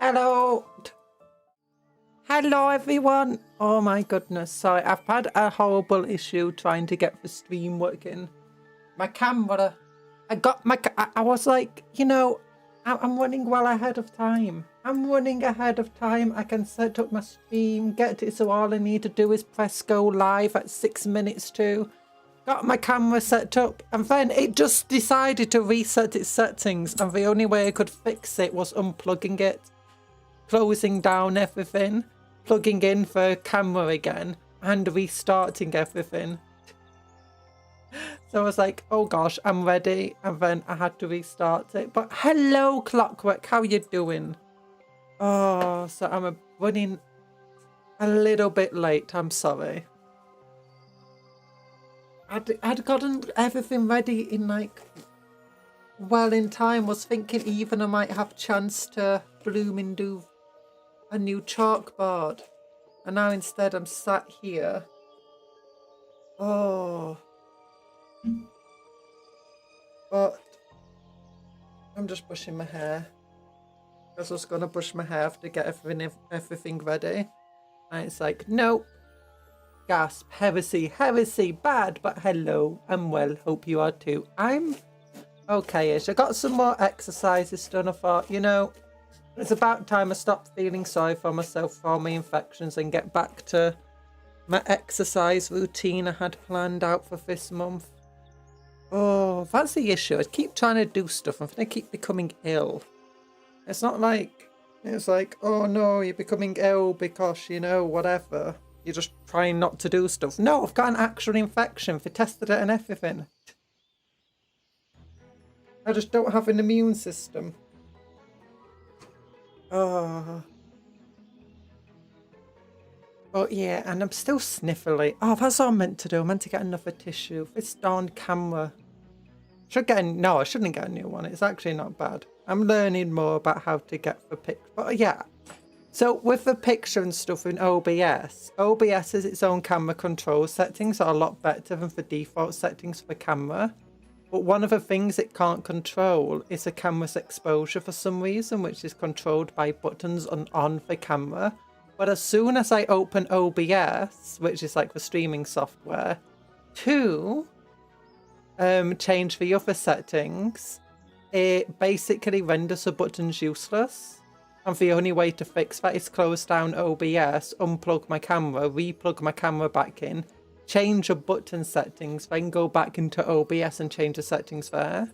Hello. Hello, everyone. Oh my goodness. Sorry, I've had a horrible issue trying to get the stream working. My camera, I was like, you know, I'm running well ahead of time. I'm running ahead of time. I can set up my stream, get it so all I need to do is press go live at 6 minutes to. Got my camera set up, and then it just decided to reset its settings, and the only way I could fix it was unplugging it, closing down everything, plugging in the camera again, and restarting everything. So I was like, oh gosh, I'm ready, and then I had to restart it. But hello, Clockwork, how you doing? Oh, so I'm running a little bit late, I'm sorry. I'd gotten everything ready in like, well in time. Was thinking even I might have chance to blooming do a new chalkboard. And now instead I'm sat here. Oh. But I'm just brushing my hair. I was just gonna brush my hair to get everything ready. And it's like, nope. Gasp, heresy, bad, but hello, I'm well, hope you are too. I'm okay-ish. I got some more exercises done. I thought, you know, it's about time I stopped feeling sorry for myself for all my infections and get back to my exercise routine I had planned out for this month. Oh, that's the issue. I keep trying to do stuff and I keep becoming ill. It's not like, it's like, oh no, you're becoming ill because, you know, whatever. You're just trying not to do stuff. No, I've got an actual infection. They tested it and everything. I just don't have an immune system. Oh. But yeah, and I'm still sniffly. Oh, that's all I'm meant to do. I'm meant to get another tissue. This darn camera. No, I shouldn't get a new one. It's actually not bad. I'm learning more about how to get the pic. But yeah. So with the picture and stuff in OBS has its own camera control settings that are a lot better than the default settings for the camera. But one of the things it can't control is the camera's exposure for some reason, which is controlled by buttons on the camera. But as soon as I open OBS, which is like the streaming software, to change the other settings, it basically renders the buttons useless. And the only way to fix that is close down OBS, unplug my camera, replug my camera back in, change the button settings, then go back into OBS and change the settings there.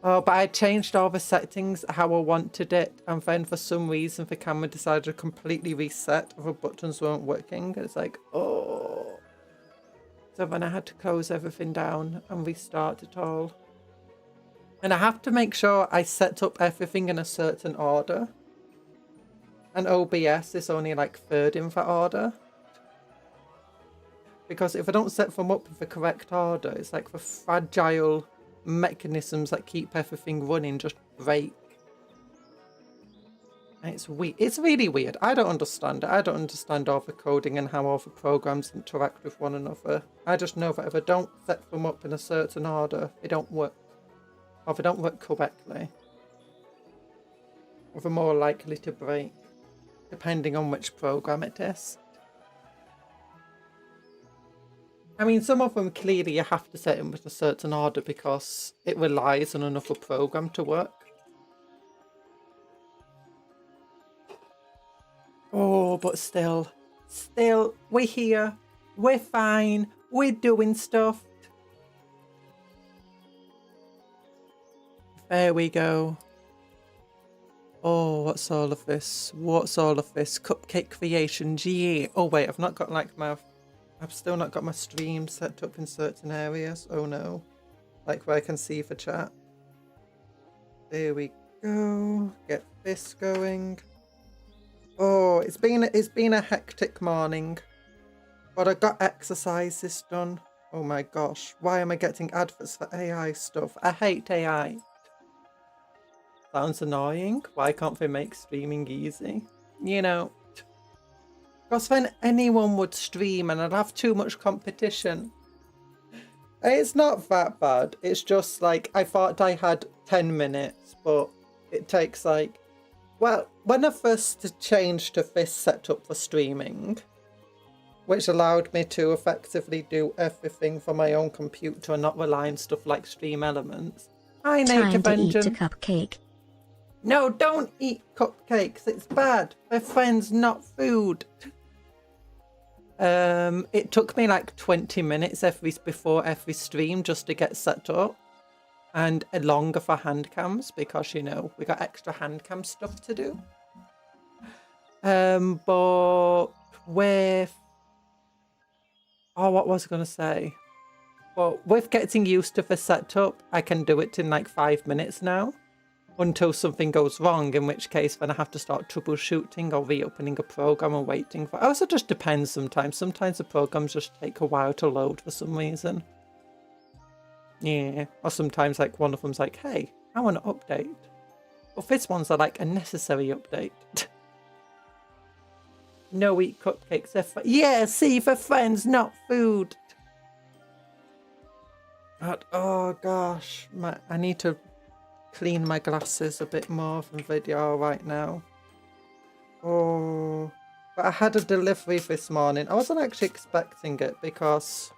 Oh, but I changed all the settings how I wanted it, and then for some reason the camera decided to completely reset. The buttons weren't working. It's like, oh. So then I had to close everything down and restart it all. And I have to make sure I set up everything in a certain order. And OBS is only like third in that order. Because if I don't set them up in the correct order, it's like the fragile mechanisms that keep everything running just break. And it's weird. It's really weird. I don't understand it. I don't understand all the coding and how all the programs interact with one another. I just know that if I don't set them up in a certain order, they don't work. Or they don't work correctly. Or they're more likely to break. Depending on which program it is. I mean, some of them clearly you have to set them with a certain order because it relies on another program to work. Oh, but still, we're here. We're fine. We're doing stuff. There we go. Oh, what's all of this? What's all of this? Cupcake creation, gee. Oh wait, I've not got like I've still not got my stream set up in certain areas. Oh no. Like where I can see the chat. There we go. Get this going. Oh, it's been a hectic morning. But I got exercises done. Oh my gosh. Why am I getting adverts for AI stuff? I hate AI. Sounds annoying. Why can't they make streaming easy? You know. Because then anyone would stream and I'd have too much competition. It's not that bad. It's just like, I thought I had 10 minutes, but it takes like Well, when I first changed to this setup for streaming, which allowed me to effectively do everything from my own computer and not rely on stuff like Stream Elements. Hi, Native Time to Engine. eat a cupcake. No, don't eat cupcakes. It's bad. They're friends, not food. It took me like 20 minutes before every stream just to get set up. And longer for hand cams because, you know, we got extra hand cam stuff to do. But with... Oh, what was I going to say? Well, with getting used to the setup, I can do it in like 5 minutes now. Until something goes wrong, in which case then I have to start troubleshooting or reopening a program and waiting for... Also, just depends sometimes. Sometimes the programs just take a while to load for some reason. Yeah. Or sometimes like one of them's like, hey, I want to update. But this one's like a necessary update. No eat cupcakes. Yeah, see, for friends, not food. But, oh gosh, I need to clean my glasses a bit more from video right now. Oh, but I had a delivery this morning. I wasn't actually expecting it because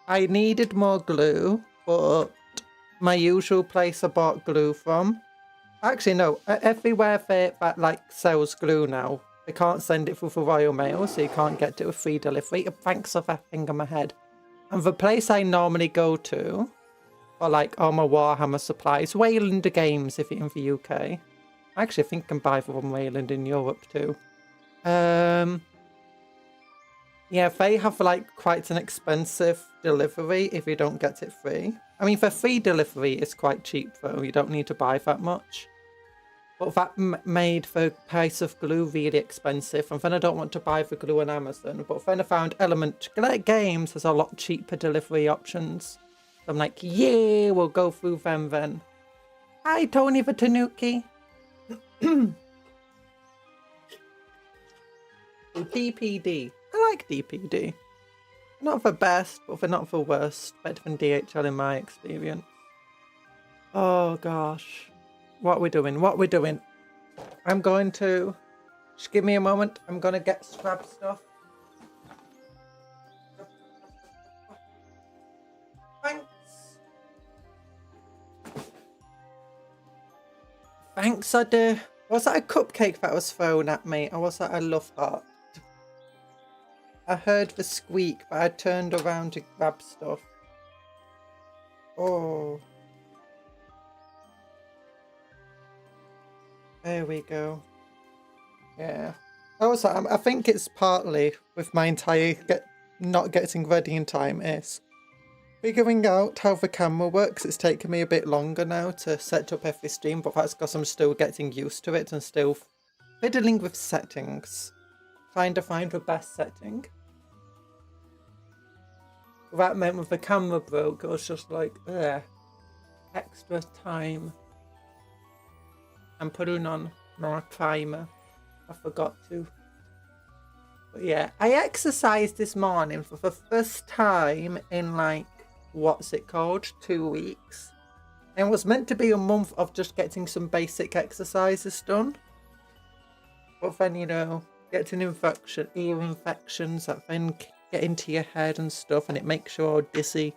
I needed more glue, but my usual place I bought glue from. Actually, no, everywhere that like sells glue now, they can't send it through for Royal Mail, so you can't get to a free delivery. Thanks for that thing on my head. And the place I normally go to for like all my Warhammer supplies, Wayland Games if you're in the UK. I actually think I can buy from Wayland in Europe too. Yeah, they have like quite an expensive delivery if you don't get it free. I mean, for free delivery, it's quite cheap though. You don't need to buy that much. But that made the price of glue really expensive. And then I don't want to buy the glue on Amazon. But then I found Element Games has a lot cheaper delivery options. So I'm like, yeah, we'll go through them then. Hi, Tony the Tanuki. DPD. I like DPD. Not the best, but they're not the worst. Better than DHL in my experience. Oh gosh. What are we doing? What are we doing? I'm going to... Just give me a moment. I'm going to get scrap stuff. Thanks. Thanks, I do. Was that a cupcake that was thrown at me? Or was that a love heart? I heard the squeak, but I turned around to grab stuff. Oh. There we go. Yeah. Also, I think it's partly with my entire not getting ready in time is figuring out how the camera works. It's taken me a bit longer now to set up every stream, but that's because I'm still getting used to it and still fiddling with settings. Trying to find the best setting. That meant with the camera broke, it was just like, ugh, extra time. I'm putting on more primer. I forgot to. But yeah, I exercised this morning for the first time in like, what's it called? 2 weeks. And it was meant to be a month of just getting some basic exercises done. But then, you know, getting ear infections that then get into your head and stuff, and it makes you all dizzy.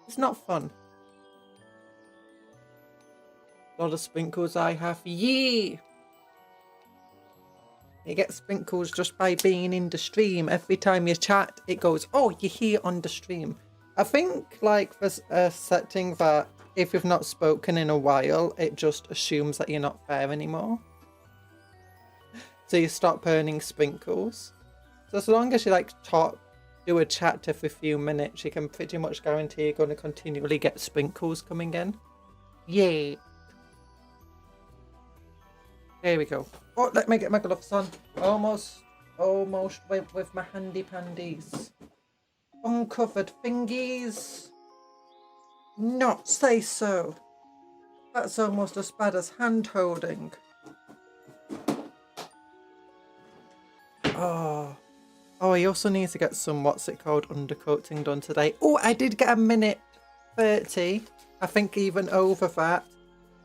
It's not fun. A lot of sprinkles I have. Yee! You get sprinkles just by being in the stream. Every time you chat, it goes, oh, you're here on the stream. I think, like, there's a setting that if you've not spoken in a while, it just assumes that you're not there anymore. So you stop earning sprinkles. So as long as you, like, do a chat every few minutes, you can pretty much guarantee you're going to continually get sprinkles coming in. Yay! There we go. Oh, let me get my gloves on. Almost went with my handy pandies. Uncovered fingies. Not say so. That's almost as bad as hand holding. Oh, I also need to get some, what's it called, undercoating done today. Oh, I did get a minute 30. I think even over that.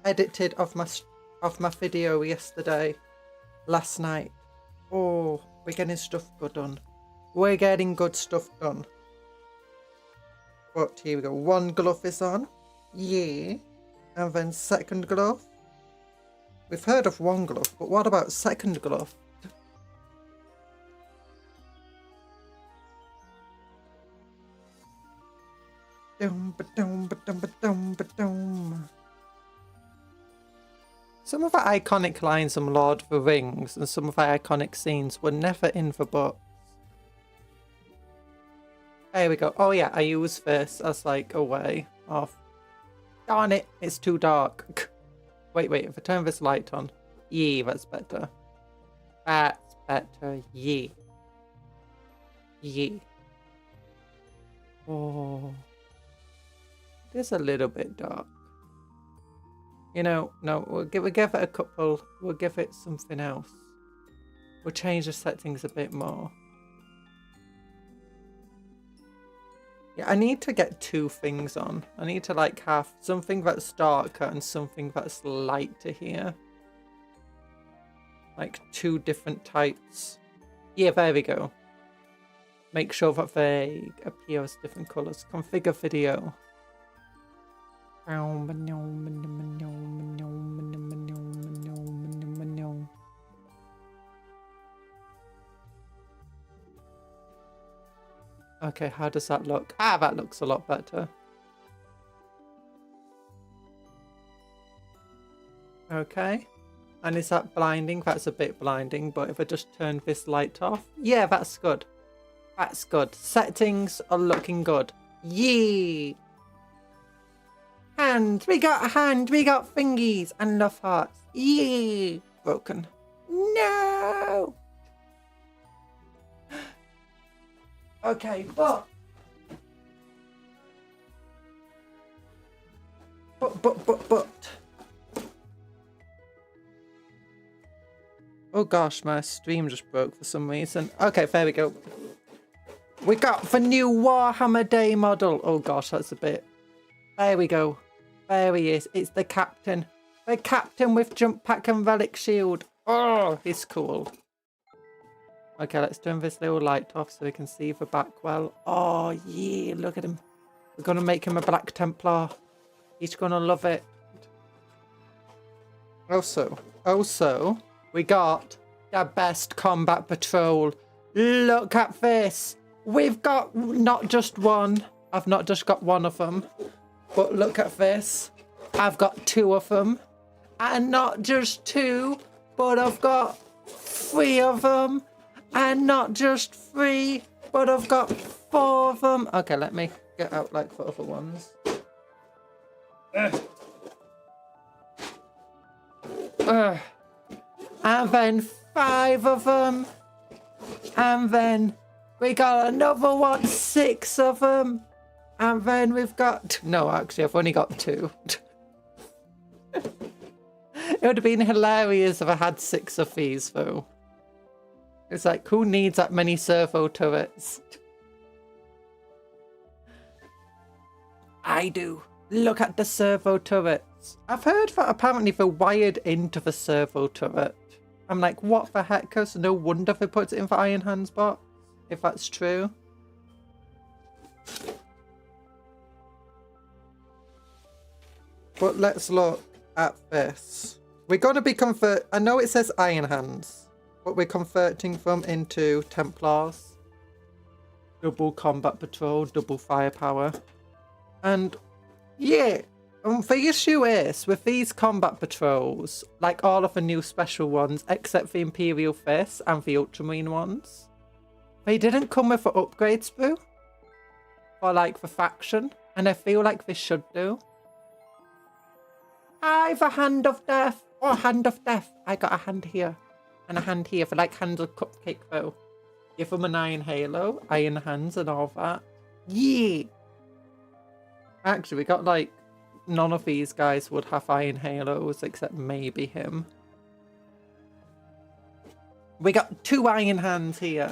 Edited off my video yesterday. last night. Oh, we're getting stuff good done. We're getting good stuff done. But here we go. One glove is on. Yeah. And then second glove. We've heard of one glove, but what about second glove? Dum ba dum ba dum ba dum ba dum. Some of our iconic lines from Lord of the Rings and some of our iconic scenes were never in the book. There we go. Oh yeah, I use this as like a way of... Darn it, it's too dark. Wait, if I turn this light on. Yeah, that's better. That's better. Yeah. Yeah. Oh. It is a little bit dark. You know, no, we'll give it a couple. We'll give it something else. We'll change the settings a bit more. Yeah, I need to get two things on. I need to like have something that's darker and something that's lighter here. Like two different types. Yeah, there we go. Make sure that they appear as different colours. Configure video. Okay, how does that look? Ah, that looks a lot better. Okay. And is that blinding? That's a bit blinding, but if I just turn this light off, yeah, that's good. That's good. Settings are looking good. Yee! Hand! We got a hand! We got fingies! And love hearts. Yee! Broken. No! Okay, but... Oh gosh, my stream just broke for some reason. Okay, there we go. We got the new Warhammer Day model. Oh gosh, that's a bit... There we go. There he is. It's the captain. The captain with jump pack and relic shield. Oh, he's cool. Okay, let's turn this little light off so we can see the back well. Oh, yeah, look at him. We're going to make him a Black Templar. He's going to love it. Also, we got the best combat patrol. Look at this. We've got not just one. I've not just got one of them. But look at this. I've got two of them. And not just two, but I've got three of them. And not just three, but I've got four of them. Okay, let me get out like the other ones. And then five of them. And then we got another one, six of them. And then we've got... No, actually, I've only got two. It would have been hilarious if I had six of these, though. It's like, who needs that many servo turrets? I do. Look at the servo turrets. I've heard that apparently they're wired into the servo turret. I'm like, what the heck? Because no wonder they put it in the Iron Hands bot, if that's true. But let's look at this. We're going to be I know it says Iron Hands, but we're converting them into Templars. Double combat patrol, double firepower. And yeah, the issue is with these combat patrols, like all of the new special ones, except the Imperial Fist and the Ultramarine ones, they didn't come with the upgrades through for like the faction, and I feel like they should do. Either Hand of Death or Hand of Death. I got a hand here and a hand here for like Hands of Cupcake though. Give them an Iron Halo, Iron Hands and all that. Yeah. Actually, we got like, none of these guys would have Iron Halos except maybe him. We got two Iron Hands here.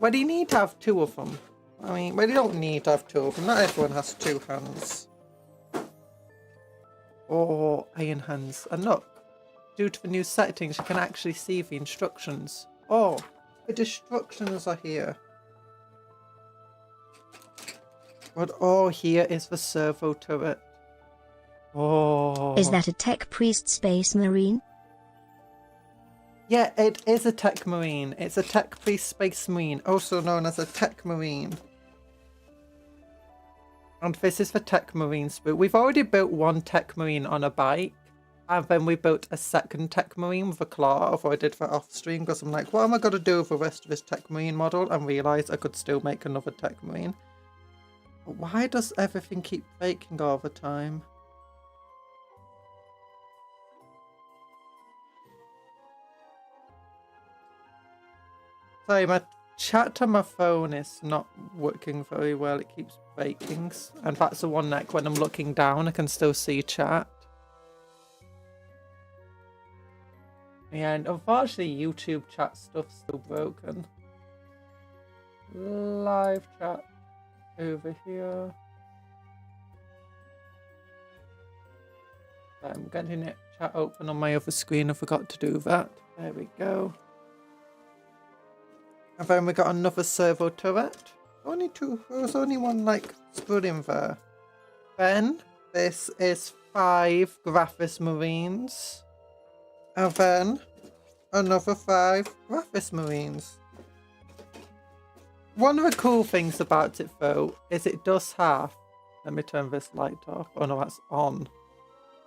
Well, you need to have two of them. I mean, well, you don't need to have two of them. Not everyone has two hands. Oh, Iron Hands. And look, due to the new settings, you can actually see the instructions. Oh, the instructions are here. But oh, here is the servo turret. Oh. Is that a Tech Priest Space Marine? Yeah, it is a Tech Marine. It's a Tech Priest Space Marine, also known as a Tech Marine. And this is the Tech Marine spook. We've already built one Tech Marine on a bike. And then we built a second Tech Marine with a claw, although I did that off stream because I'm like, what am I going to do with the rest of this Tech Marine model? And realised I could still make another Tech Marine. But why does everything keep breaking all the time? Sorry, my chat on my phone is not working very well. It keeps breaking. And that's the one neck when I'm looking down, I can still see chat. Yeah, and unfortunately YouTube chat stuff's still broken. Live chat over here. I'm getting it chat open on my other screen. I forgot to do that. There we go. And then we got another servo turret. Only two. There was only one like spoon in there. Then this is 5 Graphis Marines. And then another 5 Graphis Marines. One of the cool things about it though is it does have. Let me turn this light off. Oh no, that's on.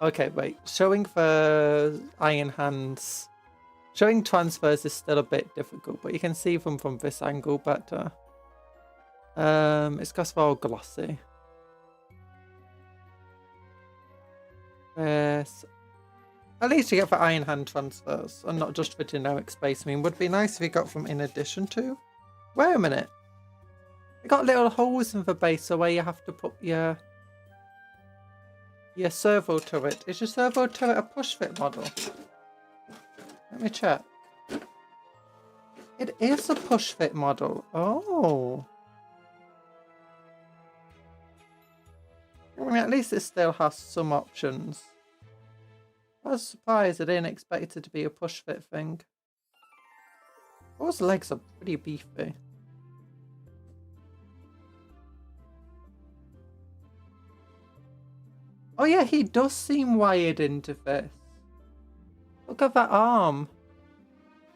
Okay, wait. Showing the iron hands. Showing transfers is still a bit difficult, but you can see them from this angle better. It's because they're all glossy. Yes. At least you get the iron hand transfers, and not just the generic Space Marine. Would be nice if you got them in addition to. Wait a minute. It got little holes in the base, so where you have to put your servo turret. Is your servo turret a push fit model? Let me check. It is a push fit model. Oh. I mean, at least it still has some options. I was surprised. I didn't expect it to be a push fit thing. Those legs are pretty beefy. Oh yeah, he does seem wired into this. Look at that arm.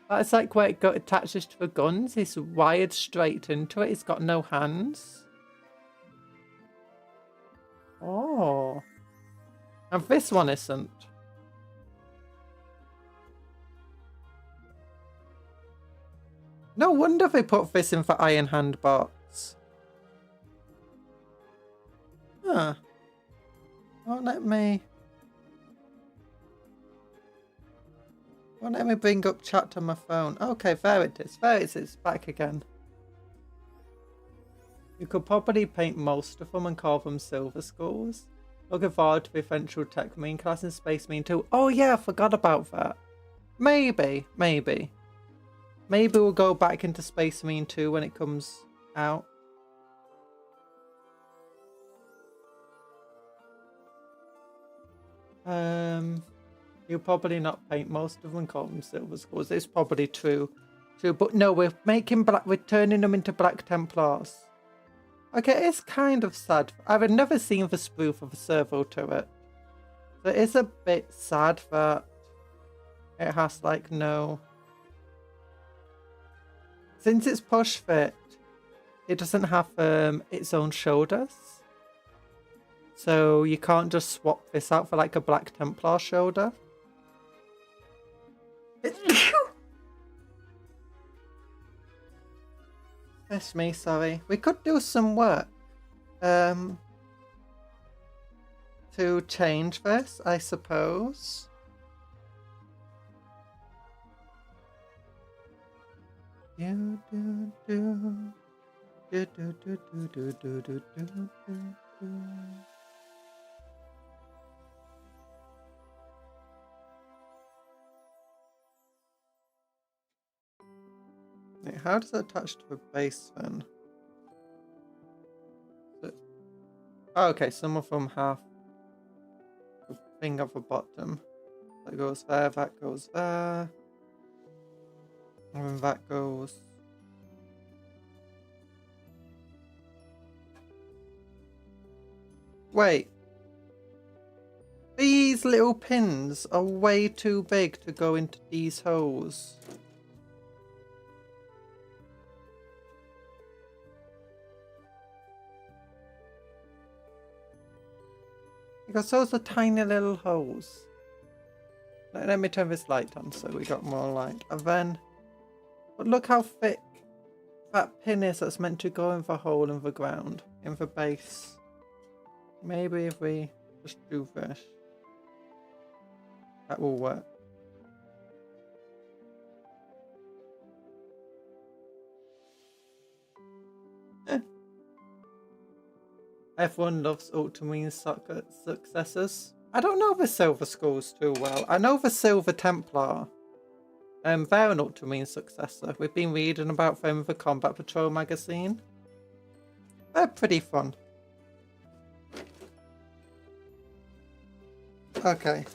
That's like where it attaches to the guns. It's wired straight into it. It's got no hands. Oh. And this one isn't. No wonder they put this in for Iron Hand bots. Huh. Won't let me bring up chat on my phone. Okay, there it is. There it is. Back again. You could probably paint most of them and call them Silver Skulls. Looking forward to the eventual Tech Marine class in Space Marine 2. Oh yeah, I forgot about that. Maybe. Maybe we'll go back into Space Marine 2 when it comes out. You'll probably not paint most of them and call them Silver Skulls. It's probably true. But no, we're turning them into Black Templars. Okay, it's kind of sad. I've never seen the spoof of a servo turret. So it is a bit sad that it has like no... Since it's push fit, it doesn't have its own shoulders. So you can't just swap this out for like a Black Templar shoulder. That's me, sorry. We could do some work to change this, I suppose. How does it attach to the base then? Oh, okay, some of them have the thing at the bottom. That goes there, that goes there. And then that goes... Wait. These little pins are way too big to go into these holes. Because those are tiny little holes. Let me turn this light on so we got more light. And then, but look how thick that pin is that's meant to go in the hole in the ground, in the base. Maybe if we just do this, that will work. Everyone loves Ultramarine successors. I don't know the Silver Skulls too well. I know the Silver Templar. They're an Ultramarine successor. We've been reading about them in the Combat Patrol magazine. They're pretty fun. Okay.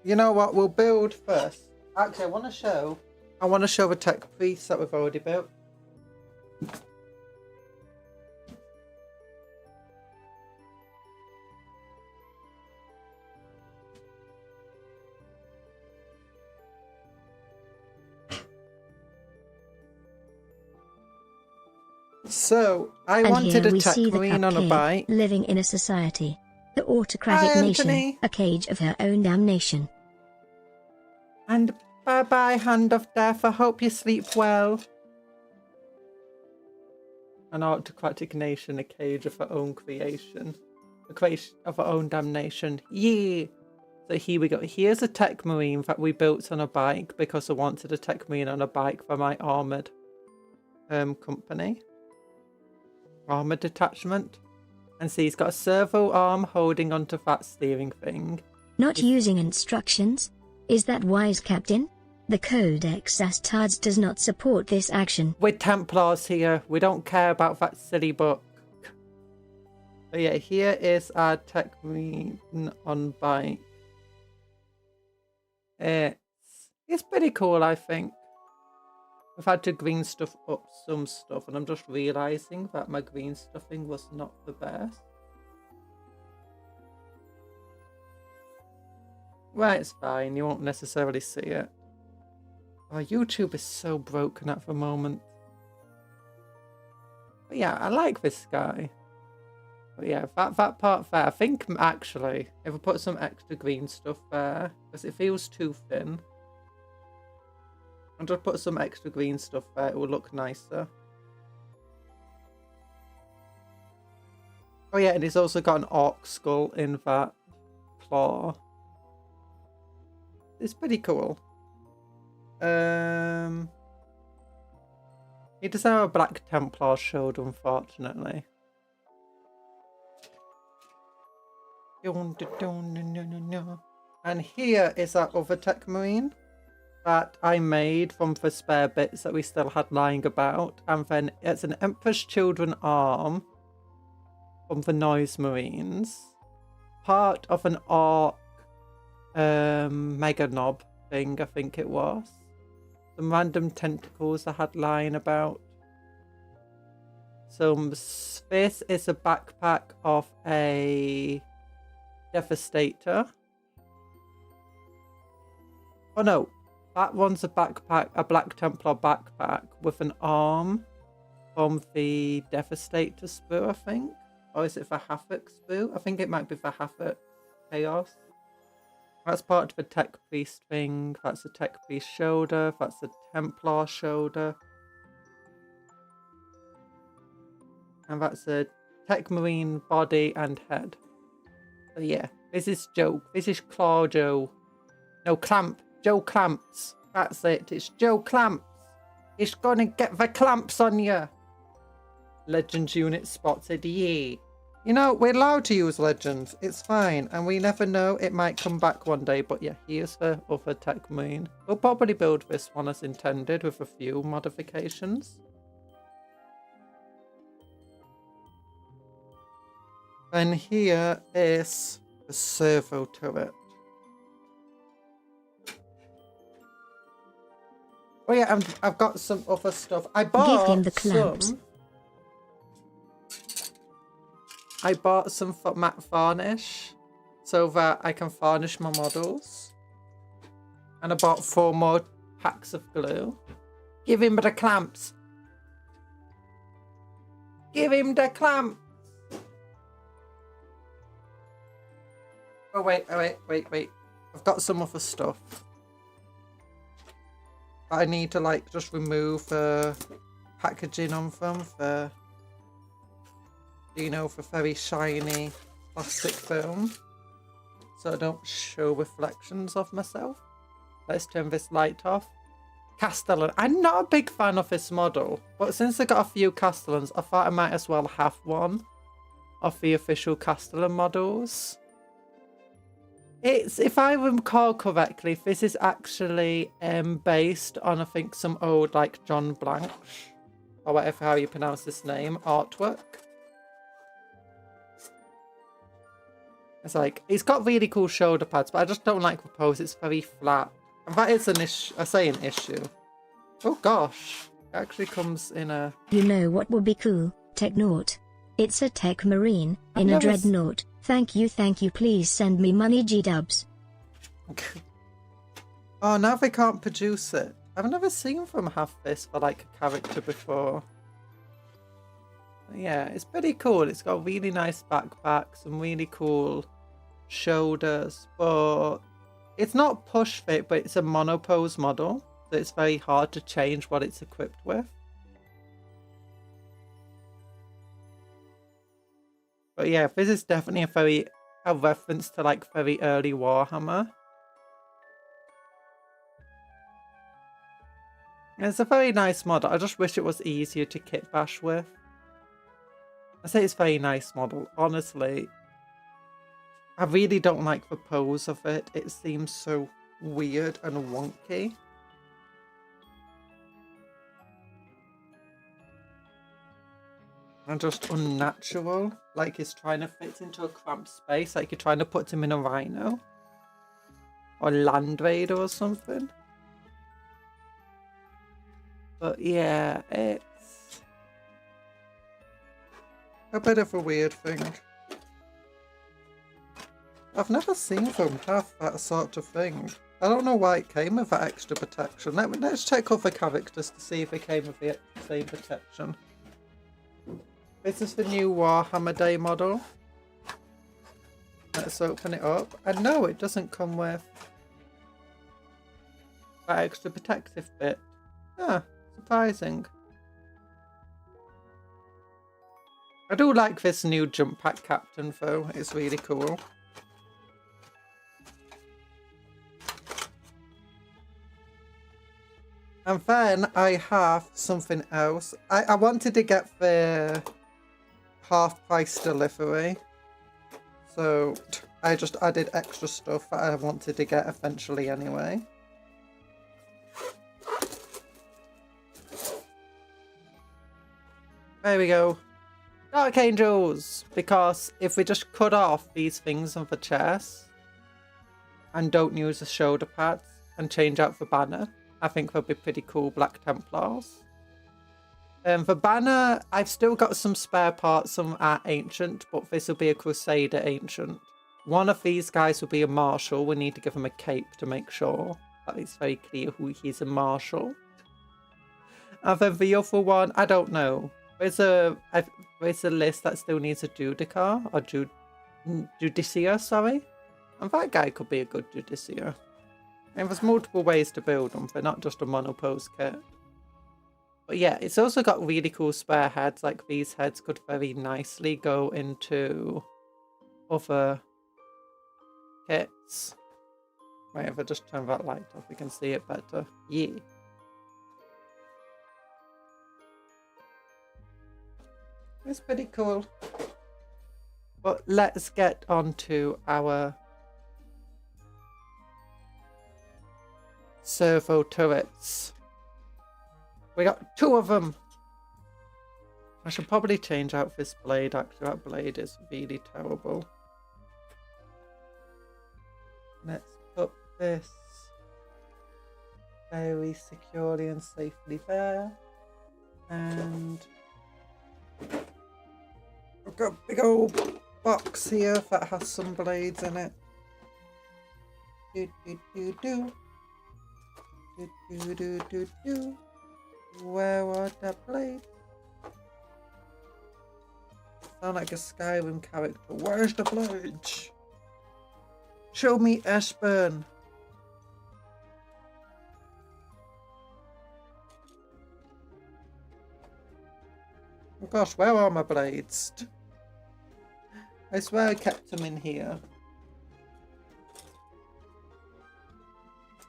You know what? We'll build first. Actually, I want to show the tech piece that we've already built. So, I wanted a tech marine on a bike. Living in a society. The autocratic nation. A cage of her own damnation. And bye-bye, Hand of Death. I hope you sleep well. An autocratic nation, a cage of her own creation. A creation of her own damnation. Yeah! So here we go. Here's a tech marine that we built on a bike because I wanted a tech marine on a bike for my armoured company. Armoured detachment. And see, he's got a servo arm holding onto that steering thing. Not using instructions? Is that wise, Captain? The Codex Astartes does not support this action. We're Templars here. We don't care about that silly book. But yeah, here is our tech marine on bike. It's pretty cool, I think. I've had to green stuff up some stuff, and I'm just realising that my green stuffing was not the best. Well, it's fine. You won't necessarily see it. Oh, YouTube is so broken at the moment. But yeah, I like this guy. But yeah, that part there, I think actually, if I put some extra green stuff there, because it feels too thin. And just put some extra green stuff there, it will look nicer. Oh yeah, and he's also got an orc skull in that claw. It's pretty cool. He does have a Black Templar shield, unfortunately. And here is our other tech marine that I made from the spare bits that we still had lying about. And then it's an Emperor's Children arm from the Noise Marines. Part of an Orc Mega Knob thing, I think it was. Some random tentacles I had lying about. This is a backpack of a Devastator. Oh no. That one's a backpack, a Black Templar backpack with an arm from the Devastator Spoo, I think. Or is it the Havoc Spoo? I think it might be the Havoc Chaos. That's part of the Tech Priest thing. That's a Tech Priest shoulder. That's a Templar shoulder. And that's a Tech Marine body and head. So yeah, this is Joe. This is Claw Joe. No, Clamp. Joe Clamps. That's it. It's Joe Clamps. It's gonna get the clamps on you. Legends unit spotted. Yeah. You know, we're allowed to use legends. It's fine. And we never know. It might come back one day. But yeah, here's the other tech marine. We'll probably build this one as intended with a few modifications. And here is the servo turret. Oh yeah, I've got some other stuff. I bought Give him the clamps. some. I bought some matte varnish so that I can varnish my models. And I bought 4 more packs of glue. Give him the clamps. Give him the clamps. Oh wait. I've got some other stuff. I need to like just remove the packaging on them for, you know, for very shiny plastic film, so I don't show reflections of myself. Let's turn this light off. Castellan. I'm not a big fan of this model, but since I got a few Castellans, I thought I might as well have one of the official Castellan models. It's, if I recall correctly, this is actually based on, I think, some old, like, John Blanche, or whatever how you pronounce this name, artwork. It's like, it's got really cool shoulder pads, but I just don't like the pose. It's very flat. And that is an issue. I say an issue. Oh gosh. It actually comes in a... You know what would be cool? Technaut. It's a tech marine in a dreadnought. Thank you, please send me money, G-dubs. Oh, now they can't produce it. I've never seen them have this for like a character before. Yeah, it's pretty cool. It's got a really nice backpack, some really cool shoulders, but it's not push fit, but it's a monopose model, so it's very hard to change what it's equipped with. But yeah, this is definitely a reference to like very early Warhammer. And it's a very nice model. I just wish it was easier to kit bash with. I say it's a very nice model. Honestly, I really don't like the pose of it. It seems so weird and wonky. And just unnatural. Like he's trying to fit into a cramped space. Like you're trying to put him in a rhino. Or Land Raider or something. But yeah, it's a bit of a weird thing. I've never seen them have that sort of thing. I don't know why it came with that extra protection. Let's check other characters to see if it came with the same protection. This is the new Warhammer Day model. Let's open it up. And no, it doesn't come with that extra protective bit. Ah, surprising. I do like this new jump pack captain though. It's really cool. And then I have something else. I wanted to get the half price delivery. So I just added extra stuff that I wanted to get eventually anyway. There we go. Dark Angels! Because if we just cut off these things on the chest and don't use the shoulder pads and change out the banner, I think they'll be pretty cool Black Templars. The banner, I've still got some spare parts, some are ancient, but this will be a Crusader ancient. One of these guys will be a marshal. We need to give him a cape to make sure that it's very clear who he's a marshal. And then the other one, I don't know. There's a list that still needs a Judicar, or Judiciar, sorry. And that guy could be a good Judiciar. And there's multiple ways to build them. They're not just a monopose kit. But yeah, it's also got really cool spare heads. Like these heads could very nicely go into other kits. Wait, if I just turn that light off, we can see it better. Yeah. It's pretty cool. But let's get on to our servo turrets. We got 2 of them. I should probably change out this blade, actually. That blade is really terrible. Let's put this very securely and safely there. And I've got a big old box here that has some blades in it. Do do do do. Do do do do do. Where are the blades? Sound like a Skyrim character. Where's the blades? Show me Espen. Oh gosh, where are my blades? I swear I kept them in here.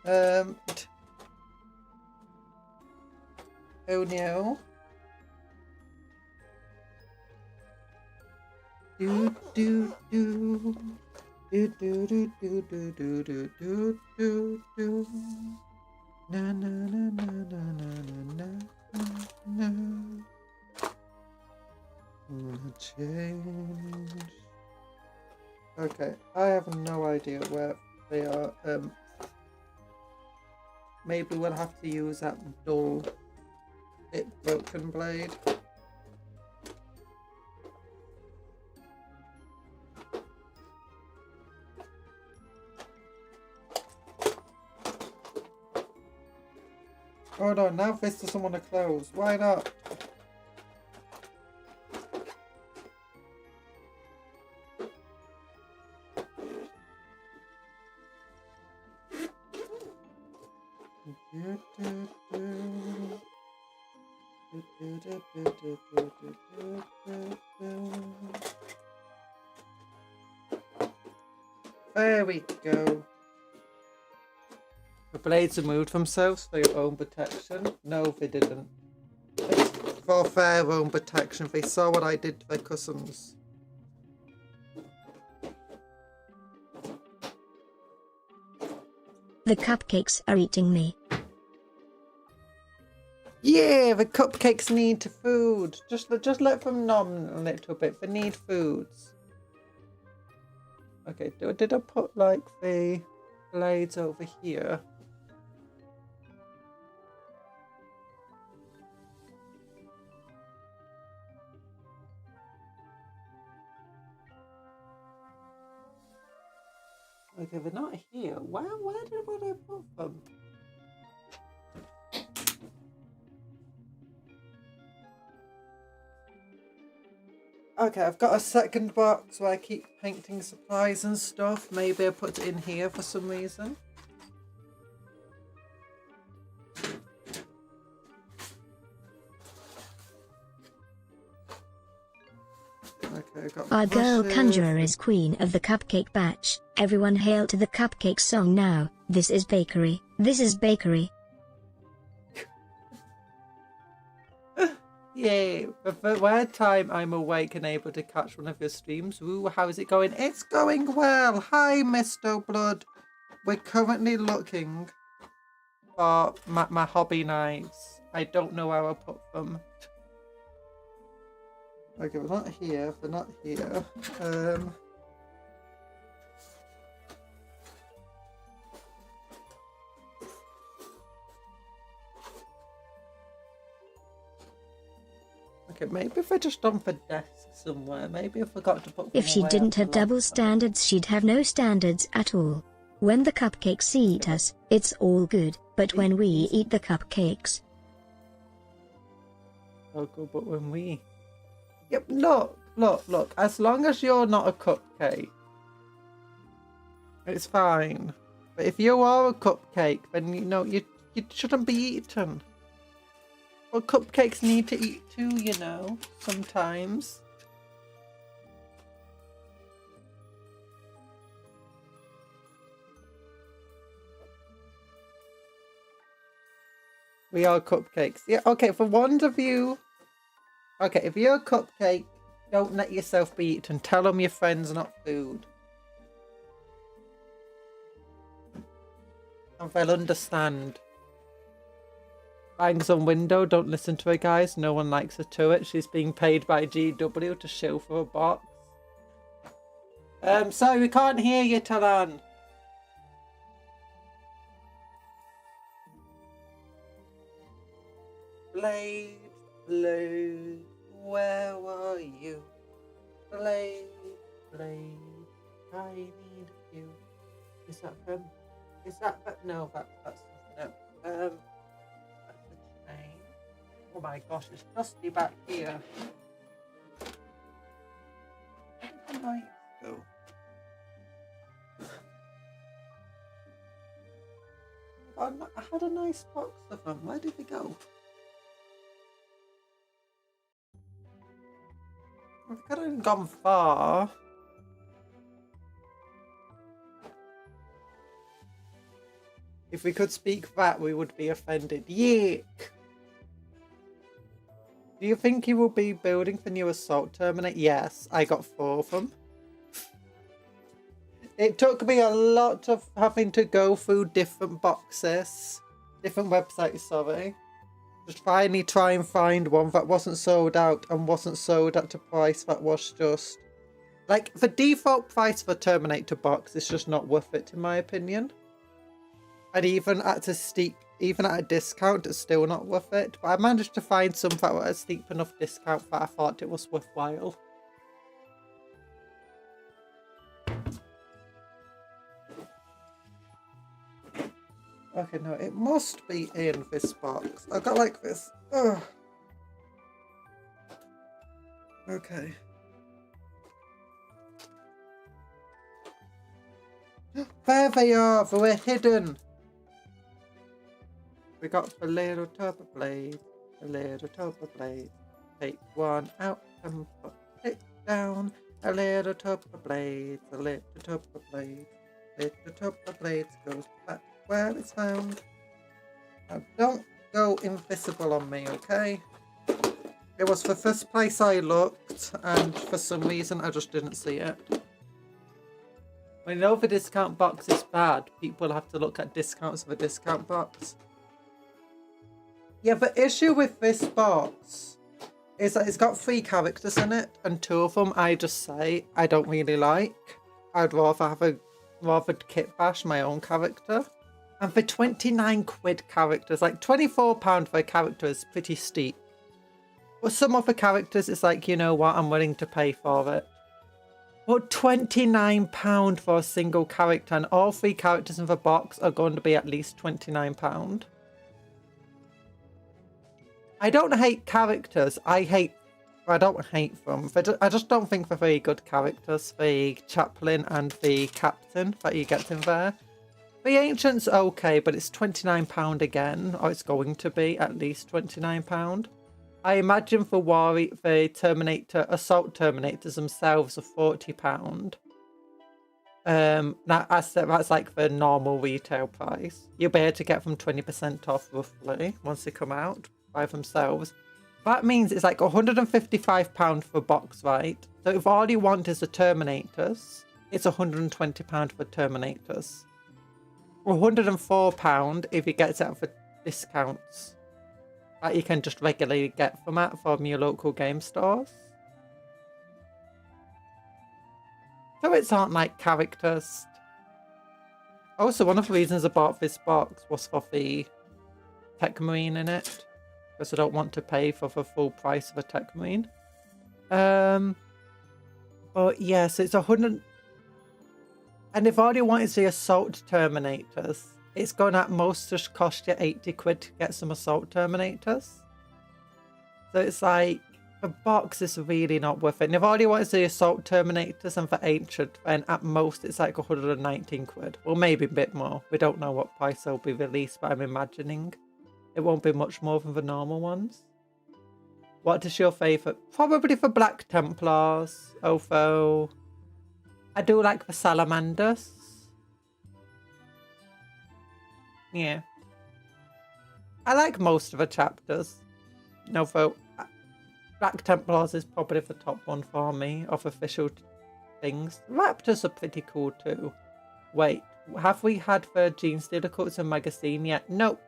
Oh no. Do do do do do do do do do do do do do. Na na na na na na na na na. Change. Okay, I have no idea where they are. Maybe we'll have to use that dull, broken blade. Oh no, now this doesn't want to close. Why not? There we go. The blades removed themselves for your own protection. No, they didn't. It's for their own protection. They saw what I did to their cousins. The cupcakes are eating me. Yeah, the cupcakes need food. Just let them nom a little bit. They need foods. Okay, did I put like the blades over here? Okay, they're not here. Where did I put them? Okay, I've got a second box where I keep painting supplies and stuff. Maybe I put it in here for some reason. Okay, I've got Our girl brushes. Conjuror is queen of the cupcake batch. Everyone hail to the cupcake song now. This is bakery. This is bakery. Yay! The third time I'm awake and able to catch one of your streams. Ooh, how is it going? It's going well! Hi, Mr. Blood! We're currently looking for my hobby knives. I don't know where I put them. Okay, they're not here. They're not here. Okay, maybe if I just on the desk somewhere. Maybe I forgot to put them If she away didn't have after double last time. standards, she'd have no standards at all. When the cupcakes eat us, it's all good, but when we eat the cupcakes... Oh, good, but when we... Yep, look. As long as you're not a cupcake, it's fine. But if you are a cupcake, then you shouldn't be eaten. Well, cupcakes need to eat too, sometimes. We are cupcakes. Yeah, okay, for one of you... Okay, if you're a cupcake, don't let yourself be eaten. Tell them your friends, not food. And they'll understand. Bangs on window, don't listen to her, guys. No one likes her to it. She's being paid by GW to show for a box. Sorry, we can't hear you, Talan. Blade, blade, where were you? Blade, blade, I need you. Is that from? Is that? No, that's no. That's the chain. Oh my gosh, it's dusty back here. Where did the knives go? I had a nice box of them. Where did they go? I've kind of gone far. If we could speak that, we would be offended. Yeet! Do you think he will be building the new assault terminate? Yes, I got 4 of them. It took me a lot of having to go through different boxes, different websites, sorry. Just finally try and find one that wasn't sold out and wasn't sold at a price that was just... Like, the default price for Terminator box is just not worth it, in my opinion. And even at a discount, it's still not worth it. But I managed to find some that were a steep enough discount that I thought it was worthwhile. Okay, no, it must be in this box. I got like this. Ugh. Okay. There they are! They were hidden! We got the little turbo blade. The little turbo blade. Take one out and put it down. A little turbo blade. A little turbo blade. Little turbo blade goes back where it's found. Now don't go invisible on me, okay? It was the first place I looked, and for some reason I just didn't see it. When you know the discount box is bad, people have to look at discounts of a discount box. Yeah, the issue with this box is that it's got 3 characters in it, and 2 of them I just say I don't really like. I'd rather have kit bash my own character. And for 29 quid characters, like £24 for a character is pretty steep. But some other characters, it's like, you know what, I'm willing to pay for it. But £29 for a single character, and all 3 characters in the box are going to be at least £29. I don't hate characters, I don't hate them. I just don't think they're very good characters. The chaplain and the captain that you get in there. The ancient's okay, but it's £29 again, or it's going to be at least £29. I imagine for the assault terminators themselves are £40. That's like the normal retail price. You'll be able to get them 20% off roughly once they come out by themselves. That means it's like £155 for a box, right? So if all you want is the Terminators, it's £120 for Terminators. £104 if you get it for discounts that you can just regularly get from your local game stores. So it's not like characters. Also, one of the reasons I bought this box was for the Tech Marine in it, because I don't want to pay for the full price of a Tech Marine. But yeah, so it's 100. And if all you want is the Assault Terminators, it's going to at most just cost you 80 quid to get some Assault Terminators. So it's like, the box is really not worth it. And if all you want is the Assault Terminators and for Ancient, then at most it's like 119 quid. Or maybe a bit more. We don't know what price they'll be released, but I'm imagining it won't be much more than the normal ones. What is your favourite? Probably the Black Templars, although I do like the Salamanders. Yeah. I like most of the chapters. Although Black Templars is probably the top one for me of official things. Raptors are pretty cool too. Wait, have we had the Gene Stealer Cults in magazine yet? Nope.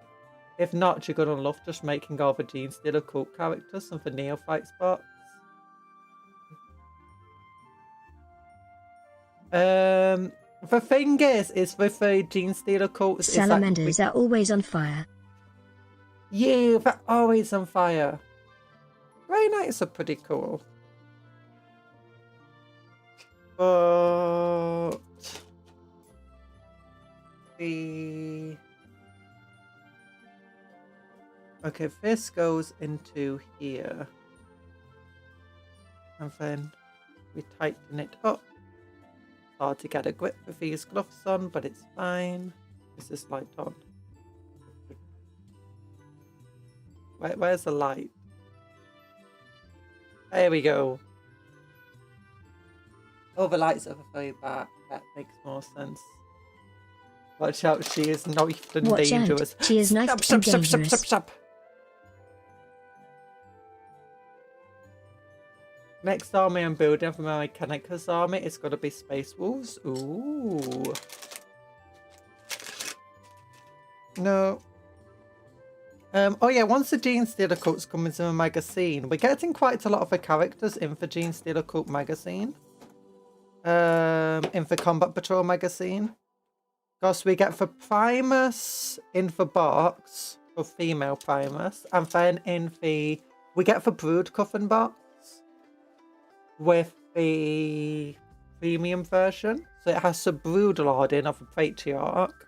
If not, you're gonna love just making all the Gene Stealer Cult characters and the Neophyte spots. The thing is with the Gene Stealer Cults... Salamanders are always on fire. You, they're always on fire. Grey Knights are pretty cool. But the... Okay, this goes into here. And then we tighten it up. Hard to get a grip with these gloves on, but it's fine. Is this light on? Where's the light? There we go. Oh, the lights are very back. That makes more sense. Watch out, she is knifed and Watch dangerous. out, she is knifed and dangerous. Stop. Next army I'm building for my Mechanicus army is going to be Space Wolves. Ooh. No. Oh yeah, once the Gene Stealer Cults come into a magazine, we're getting quite a lot of the characters in the Gene Stealer Cult magazine. In the Combat Patrol magazine. Because we get the Primus in the box, for female Primus, and then we get the Brood Coffin box with the premium version. So it has the Brood Lord in of the Patriarch.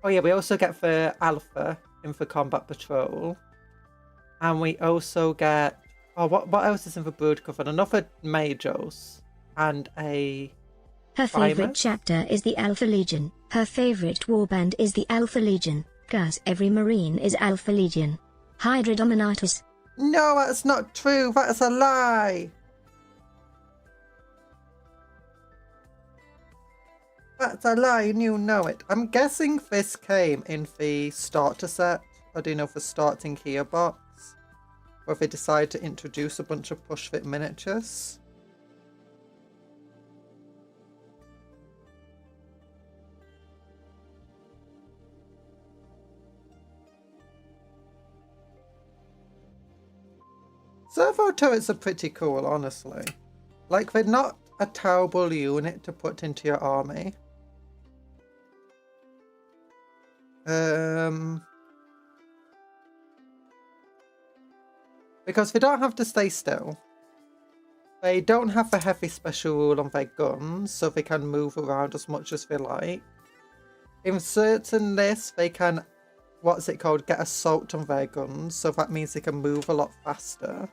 Oh yeah, we also get the Alpha in the Combat Patrol. And we also get... Oh, what else is in the Brood Coffin? Another Majos and a... Her favorite chapter is the Alpha Legion. Her favorite warband is the Alpha Legion. Cause every Marine is Alpha Legion. Hydra Dominatus. No, that's not true. That's a lie. That's a lie, and you know it. I'm guessing this came in the starter set. I don't know if the starting here box. Or if they decided to introduce a bunch of push fit miniatures. Servo turrets are pretty cool, honestly. Like, they're not a terrible unit to put into your army. Because they don't have to stay still. They don't have a heavy special rule on their guns, so they can move around as much as they like. In certain lists, they can, what's it called, get assault on their guns, so that means they can move a lot faster.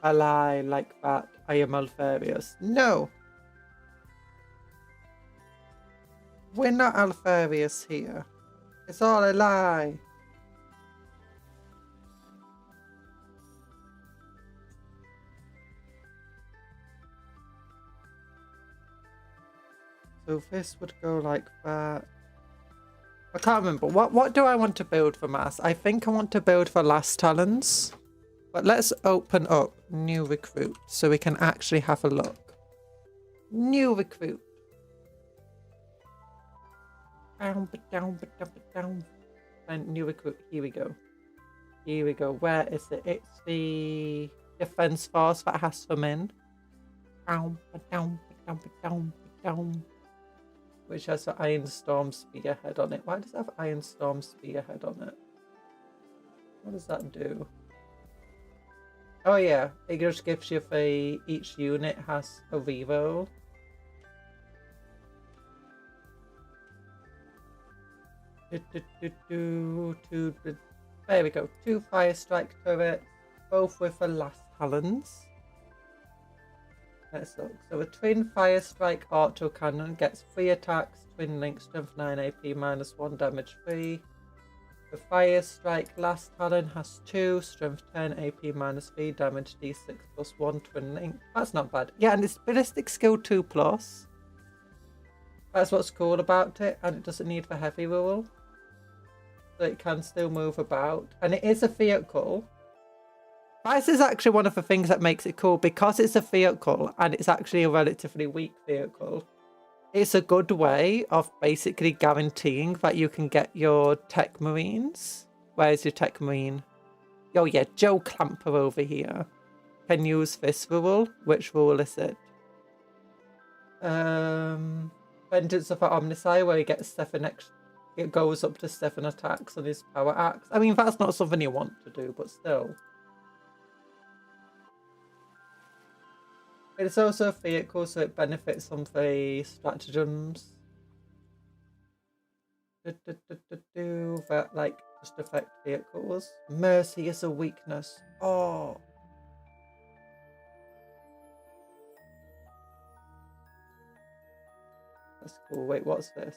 A lie like that. I am Alfarius. No! We're not Alfarius here. It's all a lie. So this would go like that. I can't remember. What do I want to build for mass? I think I want to build for Last Talons. But let's open up new recruit so we can actually have a look. New recruit. And new recruit. Here we go. Here we go. Where is it? It's the defense force that has them in. Which has the Iron Storm Spearhead on it. Why does it have Iron Storm Spearhead on it? What does that do? Oh yeah, it just gives you each unit has a reroll. There we go, 2 fire strike turrets, both with the Last Talons. Let's look. So a twin fire strike auto cannon gets 3 attacks, twin link, strength 9 AP, -1 damage free. The Fire Strike Last Talon has 2, strength 10, AP -3, damage D6 +1, twin link. That's not bad. Yeah, and it's ballistic skill 2+. That's what's cool about it, and it doesn't need the heavy rule. So it can still move about. And it is a vehicle. This is actually one of the things that makes it cool, because it's a vehicle and it's actually a relatively weak vehicle. It's a good way of basically guaranteeing that you can get your tech marines. Where's your tech marine? Oh yeah, Joe Clamper over here can use this rule. Which rule is it? Vengeance of the Omnisci, where he gets 7 extra. It goes up to 7 attacks on his power axe. I mean, that's not something you want to do, but still. It's also a vehicle, so it benefits from the stratagems. That, like, just affect vehicles. Mercy is a weakness. Oh. That's cool. Wait, what's this?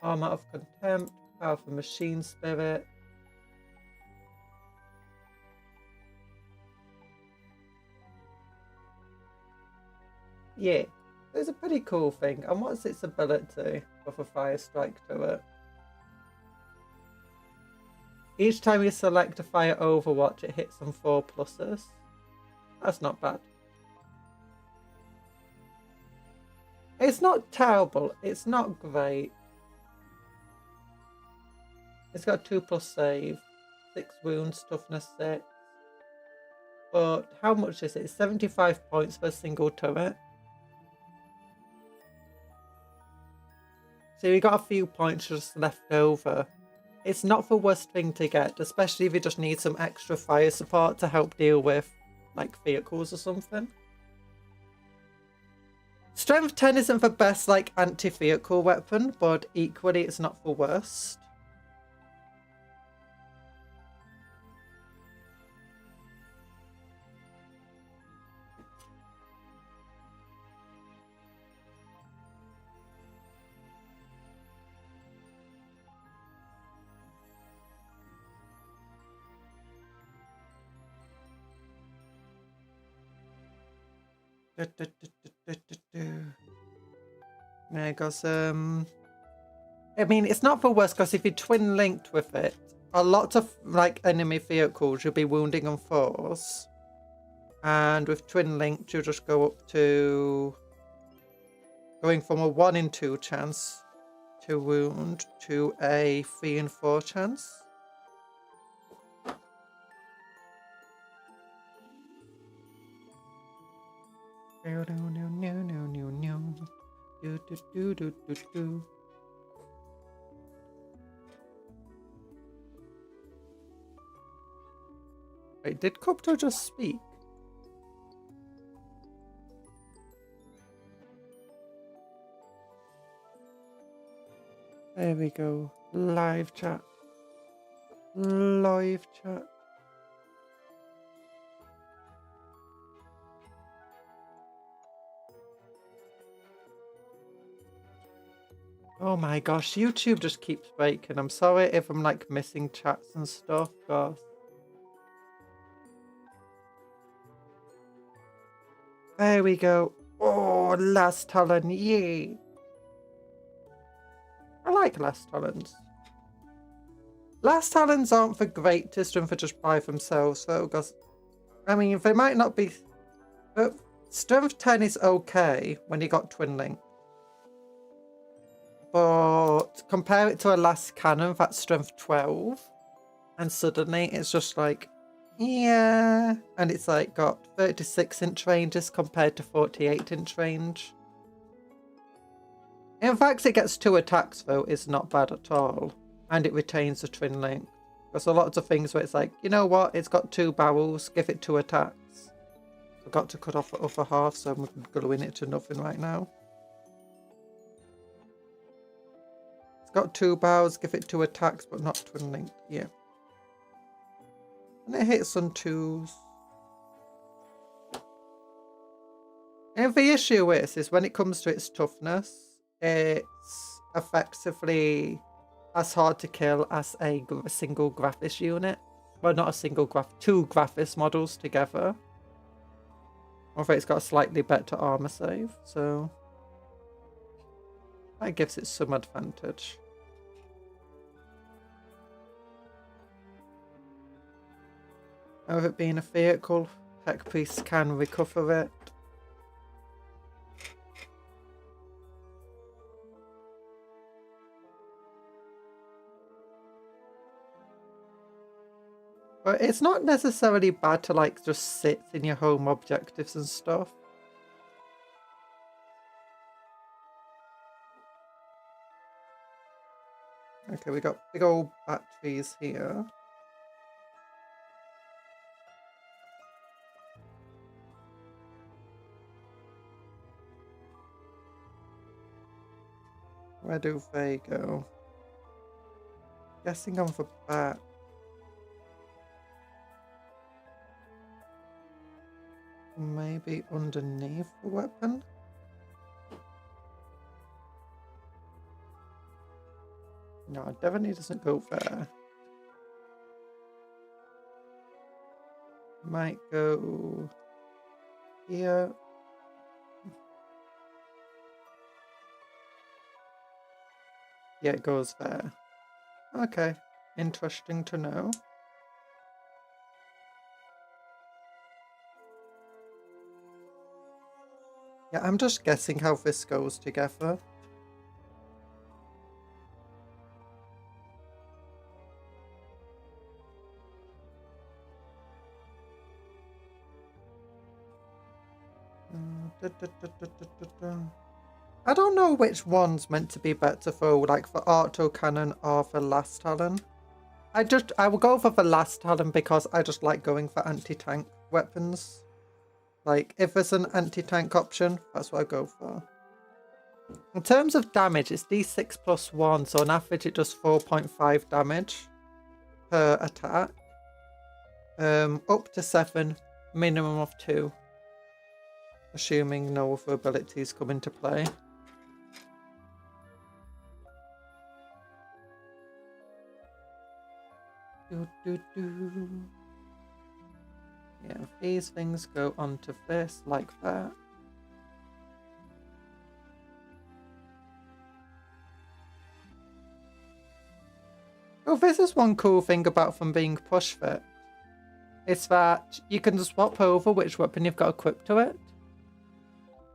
Armor of Contempt, Powerful Machine Spirit. Yeah, it's a pretty cool thing. And what's its ability with a fire strike to it? Each time you select a fire overwatch, it hits on 4 pluses. That's not bad. It's not terrible. It's not great. It's got 2+ save, 6 wounds, toughness 6. But how much is it? It's 75 points for a single turret. So you got a few points just left over. It's not the worst thing to get, especially if you just need some extra fire support to help deal with, like, vehicles or something. Strength 10 isn't the best, like, anti-vehicle weapon, but equally it's not the worst. There goes, I mean, it's not the worst, because if you twin linked with it, a lot of, like, enemy vehicles you'll be wounding on 4s. And with twin linked, you'll just go up to going from a 1 in 2 chance to wound to a 3 in 4 chance. No, no, no, no, no, no, no. Do, do, do, do, do, do. Wait, did Cuptle just speak? There we go. Live chat. Live chat. Oh my gosh, YouTube just keeps breaking. I'm sorry if I'm, like, missing chats and stuff, gosh. There we go. Oh, Last Talon, yay. I like Last Talons. Last Talons aren't the greatest and for just by themselves, though, because, I mean, they might not be... But Strength 10 is okay when you got Twin Link. But compare it to a Last Cannon that's Strength 12, and suddenly it's just like, yeah. And it's like got 36-inch ranges compared to 48-inch range. In fact, it gets 2 attacks though, it's not bad at all. And it retains the twin link. There's a lot of things where it's like, you know what, it's got 2 barrels, give it 2 attacks. Forgot to cut off the upper half, so I'm gluing it to nothing right now. Got 2 barrels, give it 2 attacks, but not twin linked. Yeah. And it hits on 2s. And the issue is when it comes to its toughness, it's effectively as hard to kill as a single Graphis unit. Well, not a single Graph, 2 Graphis models together. Although it's got a slightly better armor save, so that gives it some advantage. And with it being a vehicle, Tech Priest can recover it. But it's not necessarily bad to, like, just sit in your home objectives and stuff. Okay, we got big old batteries here. Where do they go? Guessing on the back. Maybe underneath the weapon? No, it definitely doesn't go there. Might go here. Yeah, it goes there. Okay, interesting to know. Yeah, I'm just guessing how this goes together. I don't know which one's meant to be better though, like the autocannon or the last talon. I will go for the last talon because I just like going for anti-tank weapons. Like, if there's an anti-tank option, that's what I go for. In terms of damage, it's d6 plus 1, so on average it does 4.5 damage per attack. Up to 7, minimum of 2. Assuming no other abilities come into play. Yeah, these things go onto this like that. Oh, this is one cool thing about them being push fit. It's that you can swap over which weapon you've got equipped to it.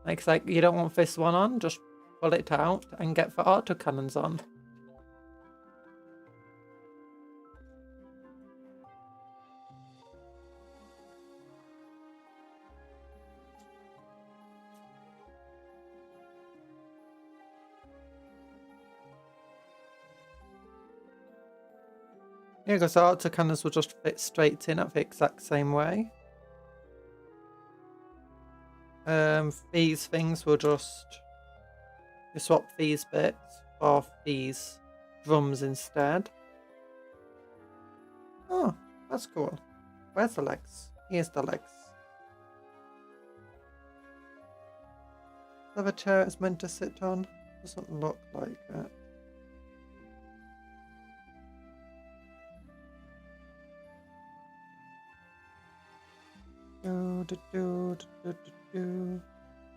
Like, it's like, you don't want this one on, just pull it out and get the autocannons on. Yeah, because the autocannons will just fit straight in at the exact same way. These things will just... You swap these bits for these drums instead. Oh, that's cool. Where's the legs? Here's the legs. The chair it's meant to sit on. Doesn't look like it.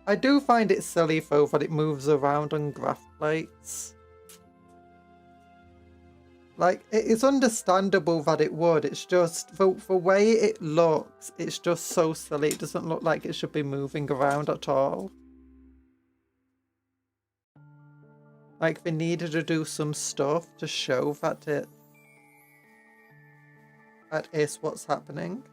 I do find it silly though that it moves around on graph plates. Like, it is understandable that it would, it's just, the way it looks, it's just so silly. It doesn't look like it should be moving around at all. Like, they needed to do some stuff to show that that is what's happening.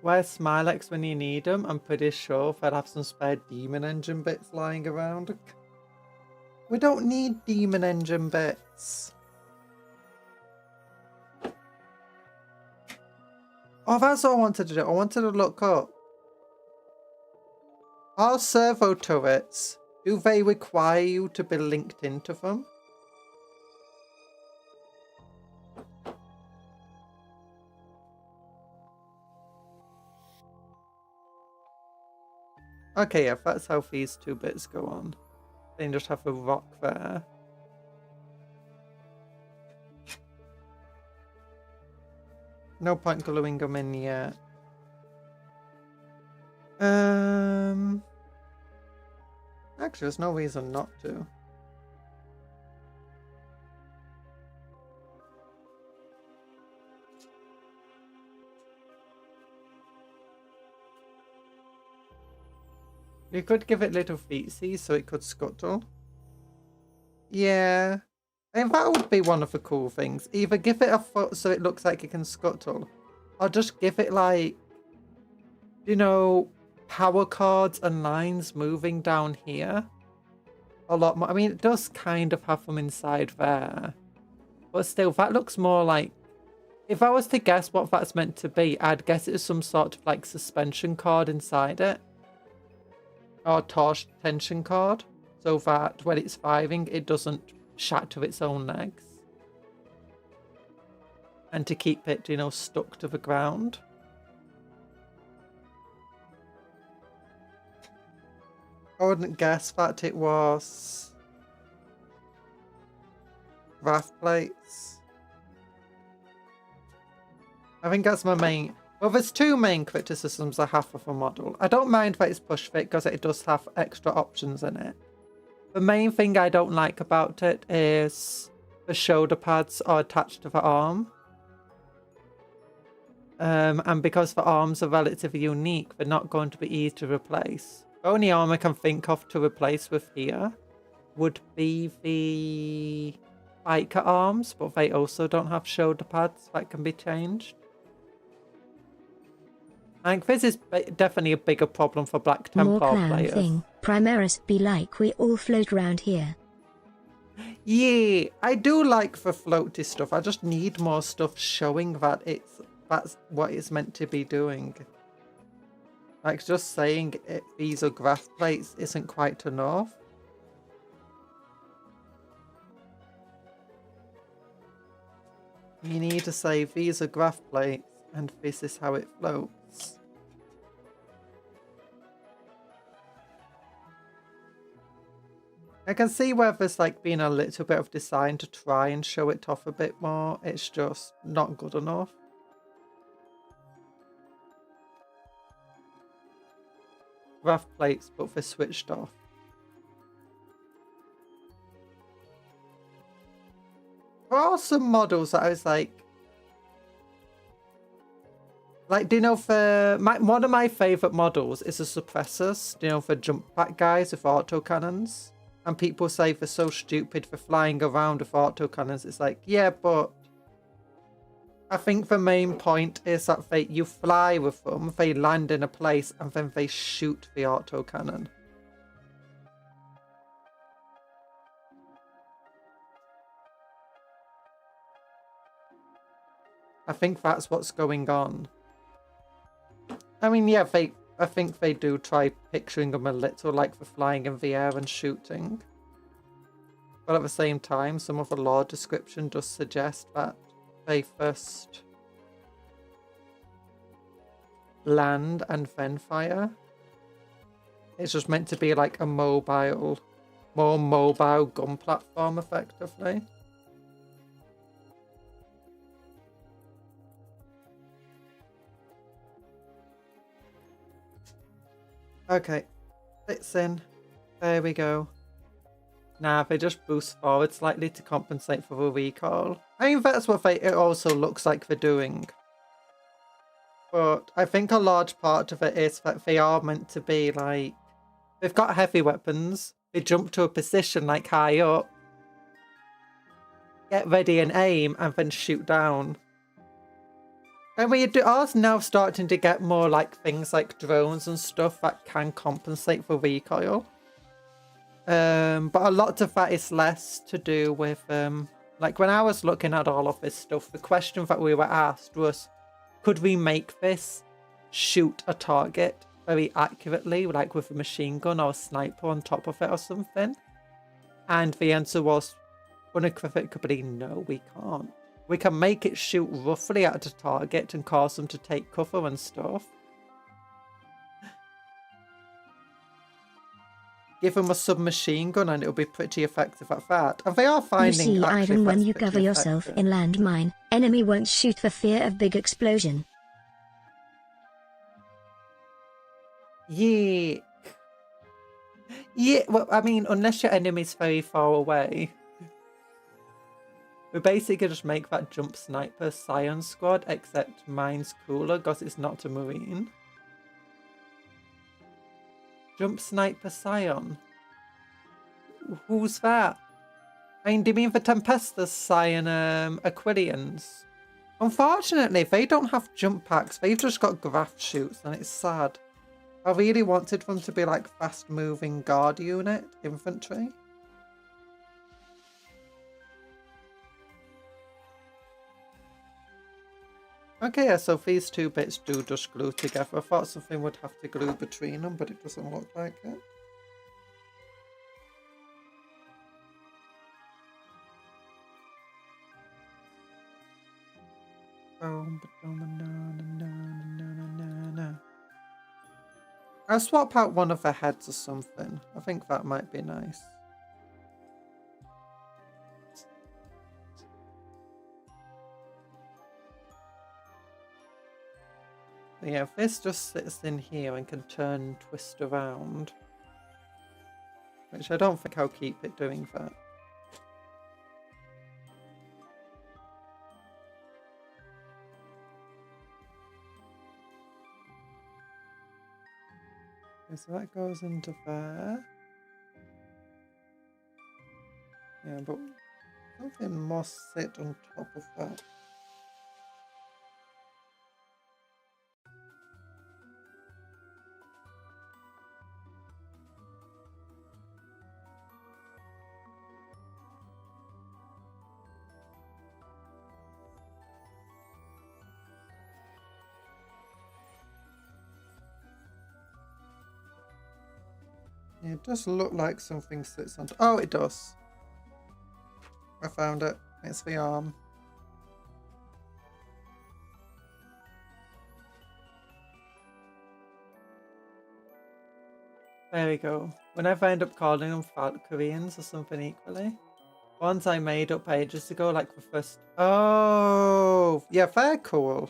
Where's Smilex when you need them? I'm pretty sure they'd have some spare demon engine bits lying around. We don't need demon engine bits. Oh, that's all I wanted to do. I wanted to look up. Are servo turrets, do they require you to be linked into them? Okay, yeah, that's how these two bits go on. Then just have a rock there. No point gluing them in yet. Actually, there's no reason not to. You could give it little feetsies so it could scuttle. Yeah. And that would be one of the cool things. Either give it a foot so it looks like it can scuttle, or just give it like, you know, power cords and lines moving down here. A lot more. I mean, it does kind of have them inside there. But still, that looks more like... If I was to guess what that's meant to be, I'd guess it's some sort of like suspension cord inside it. Or torsion tension cord. So that when it's firing, it doesn't shatter its own legs. And to keep it, you know, stuck to the ground. I wouldn't guess that it was wrath plates. I think that's my main... Well, there's two main criticisms I have of a model. I don't mind that it's push fit because it does have extra options in it. The main thing I don't like about it is the shoulder pads are attached to the arm. And because the arms are relatively unique, they're not going to be easy to replace. The only arm I can think of to replace with here would be the biker arms, but they also don't have shoulder pads that can be changed. I think this is definitely a bigger problem for Black Templar More clown players. thing. Primaris be like we all float around here. Yeah, I do like the floaty stuff. I just need more stuff showing that that's what it's meant to be doing. Like, just saying these are graph plates isn't quite enough. You need to say these are graph plates and this is how it floats. I can see where there's like been a little bit of design to try and show it off a bit more. It's just not good enough. Graph plates, but they're switched off. There are some models that I was like, do you know, one of my favourite models is the suppressors, do you know, for jump pack guys with autocannons. And people say they're so stupid for flying around with autocannons. It's like, yeah, but I think the main point is that you fly with them, they land in a place, and then they shoot the autocannon. I think that's what's going on. I mean, yeah, I think they do try picturing them a little like the flying in the air and shooting. But at the same time, some of the lore description does suggest that they first land and then fire. It's just meant to be like a more mobile gun platform, effectively. Okay, fits in. There we go. Now, they just boost forward slightly to compensate for the recoil. I mean, that's what it also looks like they're doing. But I think a large part of it is that they are meant to be like... They've got heavy weapons. They jump to a position like high up. Get ready and aim and then shoot down. And we are now starting to get more like things like drones and stuff that can compensate for recoil. But a lot of that is less to do with, like when I was looking at all of this stuff, the question that we were asked was, could we make this shoot a target very accurately, like with a machine gun or a sniper on top of it or something? And the answer was unequivocally, no, we can't. We can make it shoot roughly at a target and cause them to take cover and stuff. Give them a submachine gun and it'll be pretty effective at that. And they are finding... You see, Ivan, when you cover yourself in landmine, enemy won't shoot for fear of big explosion. Yeah. Yeah, well, I mean, unless your enemy's very far away. We basically just make that jump sniper Scion squad, except mine's cooler because it's not a marine. Jump sniper Scion? Who's that? I mean, do you mean the Tempestus Scion Aquilians? Unfortunately, they don't have jump packs. They've just got graft shoots, and it's sad. I really wanted them to be like fast-moving guard unit infantry. Okay, yeah, so these two bits do just glue together. I thought something would have to glue between them, but it doesn't look like it. I'll swap out one of the heads or something. I think that might be nice. Yeah, if this just sits in here and can turn and twist around, which I don't think I'll keep it doing that. Okay, so that goes into there. Yeah, but something must sit on top of that. Yeah, it does look like something sits on. Oh, it does. I found it. It's the arm. There we go. Whenever I end up calling them Valkyrians or something equally. Ones I made up ages ago, like the first. Oh, yeah, they're cool.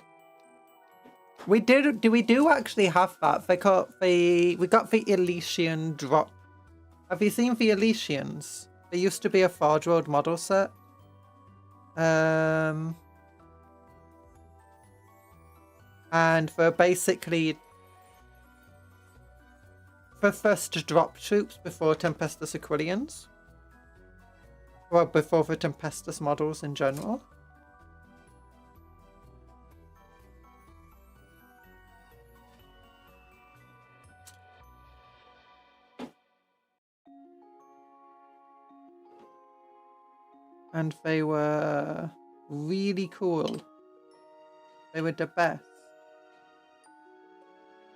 We do actually have that. We got the Elysian drop. Have you seen the Elysians? There used to be a Forge World model set. And they're basically the first drop troops before Tempestus Aquilians. Well, before the Tempestus models in general. And they were really cool. They were the best.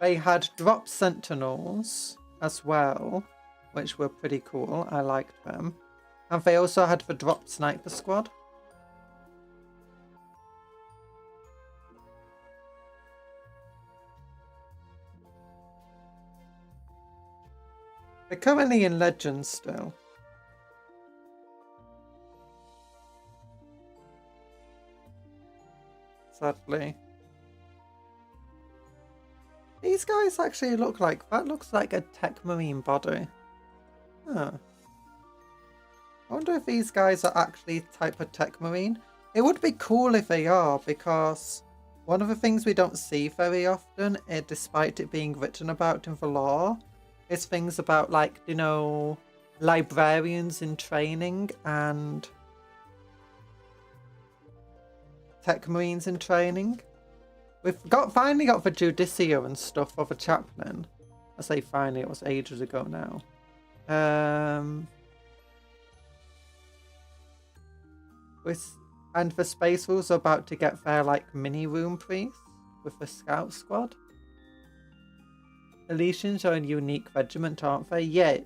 They had drop sentinels as well, which were pretty cool. I liked them. And they also had the drop sniper squad. They're currently in Legends still. Sadly. These guys actually look like... That looks like a Tech Marine body. Huh. I wonder if these guys are actually type of Tech Marine. It would be cool if they are, because one of the things we don't see very often, despite it being written about in the lore, is things about, like, you know, librarians in training and Tech Marines in training. We've finally got the Judicio and stuff of a chaplain. I say finally, it was ages ago now. And the Space Wolves are about to get their, like, mini room priest with the scout squad. Elysians are a unique regiment, aren't they? Yeah.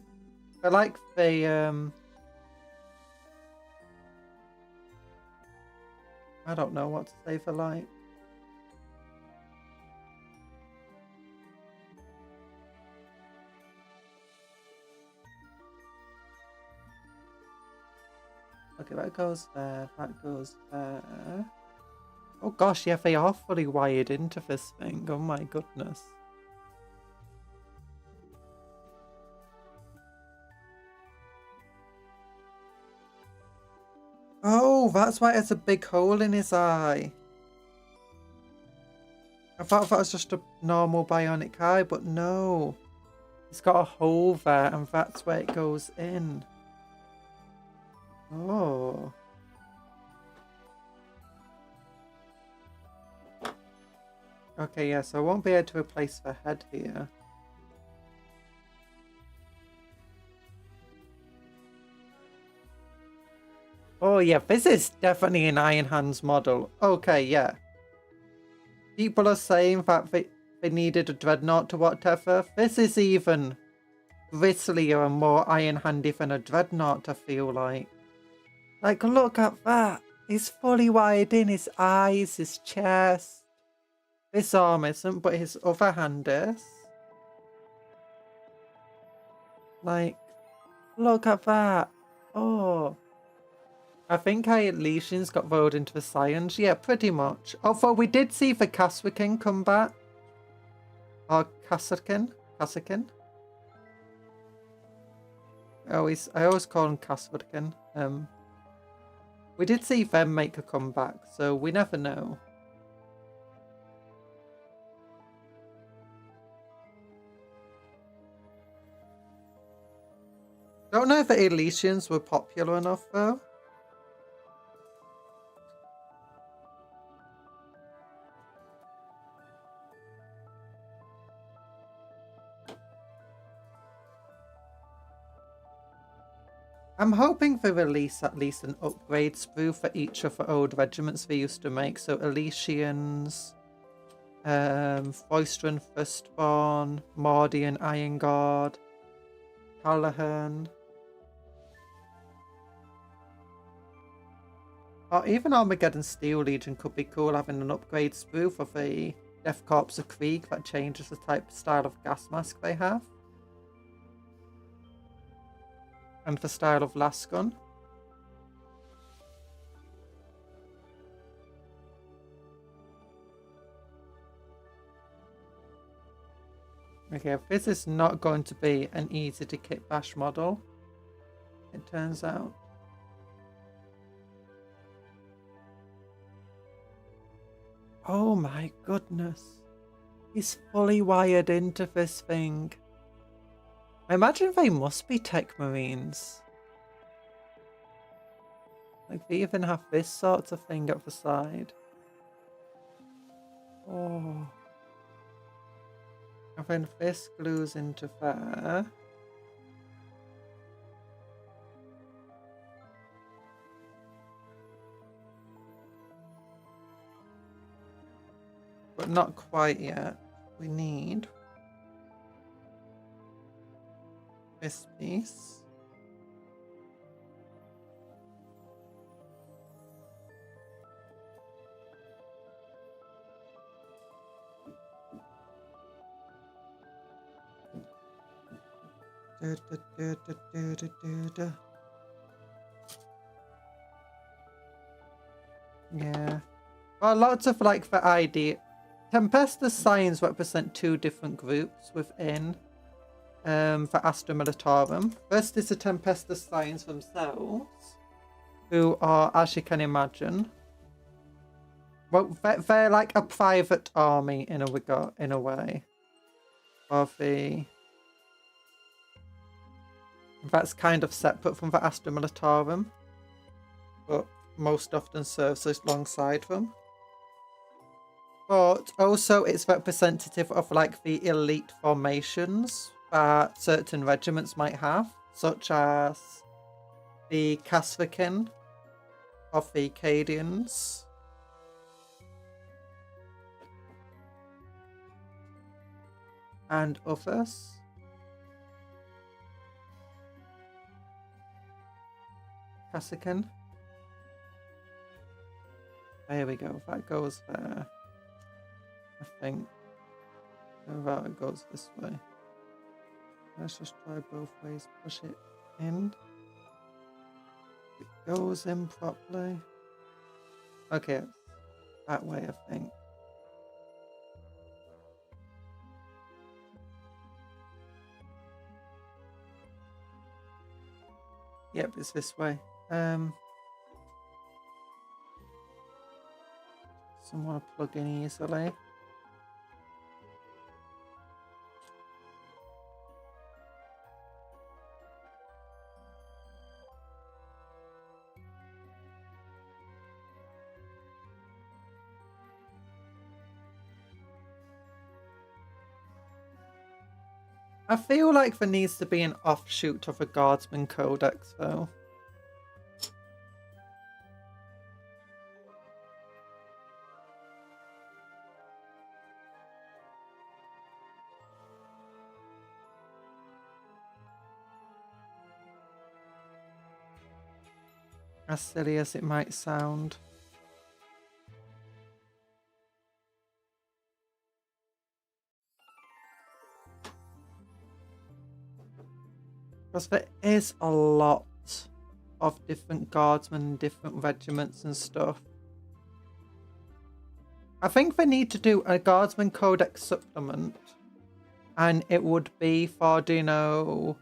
They're like the, I don't know what to say for like. Okay, that goes there, that goes there. Oh gosh, yeah, they are fully wired into this thing. Oh my goodness. Oh, that's why it has a big hole in his eye. I thought that was just a normal bionic eye, but no. It's got a hole there, and that's where it goes in. Oh. Okay, yeah, so I won't be able to replace the head here. Oh yeah, this is definitely an Iron Hands model. Okay, yeah. People are saying that they needed a dreadnought to whatever. This is even bristlier and more iron-handy than a dreadnought, I feel like. Like, look at that. He's fully wired in, his eyes, his chest. This arm isn't, but his other hand is. Like, look at that. Oh. I think our legions got rolled into the science. Yeah, pretty much. Although we did see the Kaswikin come back. Or Kaswikin? Kaswikin? I always call him Kaswikin. We did see them make a comeback, so we never know. Don't know if the Elysians were popular enough though. I'm hoping they release at least an upgrade sprue for each of the old regiments they used to make. So Elysians, Foystern Firstborn, Mordian Iron Guard, Callahan. Or even Armageddon Steel Legion could be cool, having an upgrade sprue for the Death Corps of Krieg that changes the type of style of gas mask they have. And the style of lasgun. Okay, this is not going to be an easy to kit bash model, it turns out. Oh my goodness. He's fully wired into this thing. I imagine they must be tech marines. Like, they even have this sort of thing at the side. Oh. And then this glues into there. But not quite yet. We need this piece. Yeah. Well, lots of like the idea. Tempestus signs represent two different groups within the Astra Militarum. First is the Tempestus signs themselves, who are, as you can imagine, well, they're like a private army in a way. Of the that's kind of separate from the Astra Militarum, but most often serves alongside them. But also it's representative of like the elite formations that certain regiments might have, such as the Kaswikin of the Acadians. And others. Kaswikin. There we go, that goes there. I think. That goes this way. Let's just try both ways. Push it in. It goes in properly. Okay, that way I think. Yep, it's this way. Doesn't want to plug in easily. I feel like there needs to be an offshoot of a Guardsman Codex, though. As silly as it might sound. Because there is a lot of different guardsmen and different regiments and stuff. I think they need to do a Guardsman Codex supplement. And it would be for, do you know,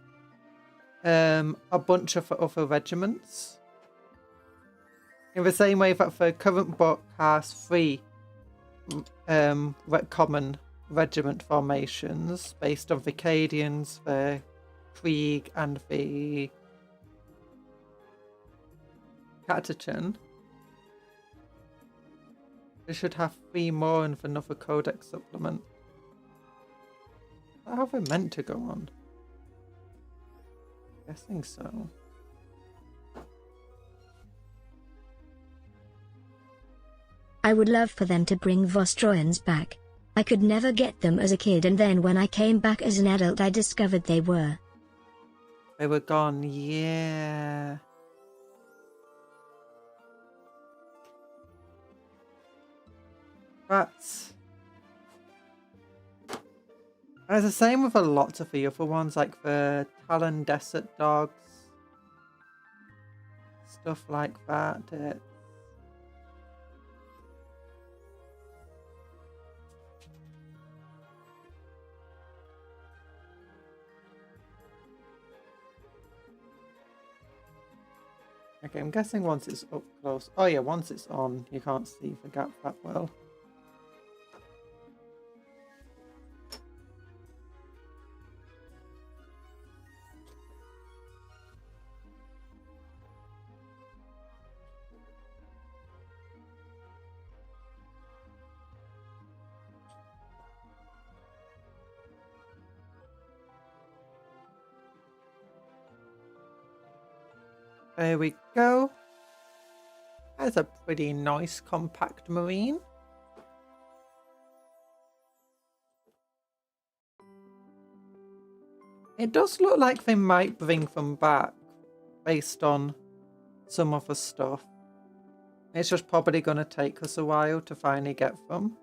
a bunch of other regiments. In the same way that the current book has 3 common regiment formations based on the Cadians, the Krieg, and the Catachan. They should have 3 more in another Codex supplement. Is that how they're meant to go on? Guessing so. I would love for them to bring Vostroyans back. I could never get them as a kid, and then when I came back as an adult I discovered they were gone, yeah. That's... And it's the same with a lot of the other ones, like the Talon Desert Dogs. Stuff like that. Okay, I'm guessing once it's up close. Oh yeah, once it's on, you can't see the gap that well. There we go. That's a pretty nice compact marine. It does look like they might bring them back based on some of the stuff. It's just probably going to take us a while to finally get them.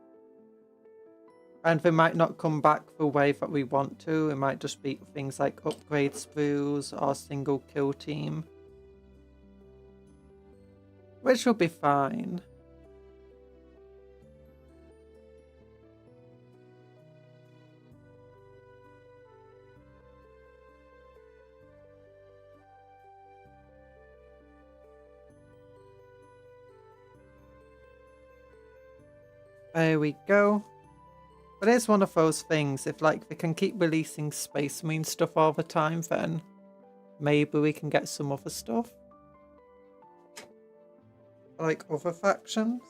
And they might not come back the way that we want to. It might just be things like upgrade sprues or single kill team. Which will be fine. There we go. But it's one of those things, if like they can keep releasing Space Marine stuff all the time, then maybe we can get some other stuff. Like other factions.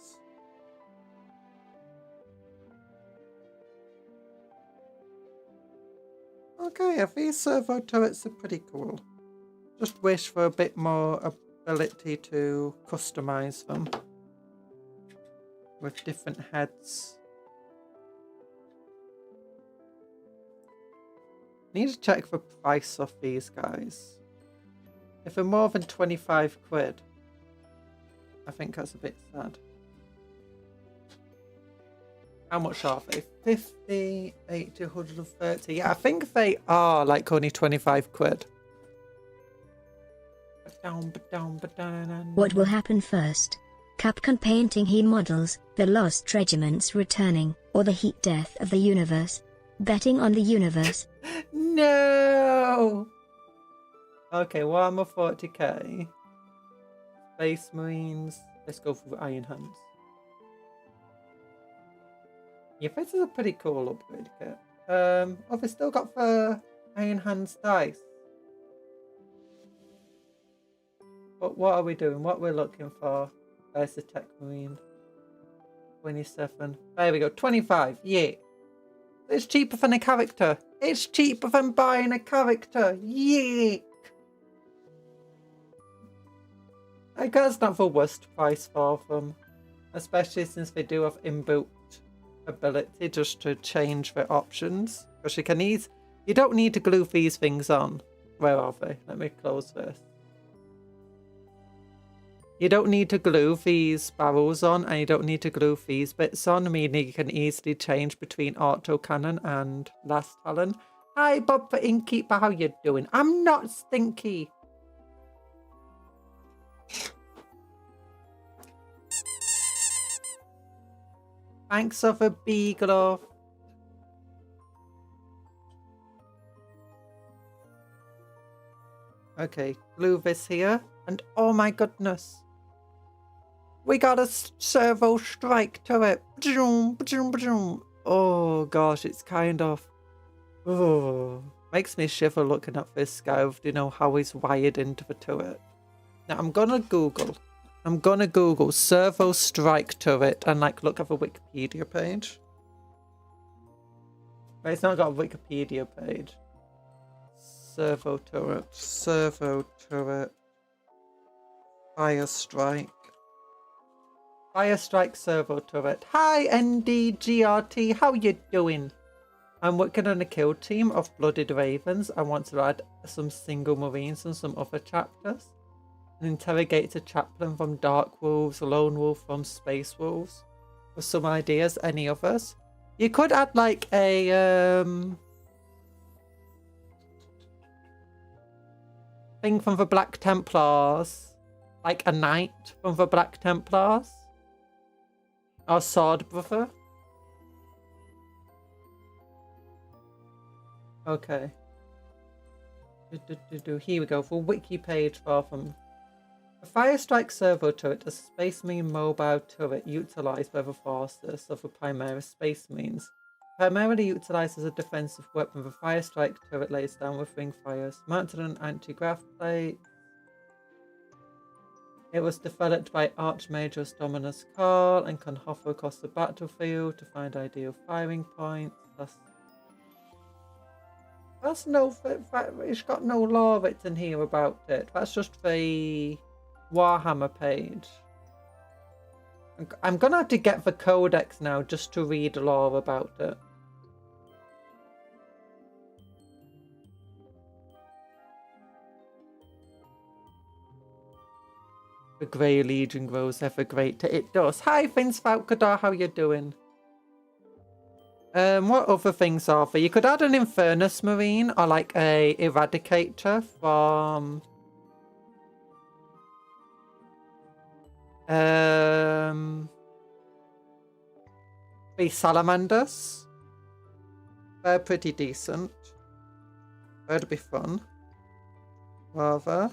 Okay, these servo turrets are pretty cool. Just wish for a bit more ability to customize them with different heads. Need to check the price of these guys. If they're more than 25 quid, I think that's a bit sad. How much are they? 50, 80, 130. Yeah, I think they are like only 25 quid. What will happen first? Capcom painting he models, the Lost Regiments returning, or the heat death of the universe? Betting on the universe. No! Okay, Warhammer 40k. Space Marines. Let's go for Iron Hands. Yeah, this is a pretty cool upgrade kit. Oh, they still got the Iron Hands dice. But what are we doing? What we're looking for? There's the Tech Marine. 27. There we go. 25. Yeah. It's cheaper than a character. It's cheaper than buying a character. Yeah. I guess not the worst price for them. Especially since they do have inbuilt ability just to change the options. Because you can ease. You don't need to glue these things on. Where are they? Let me close this. You don't need to glue these barrels on, and you don't need to glue these bits on, meaning you can easily change between autocannon and last talon. Hi, Bob for Innkeeper, how you doing? I'm not stinky. Thanks for the beagle. Okay, glue this here, and oh my goodness. We got a servo strike turret. Oh gosh, it's kind of... Oh, makes me shiver looking at this guy. You know how he's wired into the turret. Now I'm gonna Google servo strike turret and like look at the Wikipedia page. But it's not got a Wikipedia page. Servo turret, fire strike. Fire strike servo turret. Hi NDGRT, how you doing? I'm working on a kill team of blooded ravens. I want to add some single marines and some other chapters. An interrogator chaplain from Dark Wolves, a lone wolf from Space Wolves. With some ideas, any others? You could add like a thing from the Black Templars. Like a knight from the Black Templars. Or sword brother. Okay. Here we go. For wiki page far from... A fire strike servo turret, a Space Marine mobile turret utilised by the forces of the Primaris Space Marines. Primarily utilised as a defensive weapon, the fire strike turret lays down with ring fires, mounted on an anti-grav plate. It was developed by Archmagus Dominus Carl and can hover across the battlefield to find ideal firing points. That's no... It's got no lore written here about it. That's just the Warhammer page. I'm gonna have to get the codex now just to read lore about it. The Grey Legion grows ever greater. It does. Hi, Vince Falcador. How you doing? What other things are there? You could add an Infernus Marine or like a Eradicator from... the Salamanders. They're pretty decent. That'd be fun. Rather.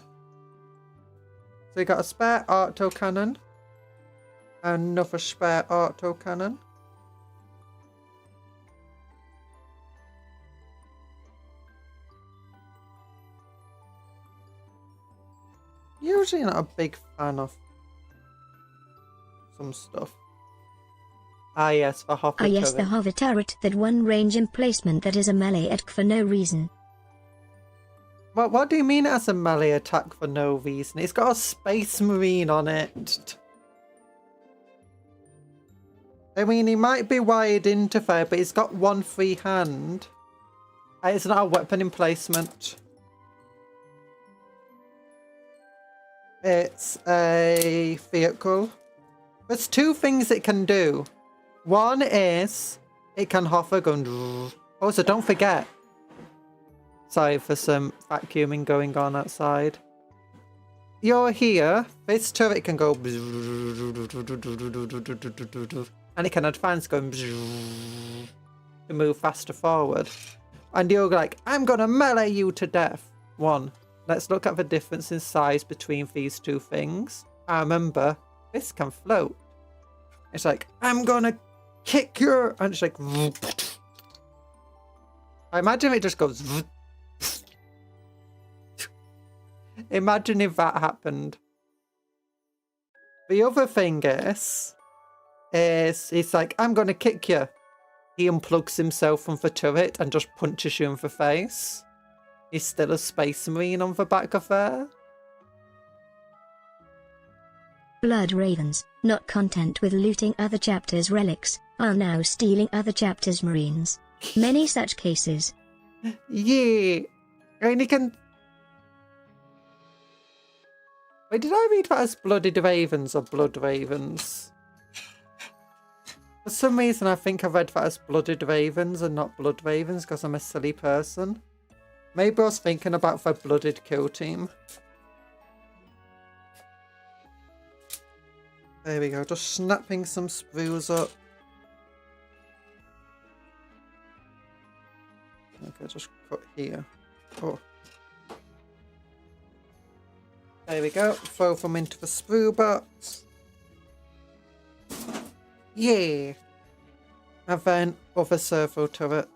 So you got a spare autocannon. Another spare autocannon. Usually not a big fan of some stuff. Ah yes, the hover turret. Ah yes, the hover turret, that one range emplacement that is a melee attack for no reason. What do you mean it has a melee attack for no reason? It's got a Space Marine on it. I mean, he might be wired into there, but he's got one free hand. It's not a weapon emplacement. It's a vehicle. There's two things it can do. One is it can hover going. Also, don't forget. Sorry for some vacuuming going on outside. You're here. This turret can go. And it can advance going to move faster forward. And you're like, I'm gonna melee you to death. One. Let's look at the difference in size between these two things. I remember, this can float. It's like, I'm gonna kick you, and it's like, I imagine it just goes, imagine if that happened. The other thing is he's like, I'm gonna kick you. He unplugs himself from the turret and just punches you in the face. He's still a space marine on the back of there. Blood ravens, not content with looting other chapters' relics, are now stealing other chapters' marines. Many such cases. Yeah. And he can... Wait, did I read that as blooded ravens or blood ravens? For some reason I think I read that as blooded ravens and not blood ravens because I'm a silly person. Maybe I was thinking about the blooded kill team. There we go, just snapping some sprues up. Okay, just cut here. Oh. There we go, throw them into the sprue box. Yeah. And then other servo turret.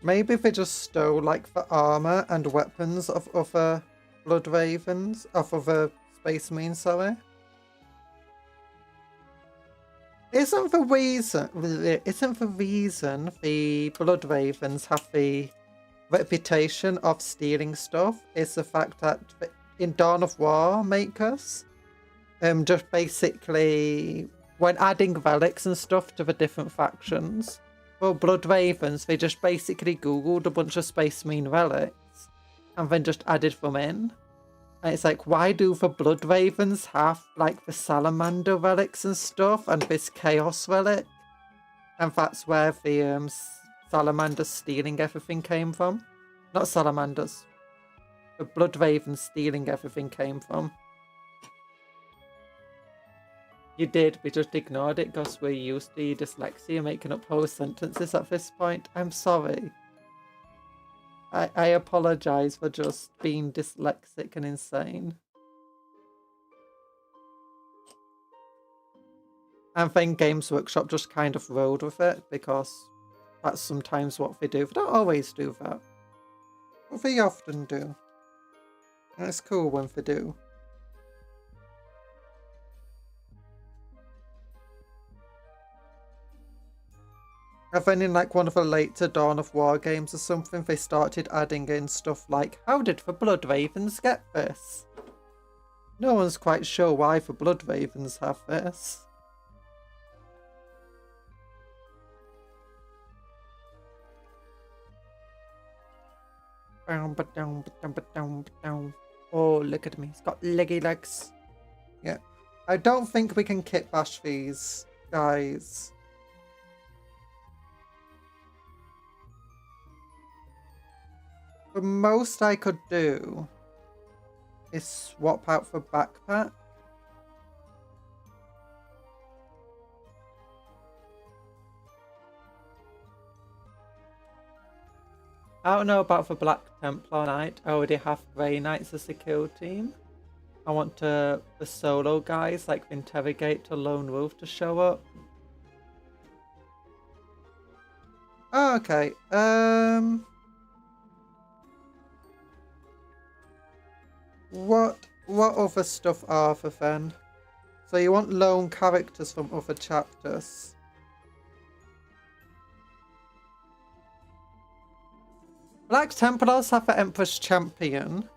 Maybe they just stole like the armor and weapons of other blood ravens, of other space marines, sorry. Isn't the reason the blood ravens have the reputation of stealing stuff is the fact that in Dawn of War makers, just basically when adding relics and stuff to the different factions, well, blood ravens, they just basically googled a bunch of space marine relics and then just added them in. And it's like, why do the blood ravens have like the salamander relics and stuff and this chaos relic? And that's where the salamanders stealing everything came from. Not salamanders. The blood ravens stealing everything came from. You did, we just ignored it because we're used to your dyslexia making up whole sentences at this point. I'm sorry. I apologise for just being dyslexic and insane. And then Games Workshop just kind of rolled with it because that's sometimes what they do. They don't always do that. But they often do. And it's cool when they do. And then in like one of the later Dawn of War games or something, they started adding in stuff like, how did the blood ravens get this? No one's quite sure why the blood ravens have this. Oh, look at me. He's got leggy legs. Yeah. I don't think we can kit bash these guys. The most I could do is swap out the backpack. I don't know about the Black Templar Knight. I already have Grey Knights as a kill team. I want the solo guys like Interrogate to Lone Wolf to show up. Oh, okay. What other stuff are there then? So you want lone characters from other chapters. Black Templars have the Empress Champion.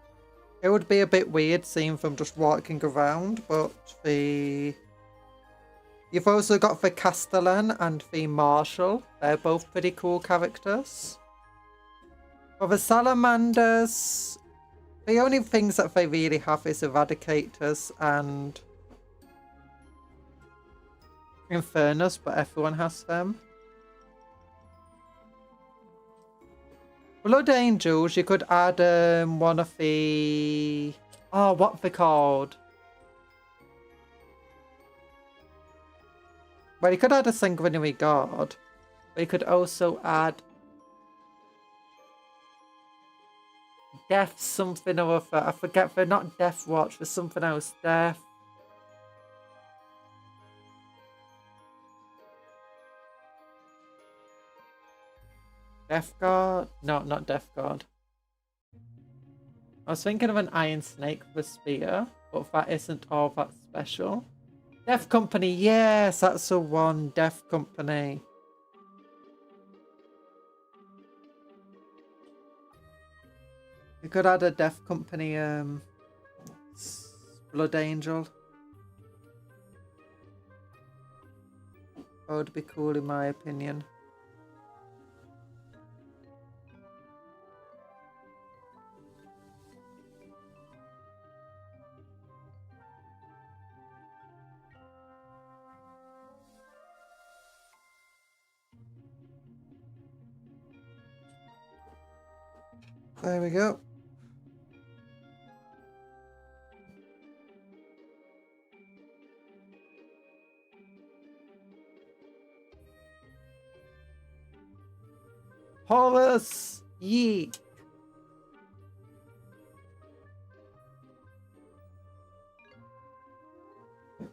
It would be a bit weird seeing them just walking around, but you've also got the Castellan and the Marshal. They're both pretty cool characters. For the Salamanders, the only things that they really have is Eradicators and Infernus, but everyone has them. Blood Angels, you could add one of the... Oh, what they're called? Well, you could add a Sanguinary Guard, We could also add Death something or other. I forget, they're not Death Watch, for something else. Death Guard? No, not Death Guard. I was thinking of an Iron Snake for Spear, but that isn't all that special. Death Company, yes, that's the one. Death Company. We could add a Death Company Blood Angel. That would be cool in my opinion. There we go. Horus! Yeet!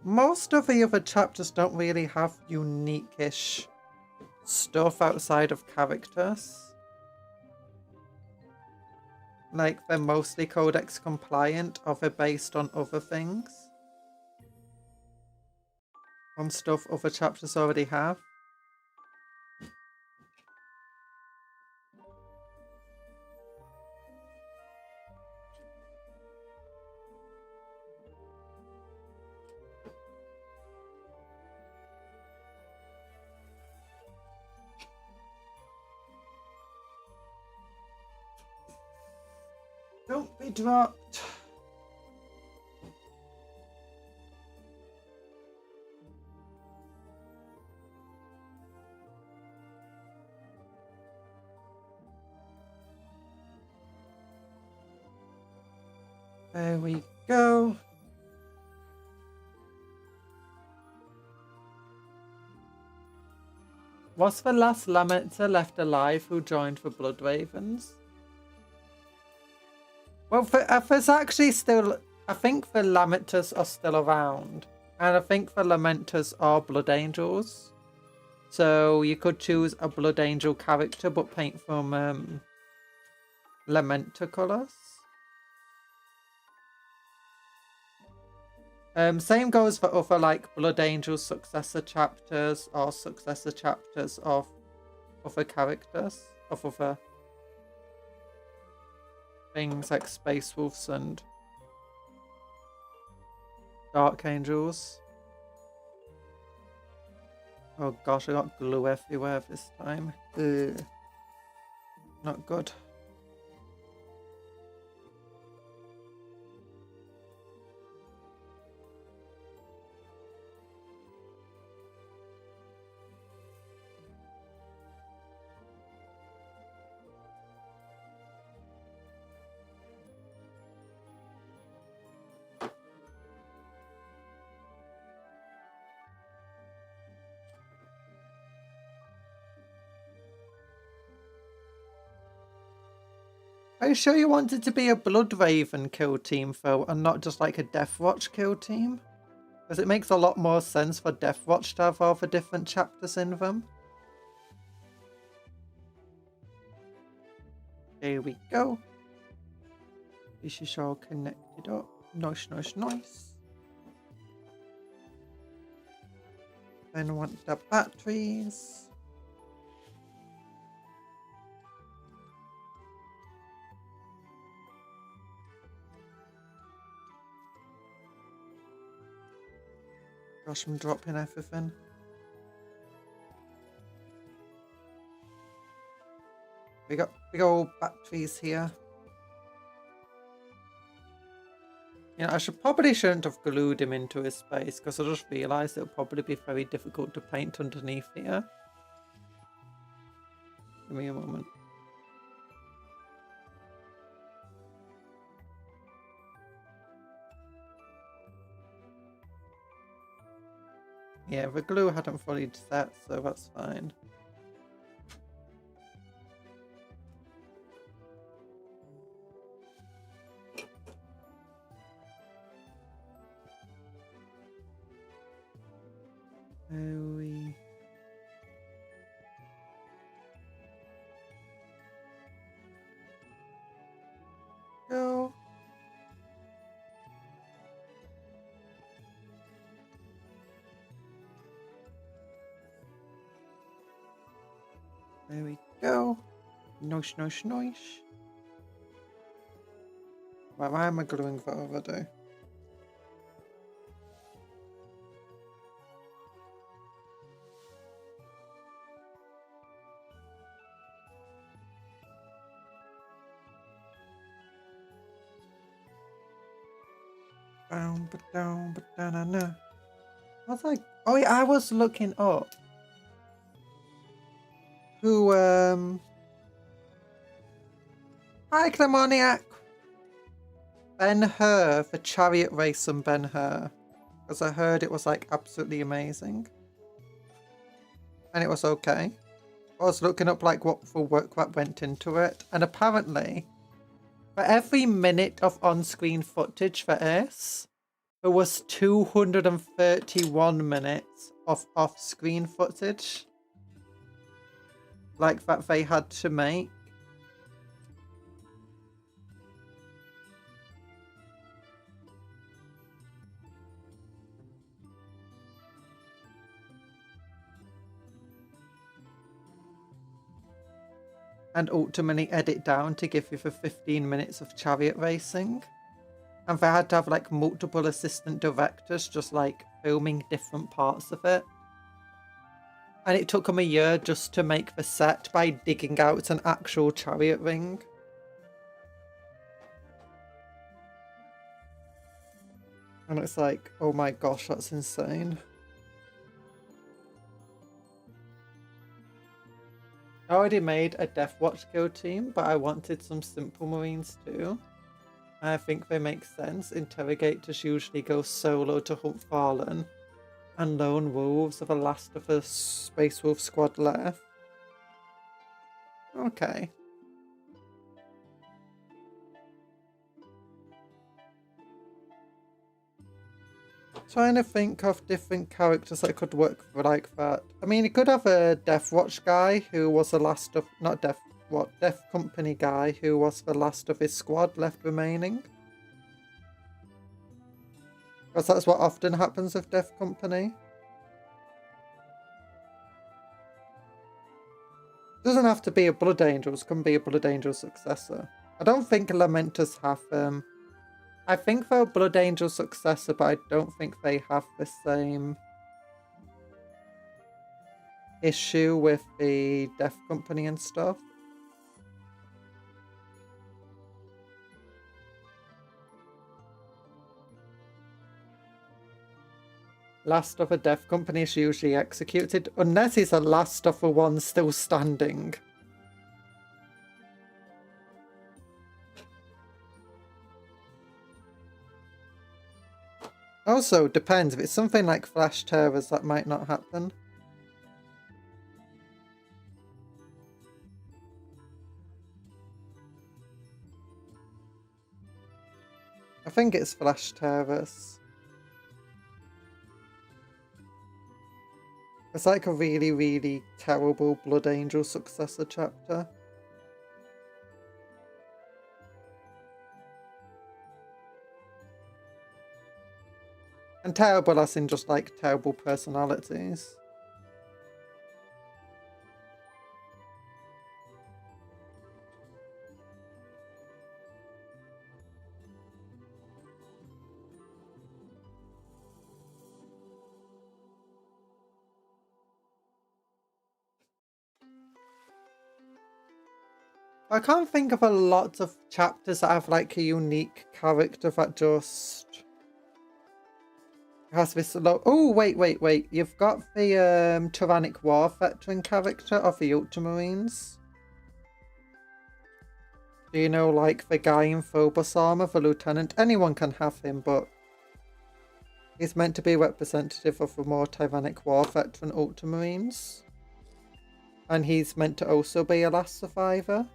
Most of the other chapters don't really have unique-ish stuff outside of characters. Like, they're mostly codex compliant, or they're based on other things. On stuff other chapters already have. Don't be dropped. There we go. Was the last Lamenter left alive who joined the Blood Ravens? Well, there's actually still... I think the Lamenters are still around. And I think the Lamenters are Blood Angels. So you could choose a Blood Angel character, but paint from Lamenter colours. Same goes for other, like, Blood Angel successor chapters, or successor chapters of other characters, of other things like Space Wolves and Dark Angels. Oh gosh, I got glue everywhere this time. Ugh. Not good. Are you sure you wanted to be a Blood Raven kill team though, and not just like a Death Watch kill team? Because it makes a lot more sense for Death Watch to have all the different chapters in them. Here we go. This is all connected up. Nice, nice, nice. Then I want the batteries. Gosh, I'm dropping everything. We got big old batteries here. You know, I probably shouldn't have glued him into his space, because I just realised it would probably be very difficult to paint underneath here. Give me a moment. Yeah, the glue hadn't fully set, so that's fine. There we go. Nice, nice, nice. Right, why am I gluing that over there? I was like, oh yeah, I was looking up who, hi Clemoniac! Ben-Hur for Chariot Race and Ben-Hur. Because I heard it was like absolutely amazing. And it was okay. I was looking up like what for work that went into it. And apparently, for every minute of on-screen footage for Ace, there was 231 minutes of off-screen footage. Like that they had to make. And ultimately edit down to give you the 15 minutes of chariot racing. And they had to have like multiple assistant directors just like filming different parts of it. And it took them a year just to make the set by digging out an actual chariot ring. And it's like, oh my gosh, that's insane. I already made a Death Watch Guild team, but I wanted some simple marines too. I think they make sense. Interrogators usually go solo to hunt Fallen, and lone wolves are the last of the Space Wolf squad left. Okay. Trying to think of different characters that could work for like that. I mean, you could have a Death Watch guy who was the last of, not Death Company guy who was the last of his squad left remaining. Because that's what often happens with Death Company. Doesn't have to be a Blood Angels, can be a Blood Angel successor. I don't think Lamentus have I think they're a Blood Angel successor, but I don't think they have the same issue with the Death Company and stuff. Last of a Death Company is usually executed, unless he's the last of the one still standing. Also, depends. If it's something like Flash Terrors, that might not happen. I think it's Flash Terrors. It's like a really, really terrible Blood Angel successor chapter. And terrible as in just like terrible personalities. I can't think of a lot of chapters that have like a unique character that just has this low. Oh, wait. You've got the Tyrannic War veteran character of the Ultramarines. Do you know, like, the guy in Phobos armor, the lieutenant? Anyone can have him, but he's meant to be representative of the more Tyrannic War veteran Ultramarines. And he's meant to also be a last survivor.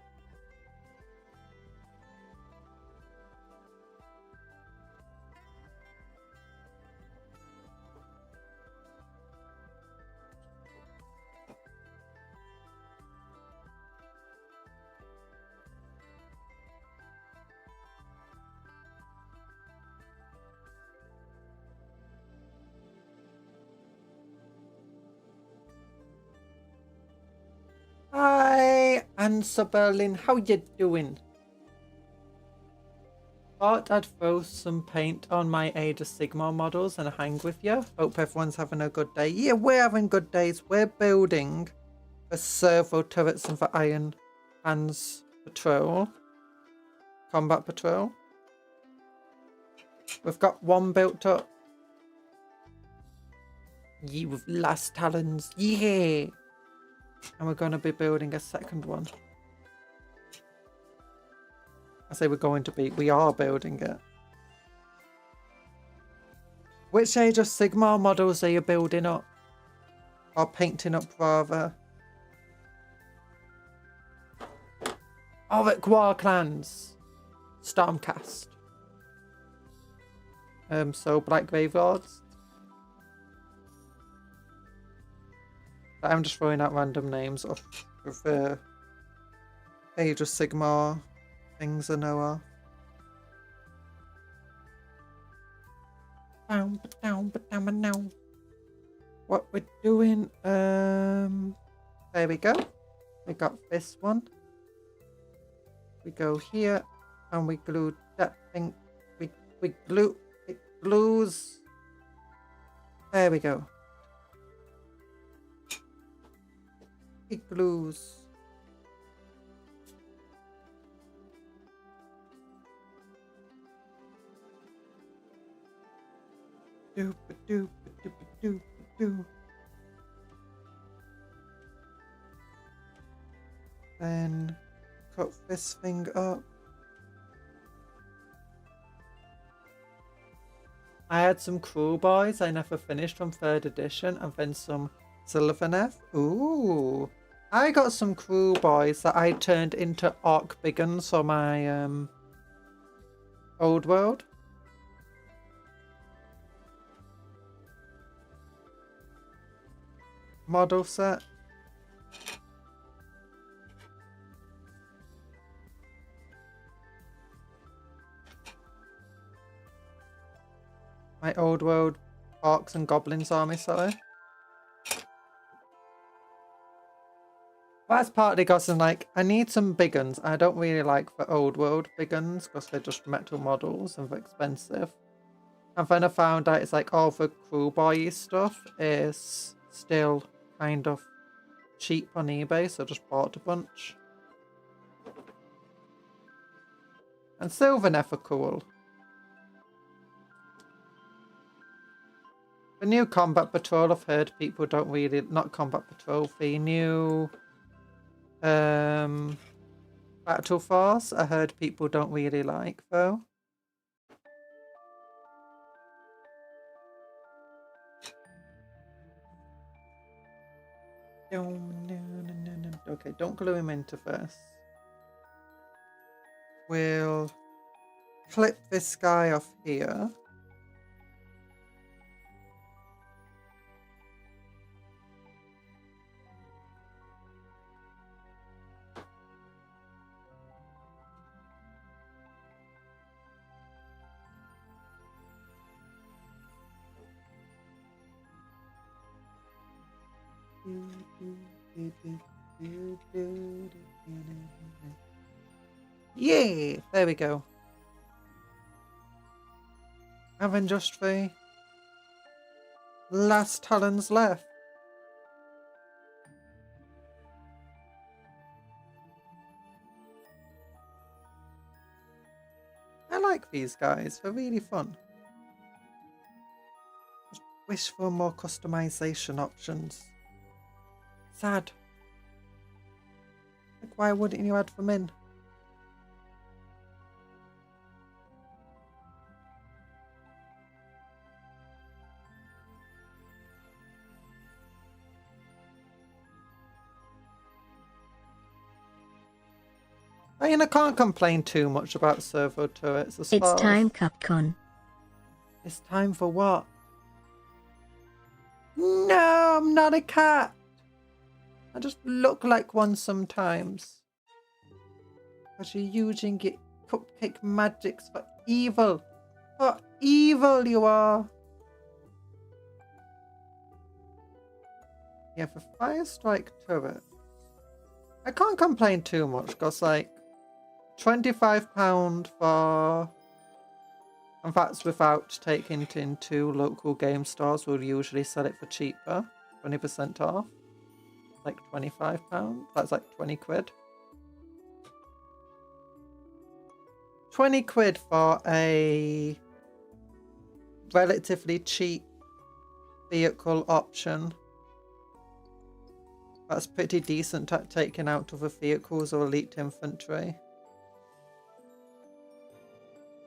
answer, Berlin. How you doing? Thought I'd throw some paint on my Age of Sigmar models and hang with you. Hope everyone's having a good day. Yeah, we're having good days. We're building a servo turrets and for Iron Hands Patrol. Combat Patrol. We've got one built up. Yeah, with last talons. Yeah. And we're going to be building a second one. I say we're going to be. We are building it. Which Age of Sigmar models are you building up? Or painting up, rather? Oh, at Gwar Clans. Stormcast. So Black Graveyards. I'm just throwing out random names of Age of Sigmar things I know of. What we're doing, there we go. We got this one. We go here and we glue that thing. We glue, it glues. There we go. It glues. Doop doop doop doop doop. Then cut this thing up. I had some Cruel Boys I never finished from 3rd edition, and then some Sylvaneth. Ooh. I got some Cruel Boys that I turned into Orc Biggins for my Old World. Model set. My Old World Orcs and Goblins army, sorry. That's partly because I'm like, I need some big guns. I don't really like the Old World big guns because they're just metal models and they're expensive. And then I found out it's like all the Cruel Boy stuff is still kind of cheap on eBay, so I just bought a bunch. And Sylvaneth are cool. The new Combat Patrol, I've heard people don't really, not Combat Patrol, the new Battle Force, I heard people don't really like though. Okay, don't glue him into this. We'll clip this guy off here. Yeah, there we go. And then just the last talons left. I like these guys, they're really fun. Just wish for more customization options. Sad. Like, why wouldn't you add them in? I mean, I can't complain too much about servo turrets. It's time, Cupcon. It's time for what? No, I'm not a cat. I just look like one sometimes. But you're using it cupcake magics for evil. For evil you are. Yeah, for Fire Strike turret. I can't complain too much because, like, £25 for... And that's without taking it into local game stores. We'll usually sell it for cheaper. 20% off. Like £25. That's like 20 quid. 20 quid for a relatively cheap vehicle option. That's pretty decent at taking out other vehicles or elite infantry.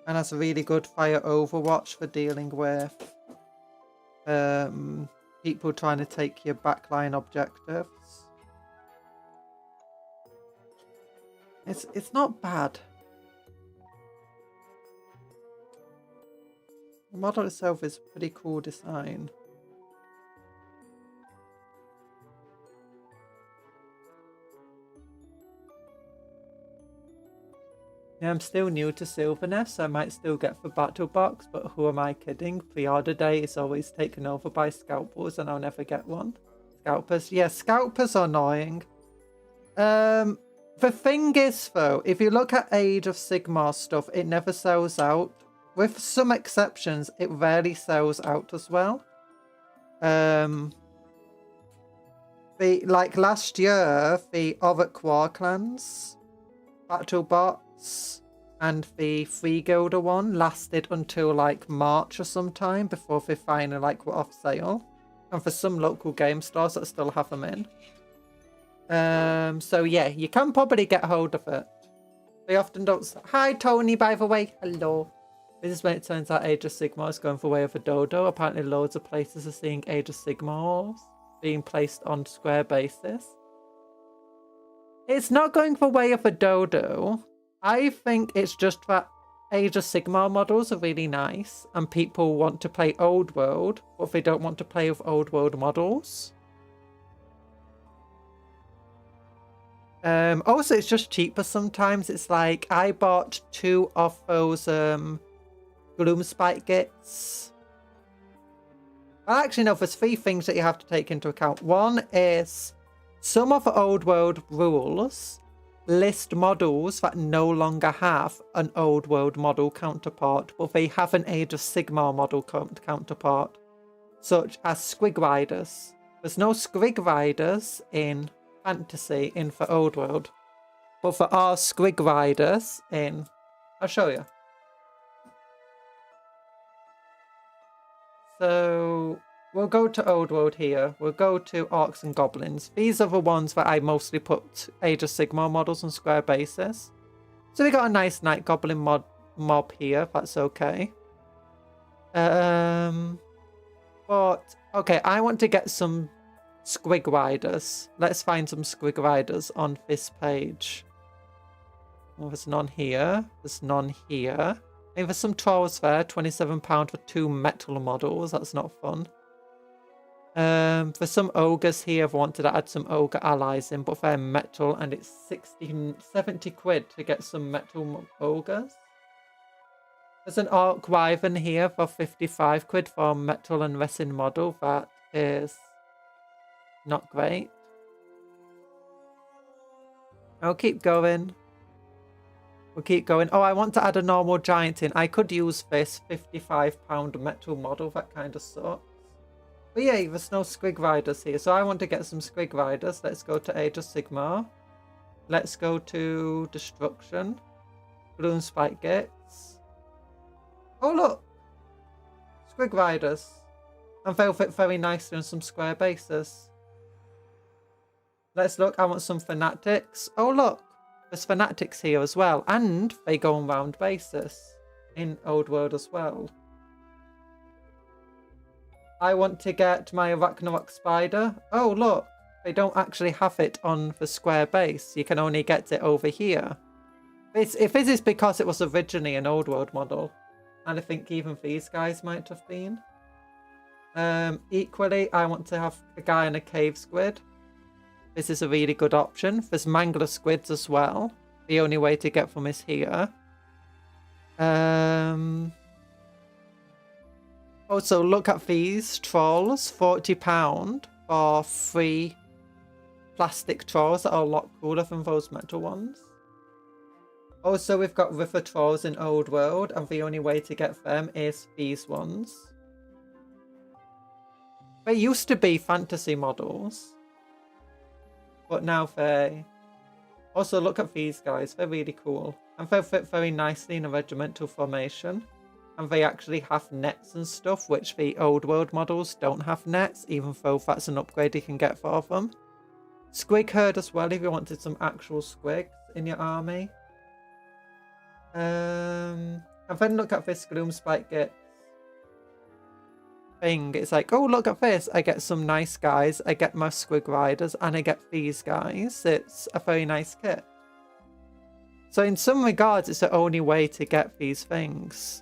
And has a really good fire overwatch for dealing with people trying to take your backline objectives. It's not bad. The model itself is a pretty cool design. Yeah, I'm still new to Sylvaneth, so I might still get for Battle Box, but who am I kidding? Pre-order day is always taken over by scalpers and I'll never get one. Scalpers, yeah, scalpers are annoying. The thing is though, if you look at Age of Sigmar stuff, it never sells out. With some exceptions, it rarely sells out as well. Like last year, the Orruk War Clans Battle Bots and the Free Guilder one lasted until like March or sometime before they finally like were off sale. And for some local game stores that still have them in. So yeah, you can probably get hold of it. They often don't. Hi Tony, by the way. Hello. This is when it turns out Age of Sigmar is going for way of a dodo. Apparently loads of places are seeing Age of Sigmar being placed on square basis. It's not going for way of a dodo. I think it's just that Age of Sigmar models are really nice and people want to play Old World, but they don't want to play with Old World models. Also, it's just cheaper sometimes. It's like I bought 2 of those Gloom Spike Gits. Well, actually, no, there's 3 things that you have to take into account. One is some of the Old World rules list models that no longer have an Old World model counterpart, but they have an Age of Sigmar model counterpart, such as Squig Riders. There's no Squig Riders in Fantasy in for Old World, but there are Squig Riders in... I'll show you. So we'll go to Old World here. We'll go to Orcs and Goblins. These are the ones that I mostly put Age of Sigmar models on square basis. So we got a nice Night Goblin mob here. That's okay. But okay, I want to get some Squig Riders. Let's find some Squig Riders on this page. Well, there's none here. There's none here. Maybe there's some trolls there. £27 for 2 metal models. That's not fun. For some ogres here, I've wanted to add some ogre allies in, but they're metal and it's 70 quid to get some metal ogres. There's an Orc Wyvern here for 55 quid for a metal and resin model. That is not great. I'll keep going. We'll keep going. Oh, I want to add a normal giant in. I could use this £55 metal model. That kind of sucks. But yeah, there's no Squig Riders here. So I want to get some Squig Riders. Let's go to Age of Sigmar. Let's go to Destruction. Balloon Spike Gates. Oh, look. Squig Riders. And they'll fit very nicely on some square bases. Let's look. I want some Fanatics. Oh, look. There's Fanatics here as well, and they go on round basis in Old World as well. I want to get my Ragnarok Spider. Oh, look, they don't actually have it on the square base. You can only get it over here. If this is because it was originally an Old World model, and I think even these guys might have been. Equally, I want to have a guy in a cave squid. This is a really good option. There's Mangler Squids as well. The only way to get them is here. Also, look at these trolls. £40 for 3 plastic trolls that are a lot cooler than those metal ones. Also, we've got river trolls in Old World, and the only way to get them is these ones. They used to be fantasy models, but now they... Also, look at these guys. They're really cool. And they fit very nicely in a regimental formation. And they actually have nets and stuff, which the Old World models don't have nets, even though that's an upgrade you can get for them. Squig herd as well, if you wanted some actual squigs in your army. And then look at this Gloom Spike Git thing. It's like, oh, look at this. I get some nice guys. I get my Squig Riders, and I get these guys. It's a very nice kit. So in some regards, it's the only way to get these things.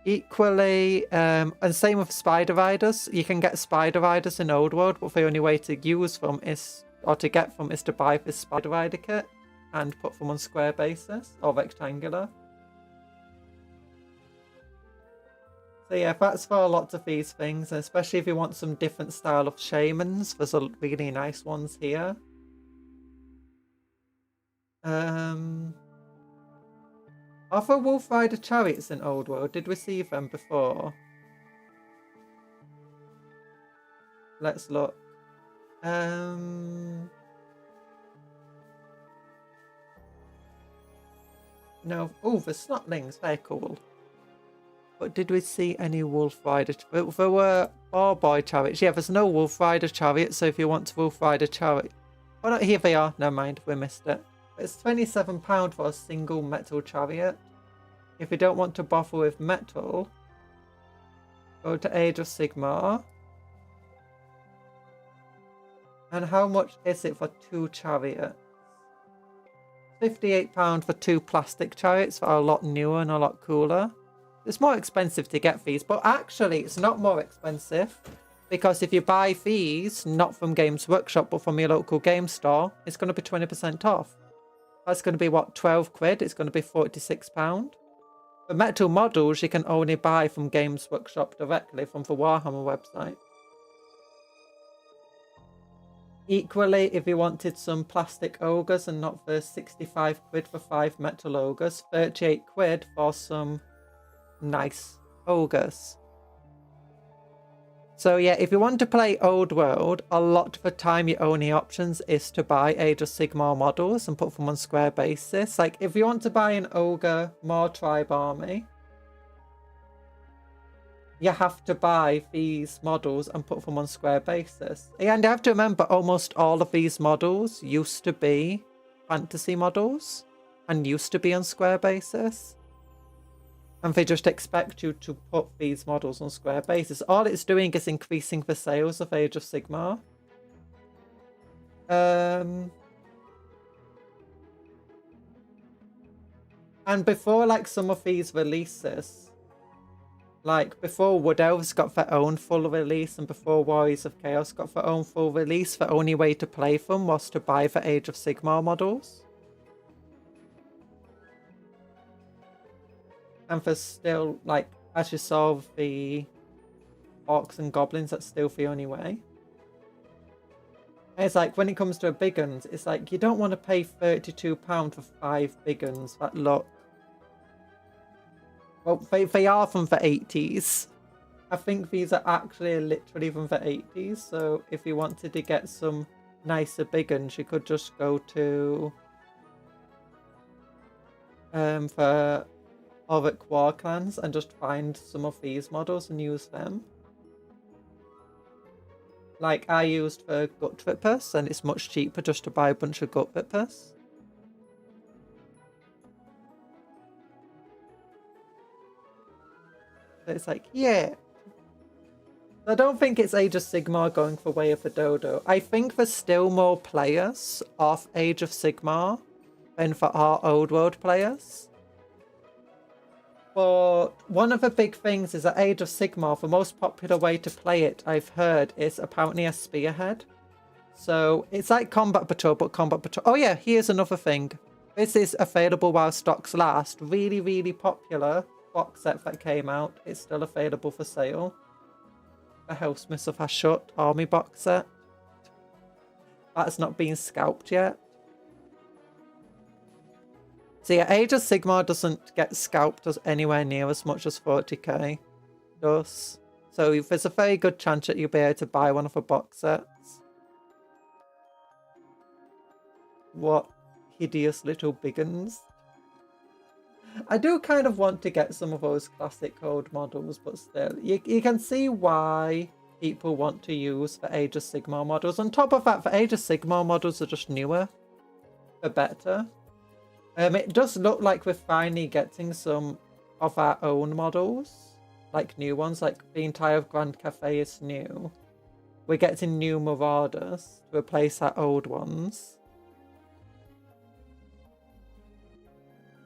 Equally, and same with Spider Riders. You can get Spider Riders in Old World, but the only way to use them is, or to get them, is to buy this Spider Rider kit and put them on square basis or rectangular. So yeah, that's for a lot of these things, and especially if you want some different style of shamans, there's a really nice ones here. Are there Wolf Rider chariots in Old World? Did we see them before? Let's look. No. Oh, the Snotlings, they're cool. But did we see any Wolf Rider? There were Boy chariots. Yeah, there's no Wolf Rider chariot, so if you want to Wolf Rider chariot... Oh no, here they are. Never mind, we missed it. It's £27 for a single metal chariot. If you don't want to bother with metal, go to Age of Sigmar. And how much is it for 2 chariots? £58 for 2 plastic chariots that are a lot newer and a lot cooler. It's more expensive to get these, but actually it's not more expensive, because if you buy these, not from Games Workshop, but from your local game store, it's going to be 20% off. That's going to be, what, 12 quid? It's going to be £46. The metal models you can only buy from Games Workshop directly from the Warhammer website. Equally, if you wanted some plastic ogres and not the 65 quid for 5 metal ogres, 38 quid for some nice ogres. So yeah, if you want to play Old World, a lot of the time your only options is to buy Age of Sigmar models and put them on square basis. Like if you want to buy an ogre Moor tribe army, you have to buy these models and put them on square basis. And you have to remember, almost all of these models used to be fantasy models and used to be on square basis. And they just expect you to put these models on square basis. All it's doing is increasing the sales of Age of Sigmar. And before like some of these releases, like before Wood Elves got their own full release and before Warriors of Chaos got their own full release, the only way to play them was to buy the Age of Sigmar models. And there's still, like, as you saw with the Orcs and Goblins, that's still the only way. And it's like, when it comes to big guns, it's like, you don't want to pay £32 for 5 big guns that look... Well, they are from the 80s. I think these are actually literally from the 80s, so if you wanted to get some nicer big guns, you could just go to... for Auric War Clans and just find some of these models and use them. Like I used the Gut Rippers, and it's much cheaper just to buy a bunch of Gut Rippers. So it's like, yeah. I don't think it's Age of Sigmar going for Way of the Dodo. I think there's still more players of Age of Sigmar than for our Old World players. But one of the big things is that Age of Sigmar, the most popular way to play it, I've heard, is apparently a spearhead. So it's like Combat Patrol, but Combat Patrol... Oh yeah, here's another thing. This is available while stocks last. Really, really popular box set that came out. It's still available for sale. The Hellsmiths of Hashut army box set. That's not been scalped yet. So yeah, Age of Sigmar doesn't get scalped as anywhere near as much as 40k does. So there's a very good chance that you'll be able to buy one of the box sets. What hideous little biggins. I do kind of want to get some of those classic old models, but still, you can see why people want to use the Age of Sigmar models. On top of that, the Age of Sigmar models are just newer. They're better. It does look like we're finally getting some of our own models. Like new ones, like the entire Grand Cafe is new. We're getting new Marauders to replace our old ones.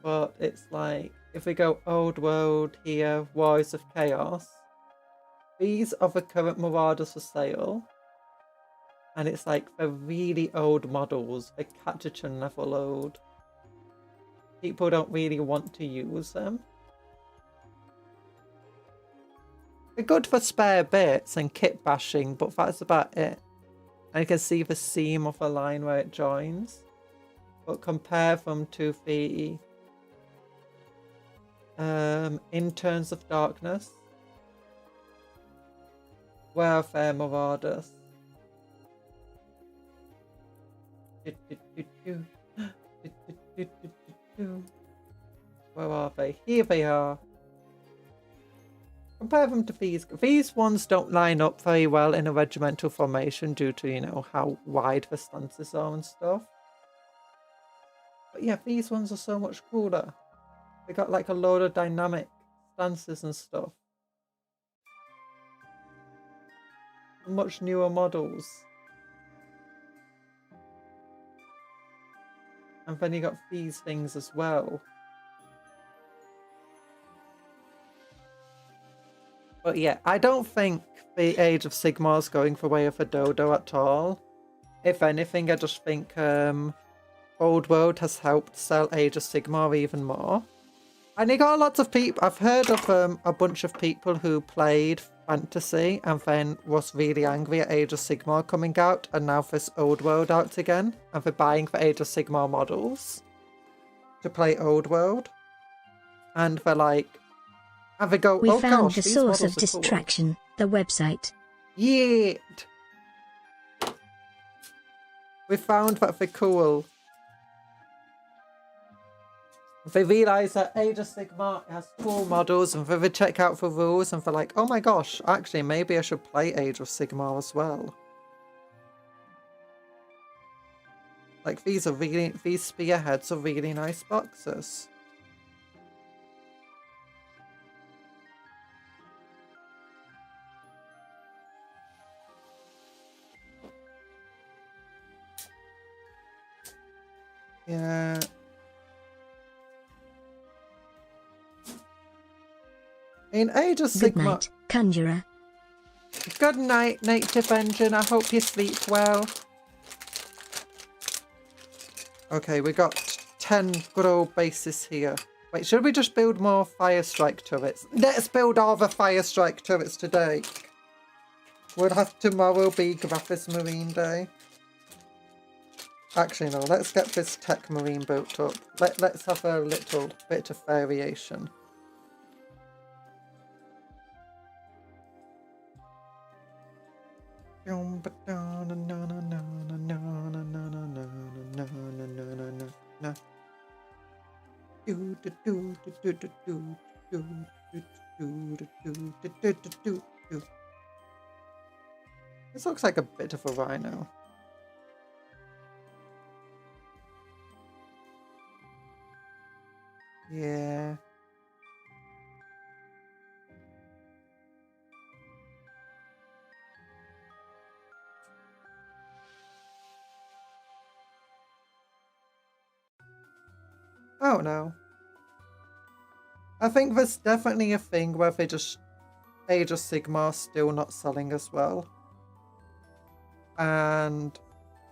But it's like, if we go Old World here, Warriors of Chaos, these are the current Marauders for sale. And it's like, they're really old models, they're Catachan level old. People don't really want to use them. They're good for spare bits and kit bashing, but that's about it. And you can see the seam of the line where it joins. But compare them to the Interns of Darkness, Welfare Marauders. Where are they? Here they are. Compare them to these. These ones don't line up very well in a regimental formation due to, you know, how wide the stances are and stuff. But yeah, these ones are so much cooler. They got like a load of dynamic stances and stuff. Much newer models. And then you got these things as well. But yeah, I don't think the Age of Sigmar is going for way of a dodo at all. If anything, I just think Old World has helped sell Age of Sigmar even more. And you got lots of people. I've heard of a bunch of people who played Fantasy and then was really angry at Age of Sigmar coming out, and now there's Old World out again, and they're buying the Age of Sigmar models to play Old World. And they're like, and they go, We oh found gosh, the these source of models are cool. distraction, the website. Yeet! We found that they're cool. They realise that Age of Sigmar has cool models, and they check out the rules, and they're like, oh my gosh, actually, maybe I should play Age of Sigmar as well. Like, these spearheads are really nice boxes. Yeah. In Age of Sigmar... Good night, Conjurer. Good night, Native Engine. I hope you sleep well. Okay, we got 10 good old bases here. Wait, should we just build more Fire Strike turrets? Let's build all the Fire Strike turrets today. We'll have tomorrow be Graphis Marine Day. Actually, no, let's get this Tech Marine built up. Let's have a little bit of variation. This looks like a bit of a rhino. Yeah. Oh no. I think there's definitely a thing where they just Age of Sigmar still not selling as well. And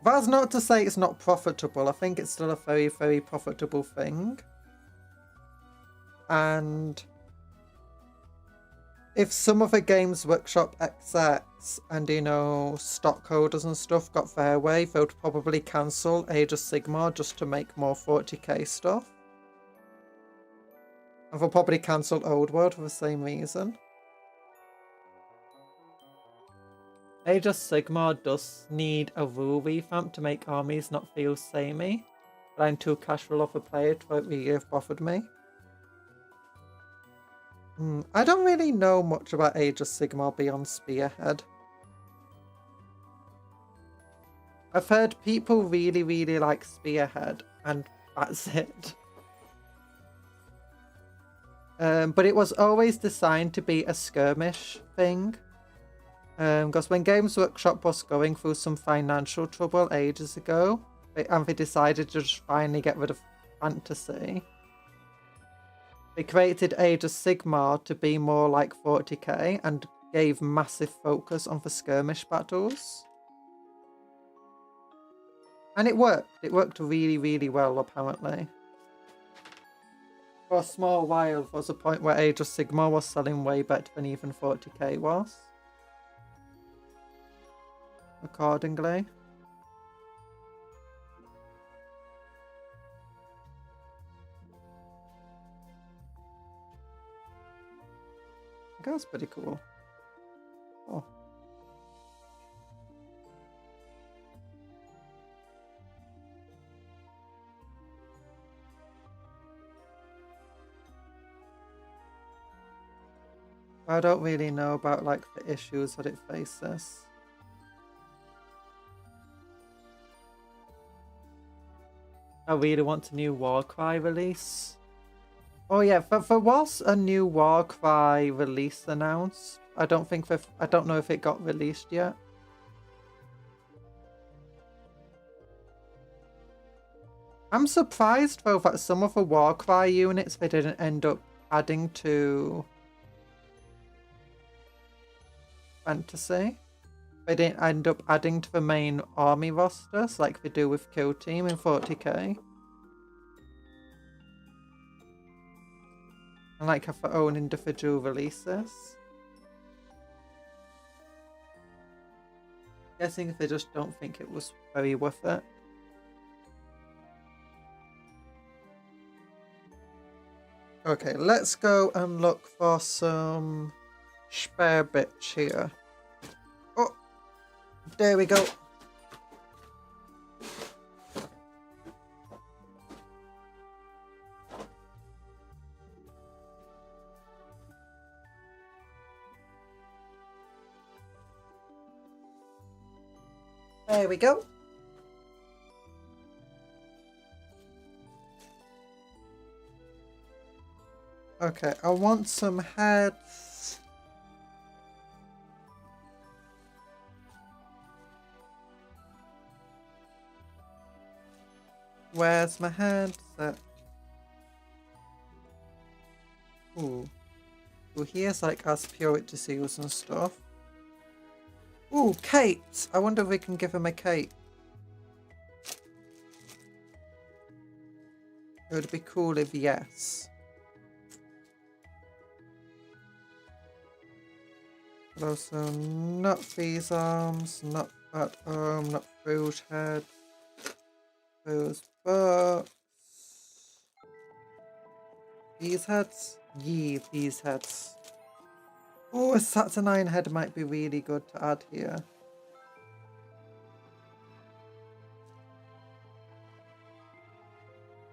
that's not to say it's not profitable. I think it's still a very, very profitable thing. And if some of the Games Workshop execs and, you know, stockholders and stuff got their way, they would probably cancel Age of Sigmar just to make more 40k stuff. And they'll probably cancel Old World for the same reason. Age of Sigmar does need a rule revamp to make armies not feel samey, but I'm too casual of a player to really have bothered me. I don't really know much about Age of Sigmar beyond Spearhead. I've heard people really, really like Spearhead, and that's it. But it was always designed to be a skirmish thing. Because when Games Workshop was going through some financial trouble ages ago, and they decided to just finally get rid of fantasy, they created Age of Sigmar to be more like 40k and gave massive focus on the skirmish battles. And it worked. It worked really, really well, apparently. For a small while, there was a point where Age of Sigmar was selling way better than even 40k was. Accordingly. That's pretty cool. Oh. I don't really know about like the issues that it faces. I really want a new Warcry release. Oh yeah, there was a new Warcry release announced. I don't know if it got released yet. I'm surprised though that some of the Warcry units they didn't end up adding to Fantasy. They didn't end up adding to the main army rosters like they do with Kill Team in 40k. And like have their own individual releases. Guessing if they just don't think it was very worth it. Okay, let's go and look for some spare bits here. Oh, there we go. There we go. Okay, I want some heads. Where's my headset? Ooh. Ooh, here's like as purity seals and stuff. Ooh, capes! I wonder if we can give him a cape. It would be cool if yes. But also not these arms, not that arm, not those heads. Those books. These heads? Yeah, these heads. Oh, a Saturnine head might be really good to add here.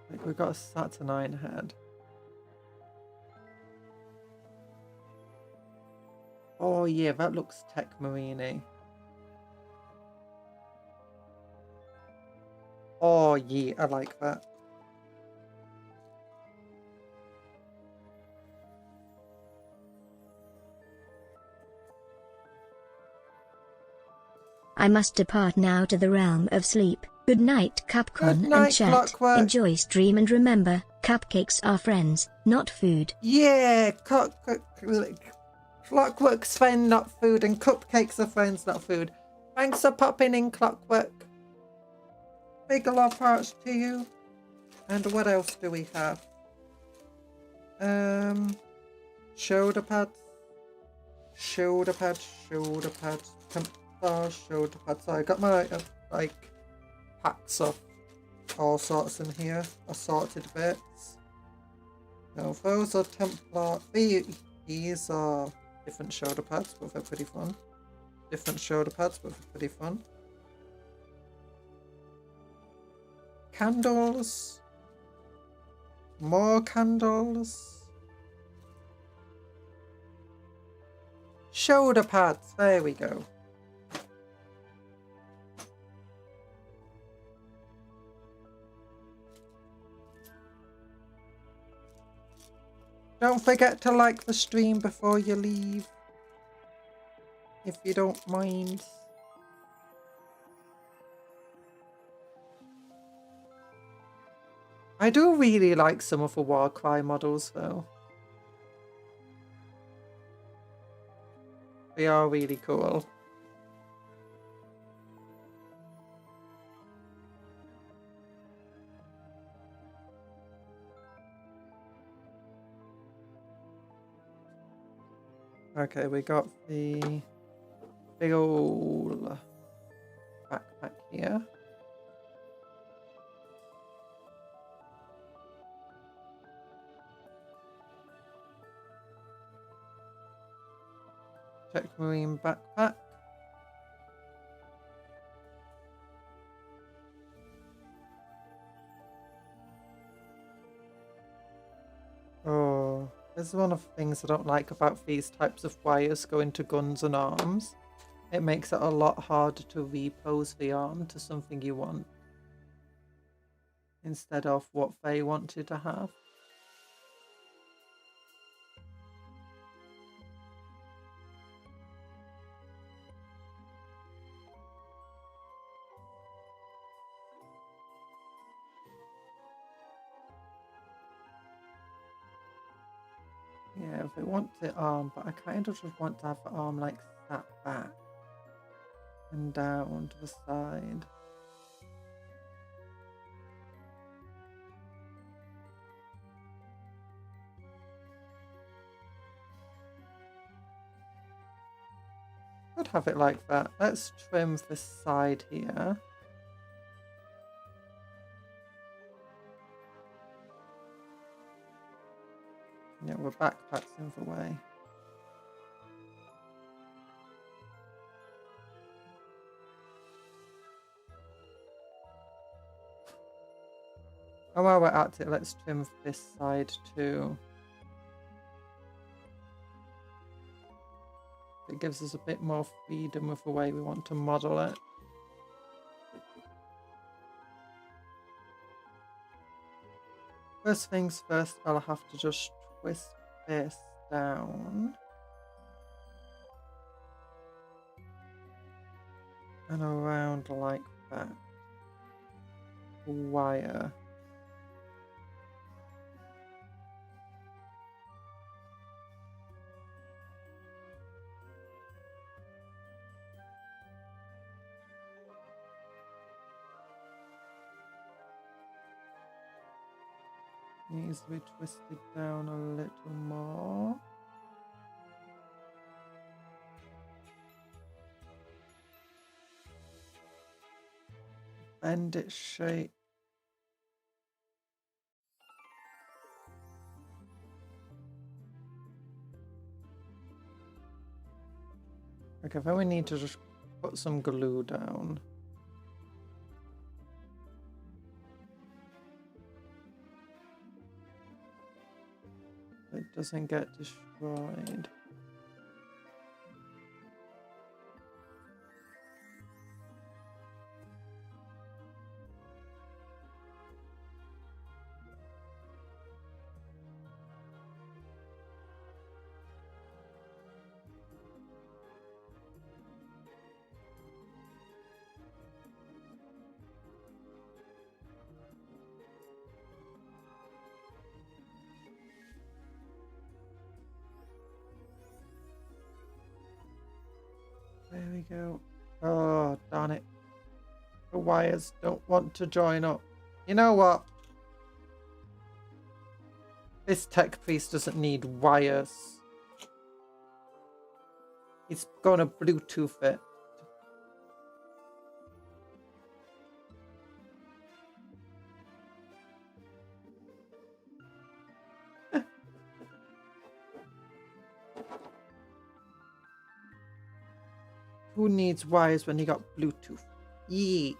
Like we've got a Saturnine head. Oh yeah, that looks tech marine-y. Oh yeah, I like that. I must depart now to the realm of sleep. Good night, Cupcon Good night, and chat. Clockwork. Enjoy stream and remember, cupcakes are friends, not food. Yeah, Clockwork's friend, not food, and cupcakes are friends, not food. Thanks for popping in, Clockwork. Big love hearts to you. And what else do we have? Shoulder pads. shoulder pad, Templar, shoulder pad. So I got my like packs of all sorts in here, assorted bits. Now those are Templar. These are different shoulder pads, but they're pretty fun. Different shoulder pads, but they're pretty fun. Candles. More candles. Shoulder pads. There we go. Don't forget to like the stream before you leave, if you don't mind. I do really like some of the Warcry models though. They are really cool. Okay, we got the big old backpack here. Check marine backpack. Oh, this is one of the things I don't like about these types of wires going to guns and arms. It makes it a lot harder to repose the arm to something you want instead of what they want you to have. Yeah, they want the arm, but I kind of just want to have the arm like sat back and down to the side. Could have it like that. Let's trim the side here. Yeah, we're backpacks in the way. Oh, while we're at it, let's trim this side too. It gives us a bit more freedom with the way we want to model it. First things first, I'll have to just twist this down and around like that. Wire. Needs to be twisted down a little more. Bend its shape. Okay, then we need to just put some glue down. It doesn't get destroyed. There we go. Oh, darn it. The wires don't want to join up. You know what? This tech piece doesn't need wires. He's going to Bluetooth it. Who needs wires when you got Bluetooth? Yeet.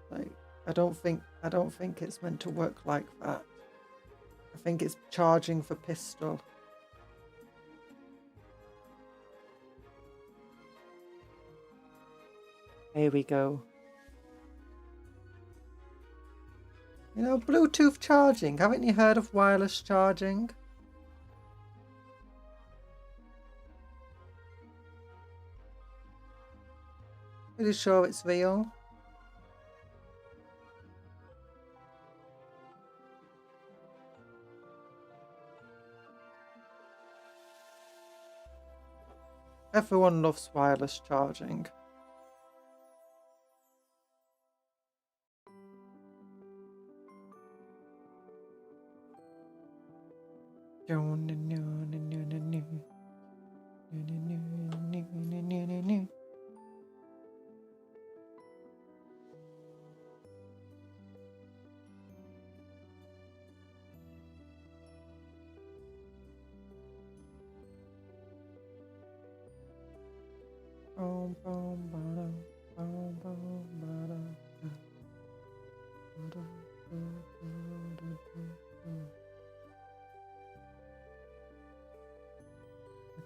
Like, I don't think it's meant to work like that. I think it's charging for pistol. Here we go. You know, Bluetooth charging. Haven't you heard of wireless charging? Pretty sure it's real. Everyone loves wireless charging.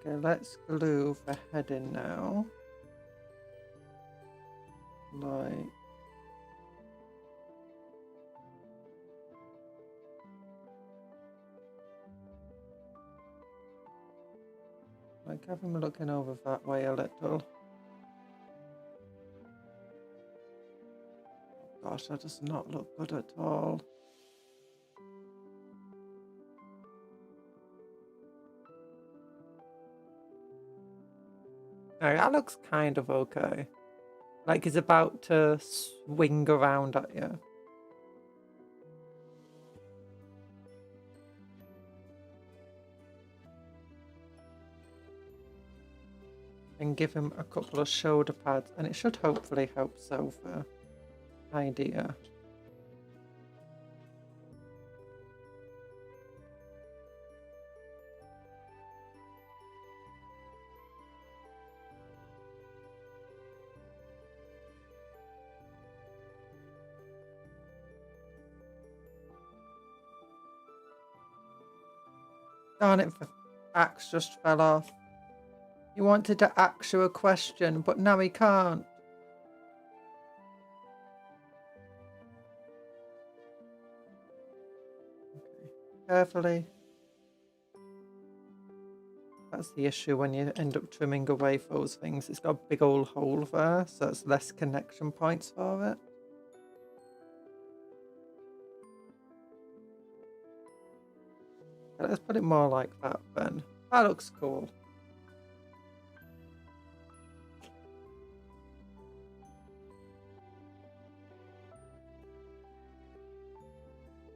Okay, let's glue the head in now. Like have him looking over that way a little. Gosh, that does not look good at all. No, that looks kind of okay. Like he's about to swing around at you. And give him a couple of shoulder pads, and it should hopefully help solve the idea. Darn it, the axe just fell off. He wanted to ask you a question, but now he can't. Okay. Carefully. That's the issue when you end up trimming away those things. It's got a big old hole there, so it's less connection points for it. Let's put it more like that then. That looks cool.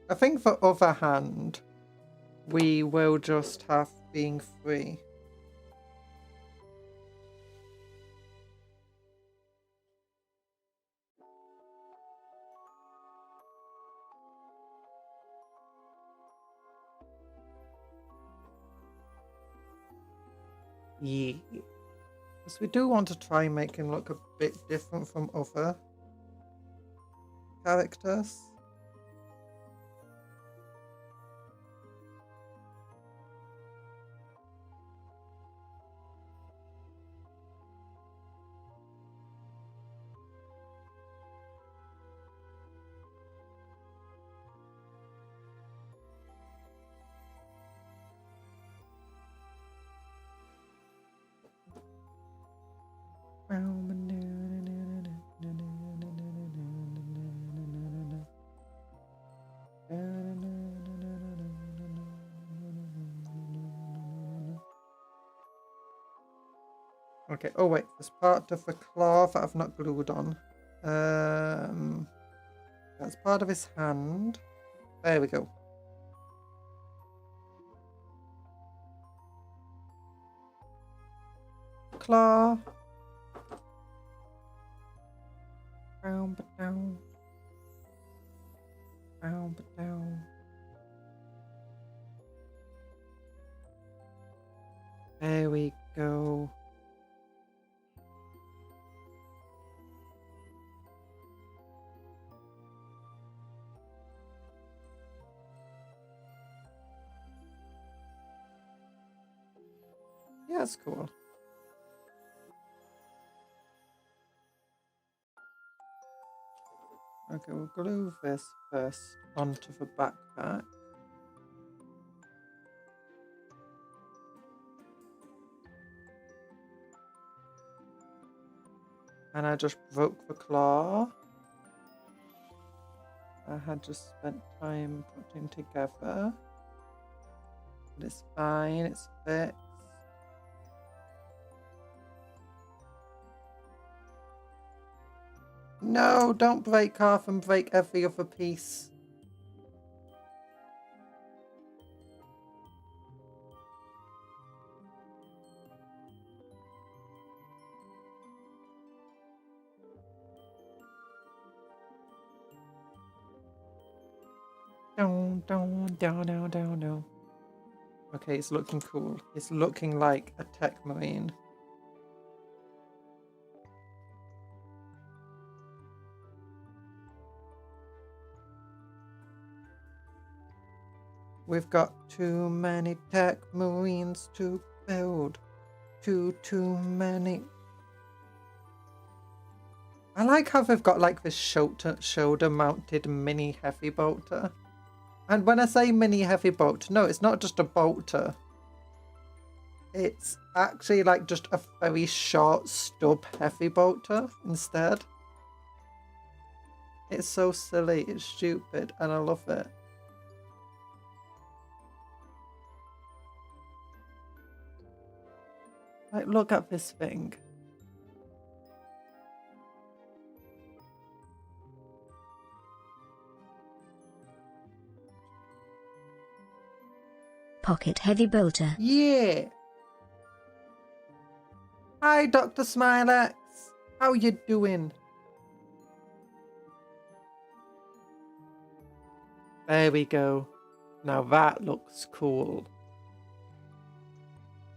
I think for other hand, we will just have being free. Yeah. Because we do want to try and make him look a bit different from other characters. Okay, oh wait, there's part of the claw that I've not glued on. That's part of his hand. There we go. claw. Down, but down. Down, but down. There we go. Yeah, that's cool. Okay, we'll glue this first onto the backpack. And I just broke the claw. I had just spent time putting together. But it's fine, it's fixed. No, don't break half and break every other piece. Down, down, down, down, down, down. Okay, it's looking cool. It's looking like a tech marine. We've got too many tech marines to build. Too many. I like how they've got like this shoulder mounted mini heavy bolter. And when I say mini heavy bolter, no, it's not just a bolter. It's actually like just a very short stub heavy bolter instead. It's so silly, it's stupid, and I love it. Like, look at this thing. Pocket heavy bolter. Yeah. Hi, Dr. Smilex. How you doing? There we go. Now that looks cool.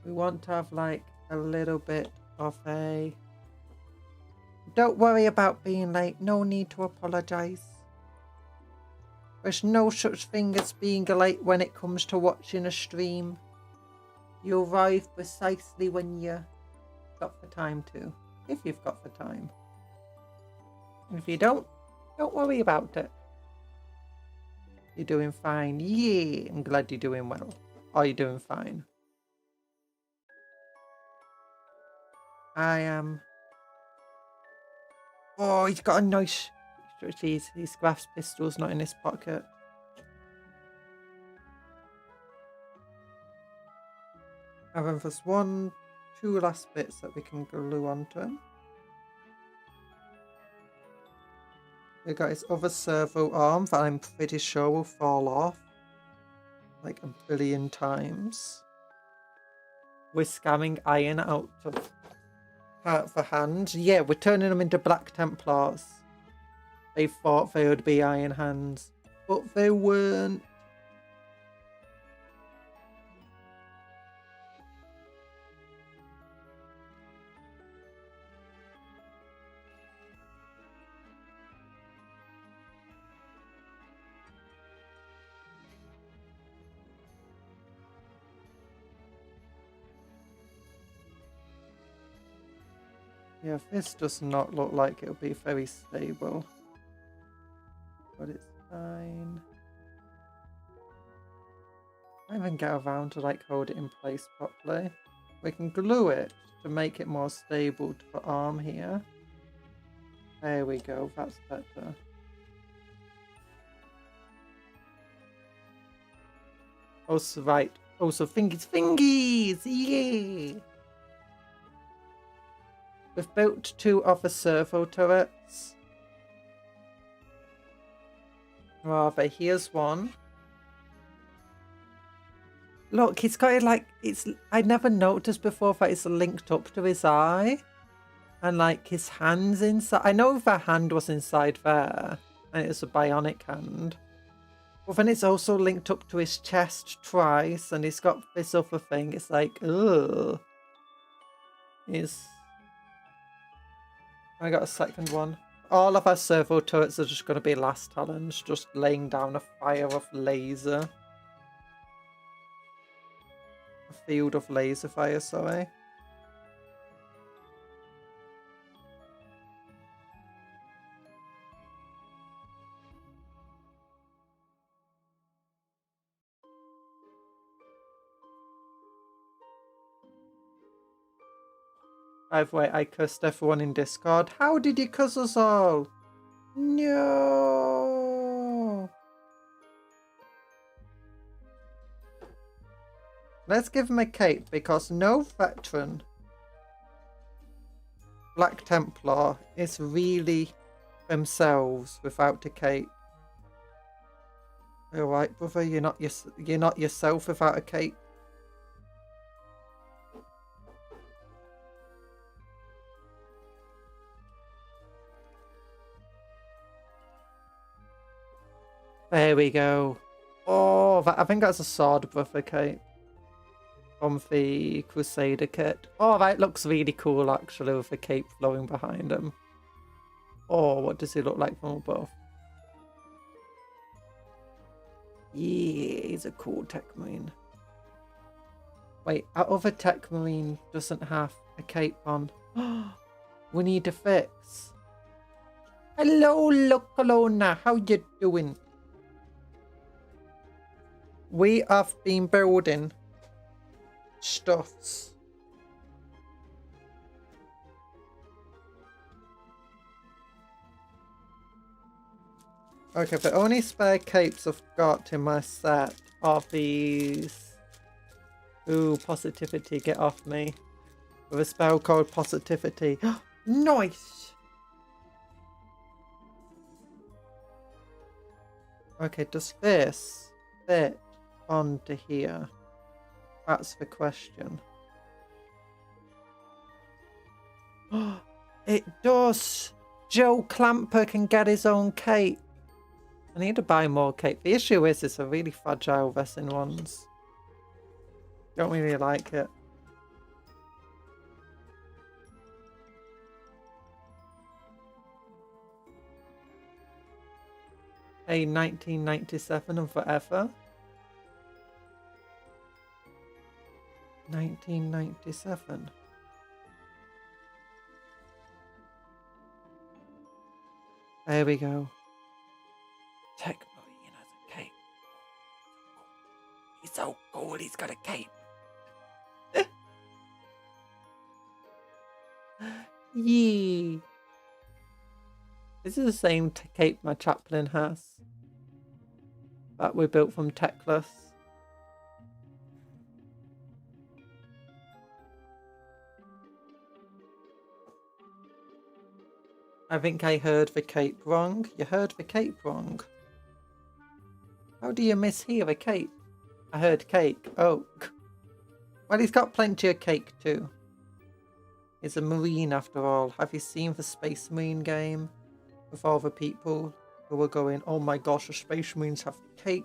We want to have like a little bit of a... Don't worry about being late. No need to apologise. There's no such thing as being late when it comes to watching a stream. You arrive precisely when you got the time to. If you've got the time. And if you don't worry about it. You're doing fine. Yeah, I'm glad you're doing well. Are you doing fine? I am. Oh, he's got a nice. His grasp pistol's not in his pocket. And then there's two last bits that we can glue onto him. We got his other servo arm that I'm pretty sure will fall off like a billion times. We're scamming iron out of the hands. Yeah, we're turning them into Black Templars. They thought they would be iron hands, but they weren't. Yeah, this does not look like it'll be very stable. But it's fine. I can't even get around to like hold it in place properly. We can glue it to make it more stable to the arm here. There we go, that's better. Also, right. Also, fingies! Yeah! We've built 2 other servo turrets. Rather, here's one. Look, he's got it like, I never noticed before that it's linked up to his eye. And like his hand's inside. I know the hand was inside there. And it's a bionic hand. But then it's also linked up to his chest twice. And he's got this other thing. It's like, ugh. I got a second one. All of our servo turrets are just going to be last challenge. Just laying down a fire of laser. A field of laser fire, sorry. By the way, I cursed everyone in Discord. How did you cuss us all? No. Let's give him a cape because no veteran Black Templar is really themselves without a cape. All right, brother, you're not yourself without a cape. There we go. Oh, I think that's a sword brother cape from the Crusader kit. Oh, that looks really cool actually with the cape flowing behind him. Oh, what does he look like from above? Yeah, he's a cool tech marine. Wait, our other tech marine doesn't have a cape on. We need a fix. Hello, Locolona. How you doing? We have been building stuffs. Okay, the only spare capes I've got in my set are these. Ooh, positivity, get off me. With a spell called positivity. Nice! Okay, does this fit onto here? That's the question. It does! Joe Clamper can get his own cape. I need to buy more cape. The issue is it's a really fragile resin ones. Don't really like it. A 1997 and forever. 1997. There we go. Tech Marine has a cape. He's so cool, he's got a cape. Yee. This is the same cape my chaplain has. That we built from Techless. I think I heard the cape wrong. You heard the cape wrong. How do you mishear a cape? I heard cake. Oh. Well, he's got plenty of cake too. He's a marine after all. Have you seen the Space Marine game? With all the people who were going, oh my gosh, the Space Marines have cake.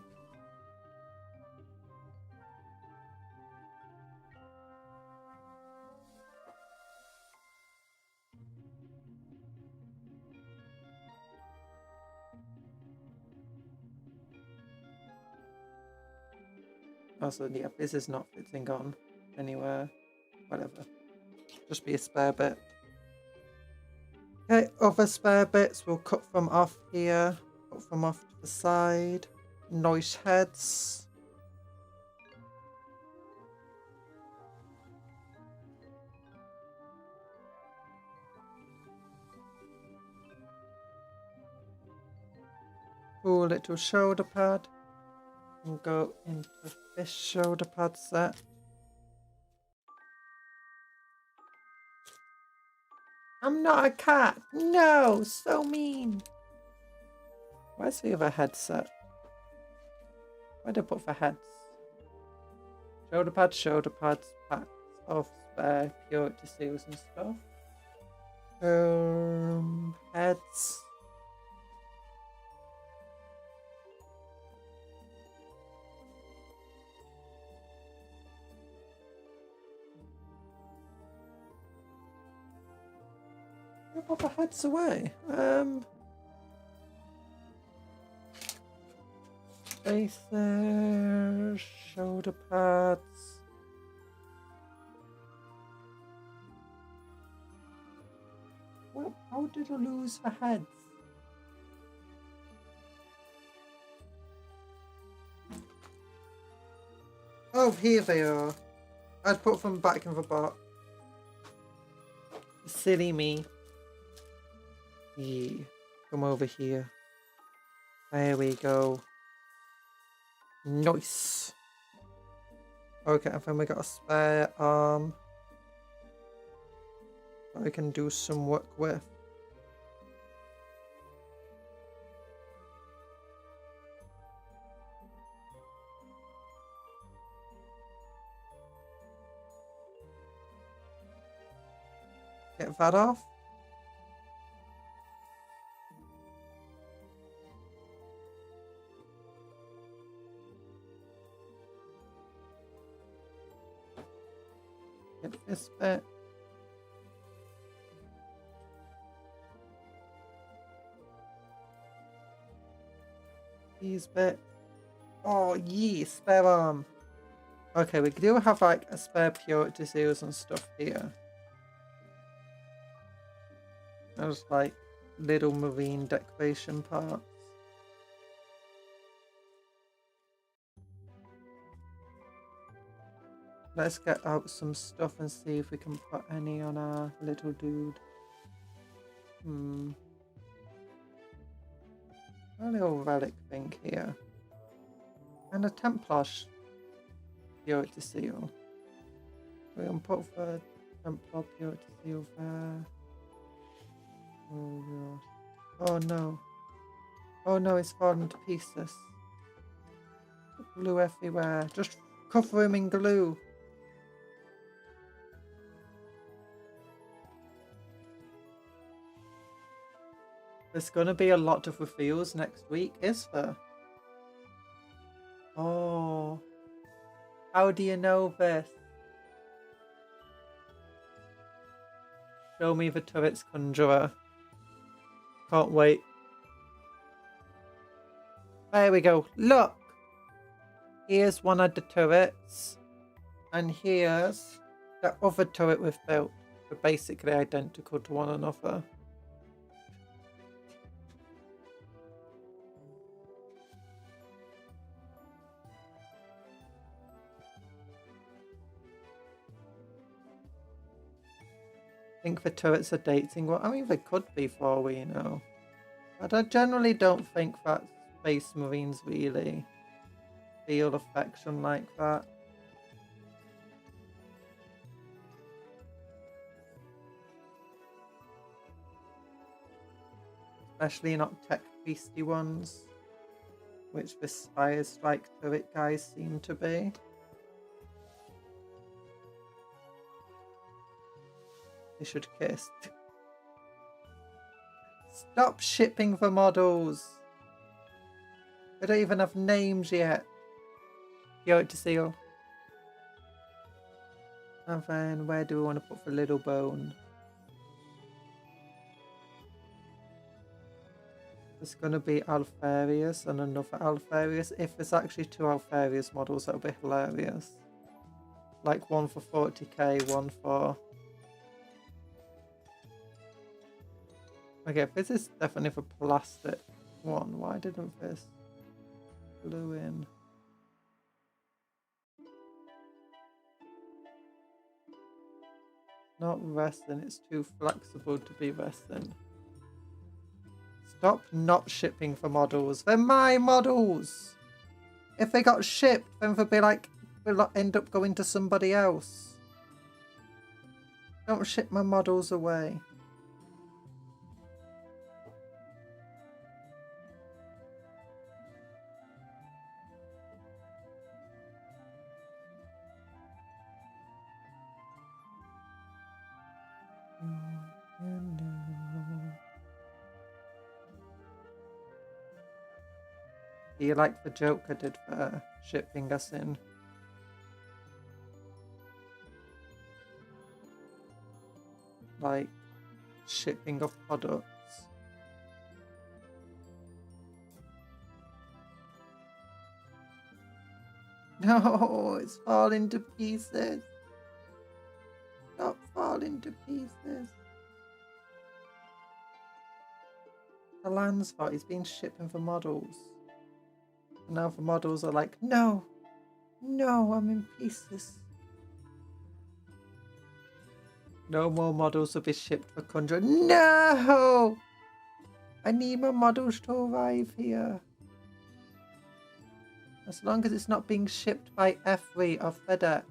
Also, yeah, this is not fitting on anywhere. Whatever. Just be a spare bit. Okay, other spare bits we'll cut from off here. Cut from off to the side. Noise heads. Cool little shoulder pad. And go into this shoulder pad set. I'm not a cat. No, so mean. Where's the other headset? Where'd I put the heads? shoulder pads, packs of spare purity seals and stuff. Heads. Put the heads away. Spacers, shoulder pads. Well, how did I lose the heads? Oh, here they are. I'd put them back in the box. Silly me. Yeah. Come over here. There we go. Nice. Okay, and then we got a spare arm that we can do some work with. Get that off. Get this bit. These bits. Oh, yeah, spare arm. Okay, we do have like a spare purity seals and stuff here. There's like little marine decoration parts. Let's get out some stuff and see if we can put any on our little dude. A little relic thing here. And a Templar purity seal. We can put the Templar purity seal there. Oh god. Oh no. Oh no, it's falling to pieces. Glue everywhere. Just cover him in glue. There's gonna be a lot of reveals next week, is there? Oh. How do you know this? Show me the turret's conjurer. Can't wait. There we go. Look! Here's one of the turrets. And here's the other turret we've built. They're basically identical to one another. I think the turrets are dating. Well, I mean, they could be for all we know. But I generally don't think that Space Marines really feel affection like that. Especially not tech beasty ones, which the Spire Strike turret guys seem to be. They should kiss. Stop shipping the models. They don't even have names yet. Purity seal. And then where do we want to put the little bone? There's going to be Alfarius and another Alfarius. If there's actually two Alfarius models, that'll be hilarious. Like one for 40k, one for... Okay, this is definitely the plastic one. Why didn't this glue in? Not resin, it's too flexible to be resin. Stop not shipping for models. They're my models! If they got shipped, then they'll be like, we'll end up going to somebody else. Don't ship my models away. Do you like the joke I did for shipping us in? Like, shipping of products. No, it's falling to pieces. Stop falling to pieces. The land's fault. He's been shipping for models. And now the models are like, no, no, I'm in pieces. No more models will be shipped for Conjuror. No! I need my models to arrive here. As long as it's not being shipped by F3 or FedEx.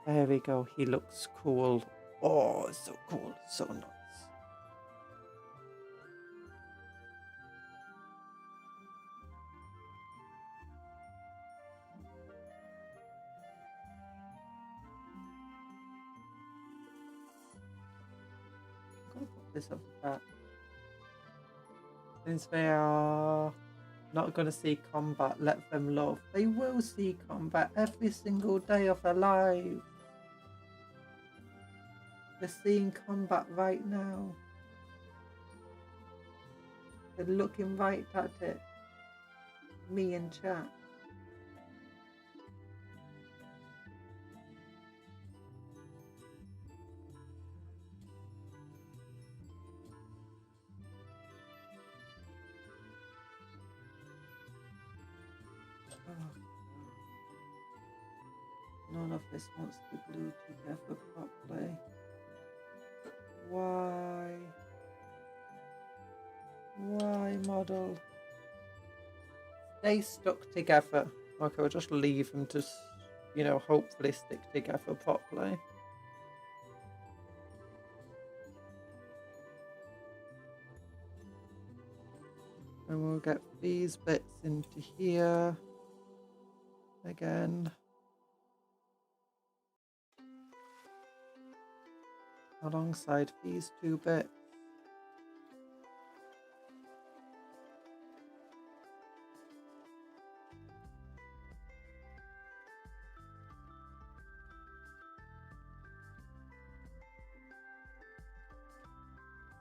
There we go. He looks cool. Oh, so cool. So nice. I'm gonna put this up back. Since they are not going to see combat, let them love. They will see combat every single day of their lives. They're seeing combat right now. They're looking right at it. Me in chat. None of this wants to be glued together properly. Why? Why, model? Stay stuck together. Okay, we'll just leave them to, you know, hopefully stick together properly. And we'll get these bits into here again. Alongside these two bits.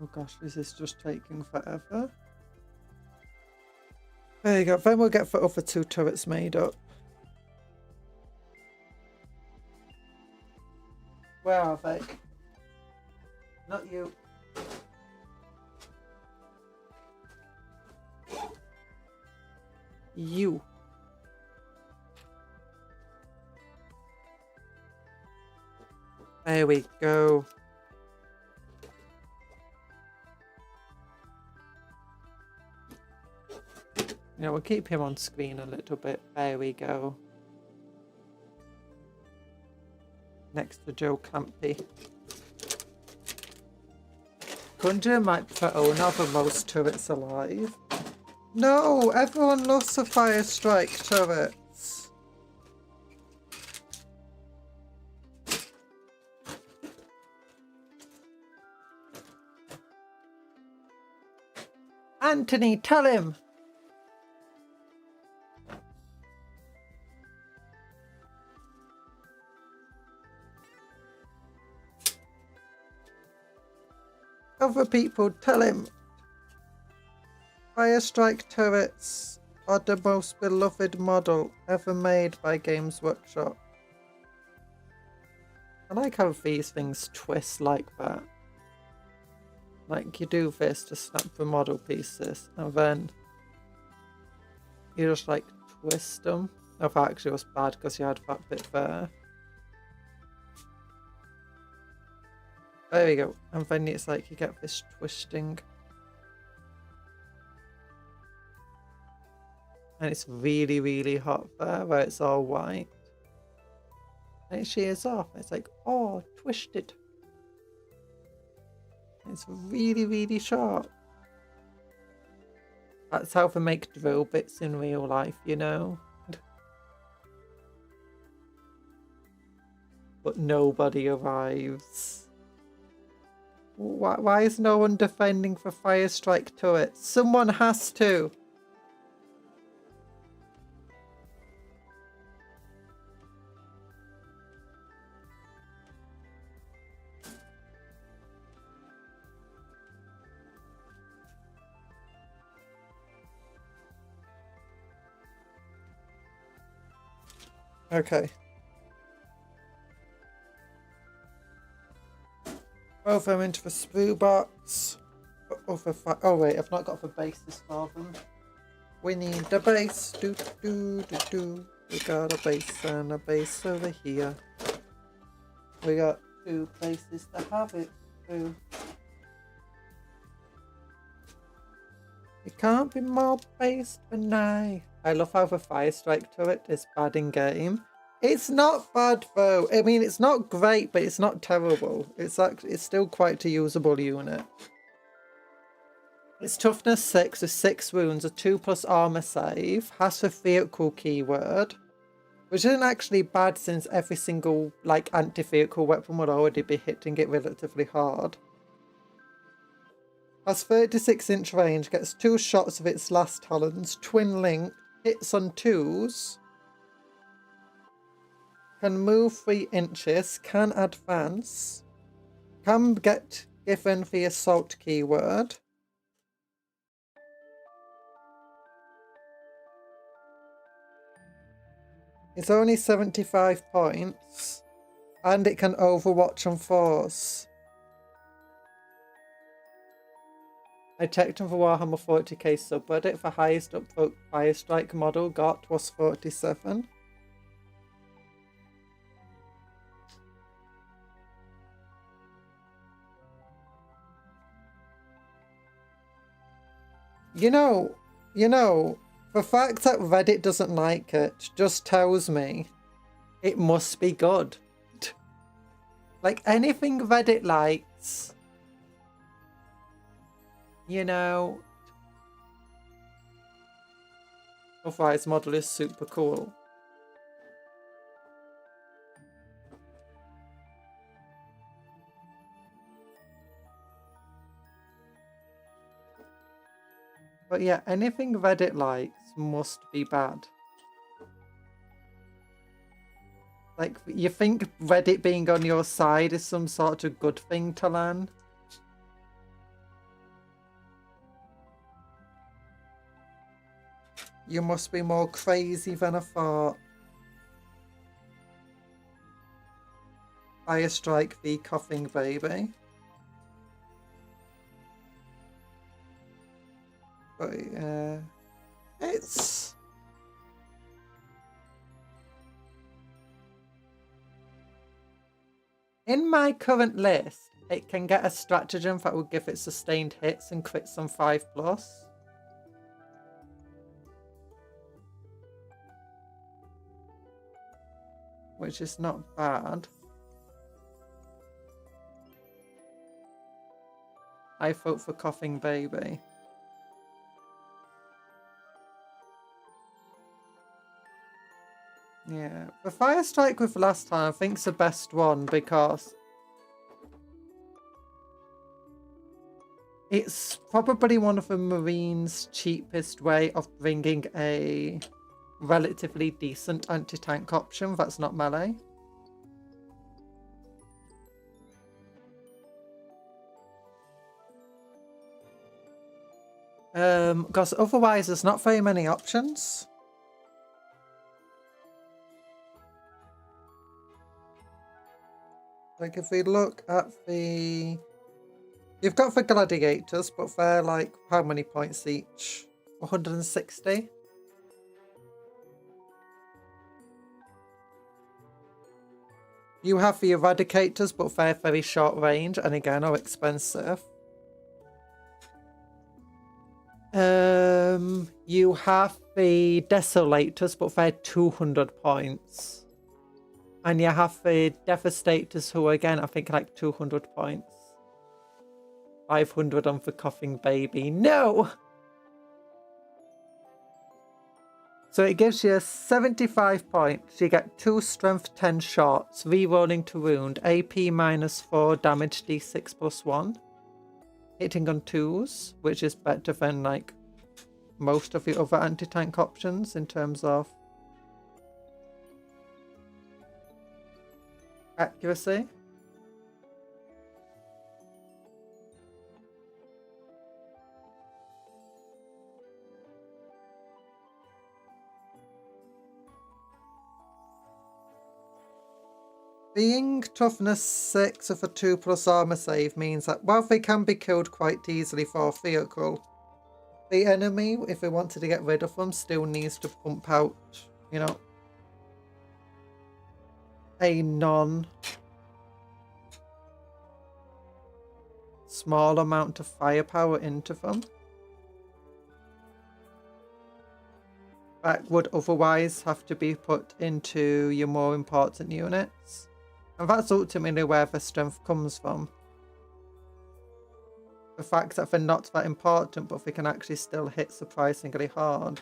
Oh gosh, this is just taking forever. There you go. Then we'll get the other two turrets made up. Where are they? Not you. You. There we go. Yeah, we'll keep him on screen a little bit. There we go. Next to Joe Campy. Conjuror might be the owner of the most turrets alive. No, everyone loves the fire strike turrets. Anthony, tell him. Other people, tell him. Fire strike turrets are the most beloved model ever made by Games Workshop. I like how these things twist like that. Like you do this to snap the model pieces and then you just like twist them. Oh, that actually was bad because you had that bit there. There we go. And then it's like you get this twisting. And it's really, really hot there where it's all white. And it shears off. It's like, oh, twisted. It's really, really sharp. That's how they make drill bits in real life, you know? But nobody arrives. Why is no one defending for Fire Strike turret? Someone has to. Okay. Both them into the sprue box. Oh wait, I've not got the bases for them. We need the base. We got a base and a base over here. We got 2 places to have it to. It can't be more based than I love how the Fire Strike turret is bad in game. It's not bad though. I mean, it's not great, but it's not terrible. It's still quite a usable unit. It's toughness 6 with 6 wounds, a 2+ armor save, has the vehicle keyword, which isn't actually bad since every single like anti-vehicle weapon would already be hitting it relatively hard. Has 36-inch range, gets 2 shots of its last talons, twin link, hits on 2s, can move 3 inches, can advance, can get given the assault keyword. It's only 75 points, and it can overwatch and force. I checked on the Warhammer 40k subreddit, the highest upvote Fire Strike model got was 47. You know, the fact that Reddit doesn't like it just tells me it must be good. Like anything Reddit likes, you know. Otherwise, model is super cool. But yeah, anything Reddit likes must be bad. Like, you think Reddit being on your side is some sort of good thing to learn? You must be more crazy than I thought. Fire Strike v Coughing Baby. But it's... In my current list, it can get a stratagem that will give it sustained hits and crits on 5+. Which is not bad. I vote for Coughing Baby. Yeah, the Fire Strike with last time I think's the best one because it's probably one of the Marines' cheapest way of bringing a relatively decent anti-tank option that's not melee. Because otherwise there's not very many options. Like if we look at the... You've got the gladiators, but they're like, how many points each? 160? You have the eradicators, but they're very short range, and again are expensive. You have the desolators, but they're 200 points. And you have the Devastators, who again, I think like 200 points. 500 on the Coughing Baby. No! So it gives you 75 points. You get 2 strength 10 shots, rerolling to wound, AP -4, damage D6+1. hitting on 2s, which is better than like most of the other anti-tank options in terms of accuracy. Being toughness 6 with a 2+ armor save means that while they can be killed quite easily for a vehicle, the enemy, if they wanted to get rid of them, still needs to pump out, you know, a non-small amount of firepower into them that would otherwise have to be put into your more important units. And that's ultimately where the strength comes from. The fact that they're not that important, but they can actually still hit surprisingly hard.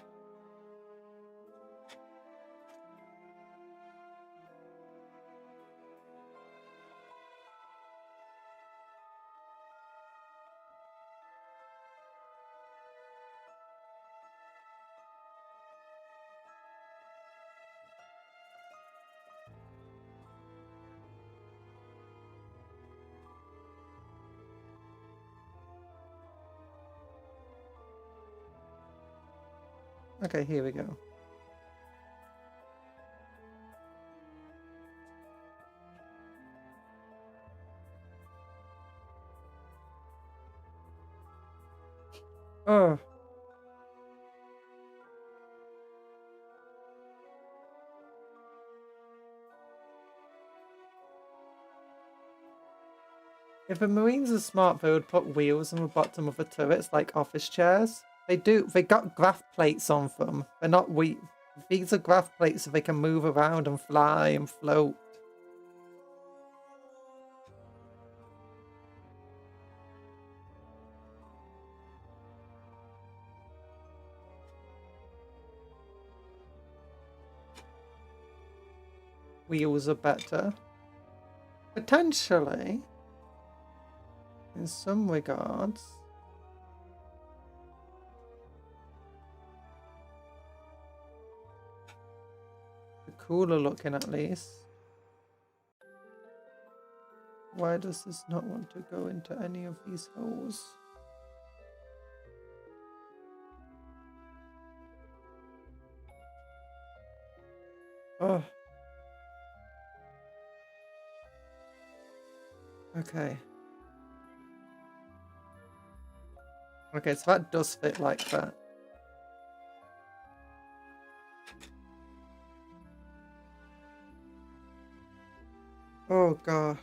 Okay, here we go. Oh. If the Marines are smart, they would put wheels on the bottom of the turrets like office chairs. They do. They got graph plates on them. They're not These are graph plates so they can move around and fly and float. Wheels are better. Potentially. In some regards. Cooler looking at least. Why does this not want to go into any of these holes? Oh. Okay. Okay, so that does fit like that. Oh gosh.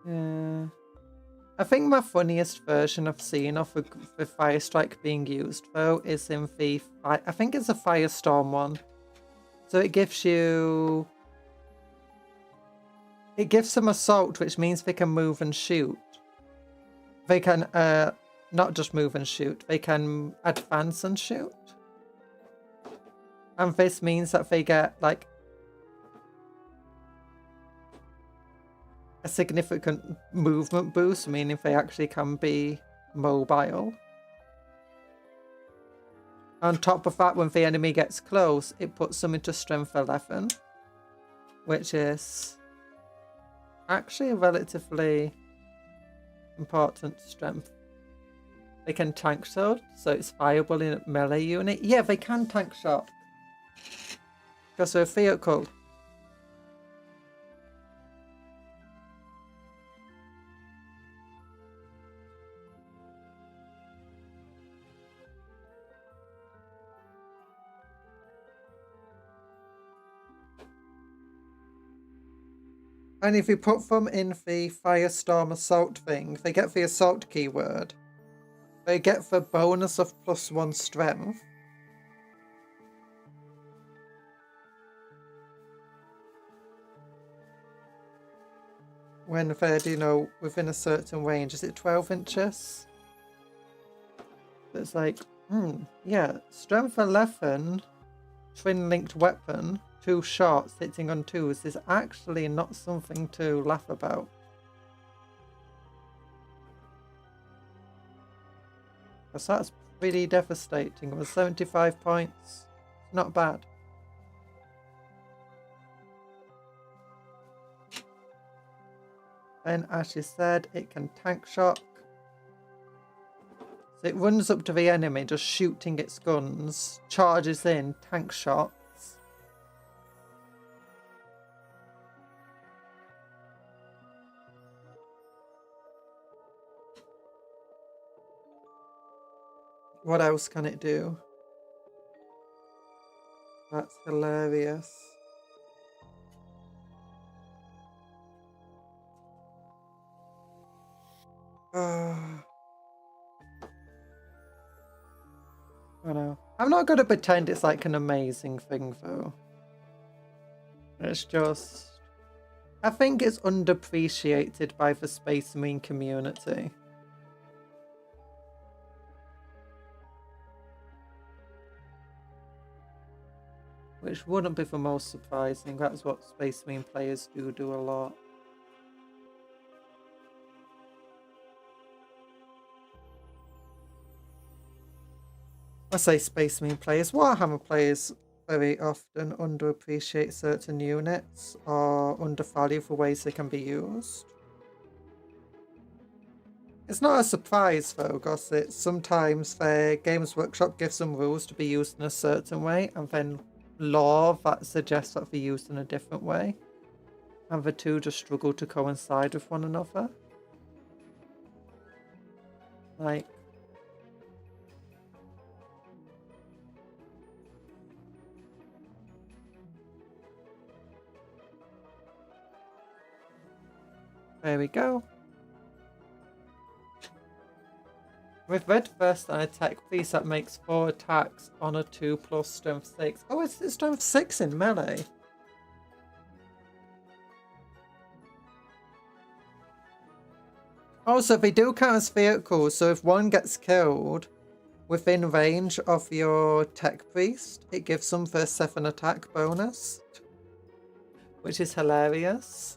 Yeah. I think my funniest version I've seen of the Fire Strike being used though is in the I think it's a Firestorm one. So it gives you them assault, which means they can move and shoot. They can not just move and shoot, they can advance and shoot. And this means that they get like a significant movement boost, meaning they actually can be mobile. On top of that, when the enemy gets close, it puts them into strength 11, which is actually a relatively important strength. They can tank sword, so it's viable in a melee unit. Yeah, they can tank shock. Because they're a vehicle. And if you put them in the Firestorm Assault thing, they get the Assault keyword. They get the bonus of +1 strength. when they're, you know, within a certain range. Is it 12 inches? It's like, yeah, strength 11, twin-linked weapon, 2 shots hitting on 2s is actually not something to laugh about. Because that's pretty devastating. With 75 points, not bad. Then, as she said, it can tank shock. So it runs up to the enemy, just shooting its guns, charges in, tank shots. What else can it do? That's hilarious. I know. I'm not going to pretend it's like an amazing thing though. It's just... I think it's underappreciated by the Space Marine community. Which wouldn't be the most surprising. That's what Space Marine players do a lot. I say Space Marine players. Warhammer players very often underappreciate certain units or undervalue for ways they can be used. It's not a surprise though, because it's sometimes the Games Workshop gives some rules to be used in a certain way, and then lore that suggests that they're used in a different way, and the two just struggle to coincide with one another. Like, there we go. With red first and attack piece, that makes 4 attacks on a 2 plus strength 6. Oh, it's strength 6 in melee. Also, they do count as vehicles, so if one gets killed within range of your tech priest, it gives them the 7 attack bonus, which is hilarious.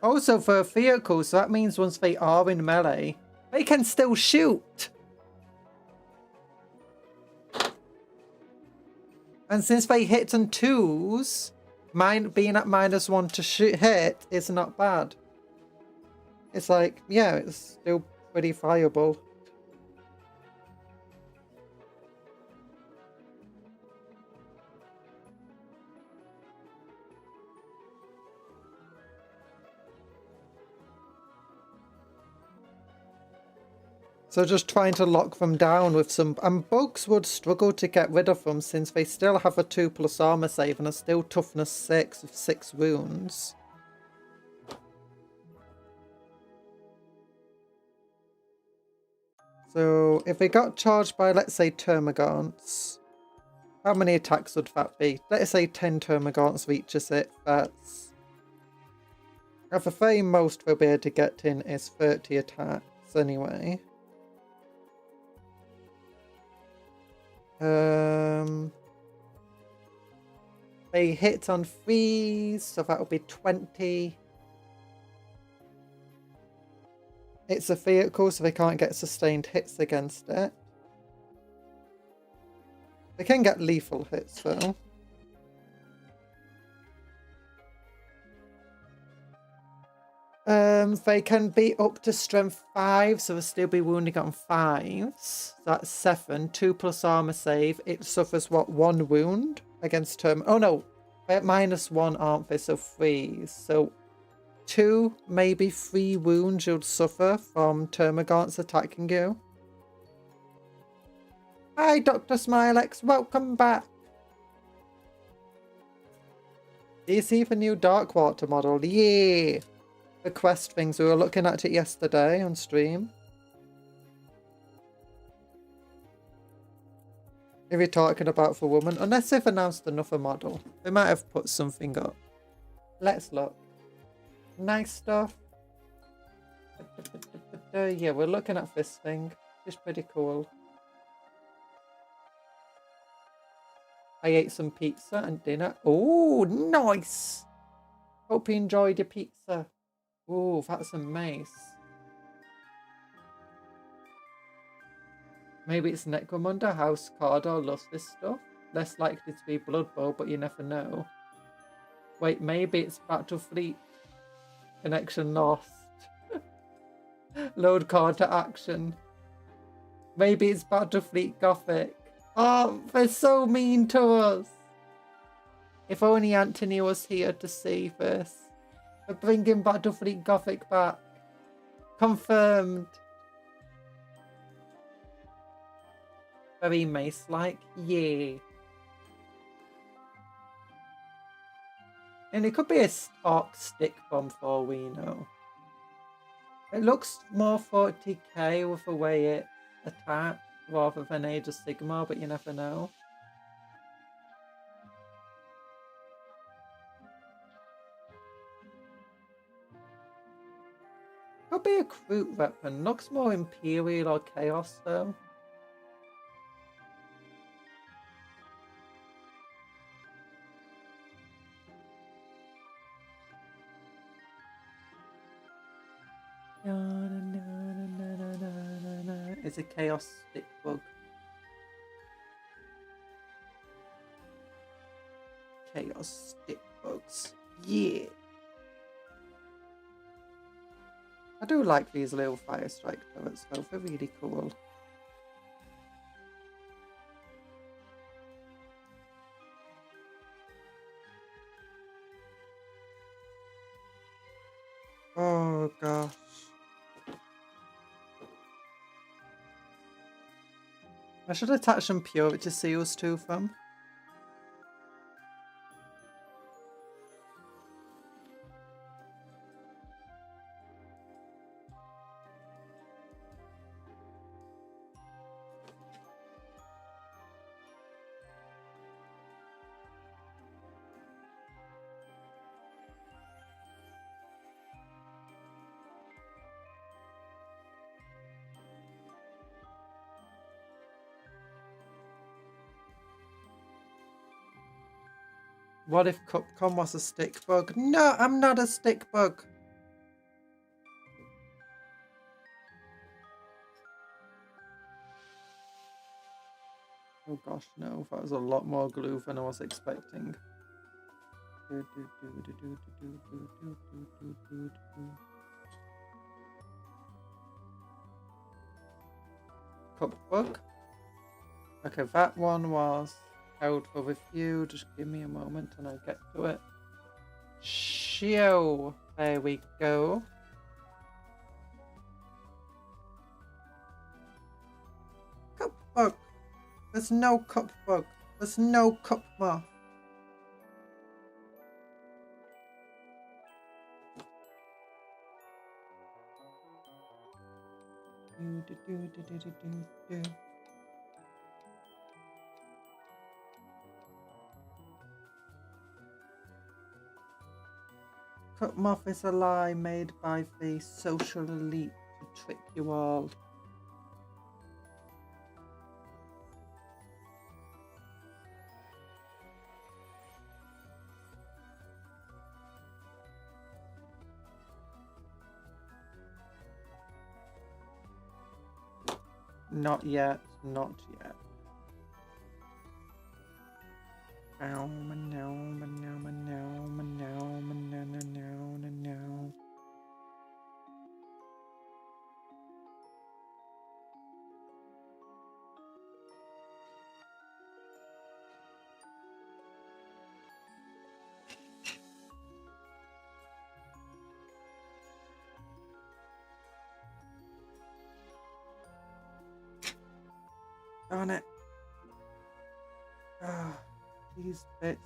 Also, for vehicles, so that means once they are in melee, they can still shoot. And since they hit on 2s, being at -1 to hit is not bad. It's like, yeah, it's still pretty viable. So just trying to lock them down with some... And bugs would struggle to get rid of them since they still have a 2 plus armor save and are still toughness 6 with 6 wounds. So if they got charged by, let's say, termagants, how many attacks would that be? Let's say 10 termagants reaches it. That's... At the very most they'll be able to get in is 30 attacks anyway. They hit on 3s, so that will be 20. It's a vehicle, so they can't get sustained hits against it. They can get lethal hits though. They can be up to strength 5, so they'll still be wounding on 5s. So that's 7. 2 plus armor save. It suffers what, 1 wound against Oh no, they're at -1, aren't they? So 3s. So 2, maybe 3 wounds you'll suffer from termagants attacking you. Hi, Dr. Smilex. Welcome back. Do you see the new Darkwater model? Yeah. The quest things, we were looking at it yesterday on stream. If you're talking about for women, unless they've announced another model, they might have put something up. Let's look. Nice stuff. Yeah, we're looking at this thing. It's pretty cool. I ate some pizza and dinner. Oh, nice! Hope you enjoyed your pizza. Oh, that's a mace. Maybe it's Necromunda, House Card, or loves this stuff. Less likely to be Blood Bowl, but you never know. Wait, maybe it's Battlefleet. Connection lost. Load card to action. Maybe it's Battlefleet Gothic. Oh, they're so mean to us. If only Anthony was here to see this. We're bringing Battlefleet Gothic back. Confirmed. Very mace-like. Yeah. And it could be a stock stick bomb for all we know. It looks more 40k with the way it attacks rather than Age of Sigmar, but you never know. Could be a Kroot weapon. Looks more Imperial or Chaos though. It's a Chaos stick bug. Chaos stick bugs. Yeah. I do like these little fire strike turrets though. They're really cool. Oh gosh. I should attach some purity seals to them. What if Cupcom was a stick bug? No, I'm not a stick bug. Oh gosh, no, that was a lot more glue than I was expecting. Cup bug. Okay, that one was held for review. Just give me a moment and I'll get to it. Show. There we go. Cup bug. There's no cup bug. There's no cup moth. Cup moth is a lie made by the social elite to trick you all. Not yet, not yet. Darn it. Ah, these bits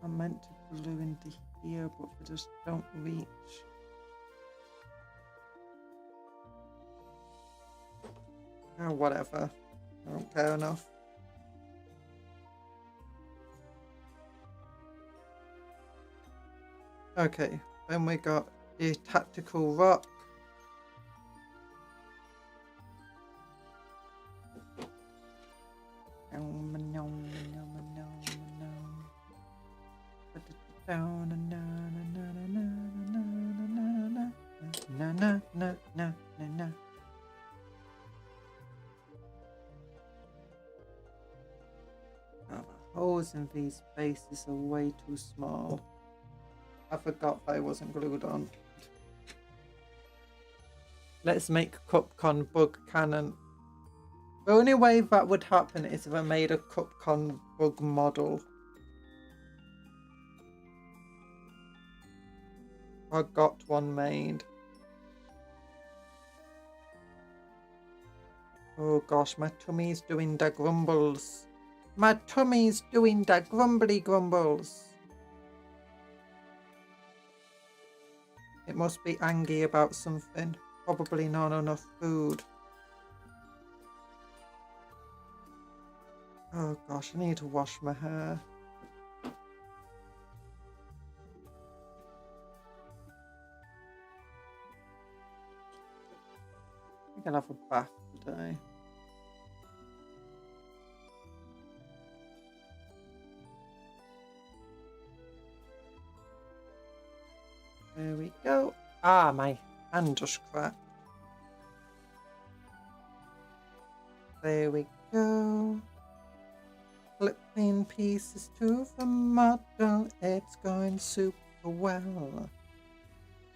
are meant to glue into here, but they just don't reach. Oh, whatever. I don't care enough. Okay, then we got the tactical rock. Oh, the holes in these bases are way too small. I forgot that I wasn't glued on. Let's make Cupcon bug cannon. The only way that would happen is if I made a Cupcon bug model. I got one made. Oh gosh, my tummy's doing the grumbles. My tummy's doing the grumbly grumbles. It must be angry about something. Probably not enough food. Oh gosh, I need to wash my hair. I think I'll have a bath today. There we go. Ah, my hand just cracked. There we go. Flipping pieces to the model. It's going super well.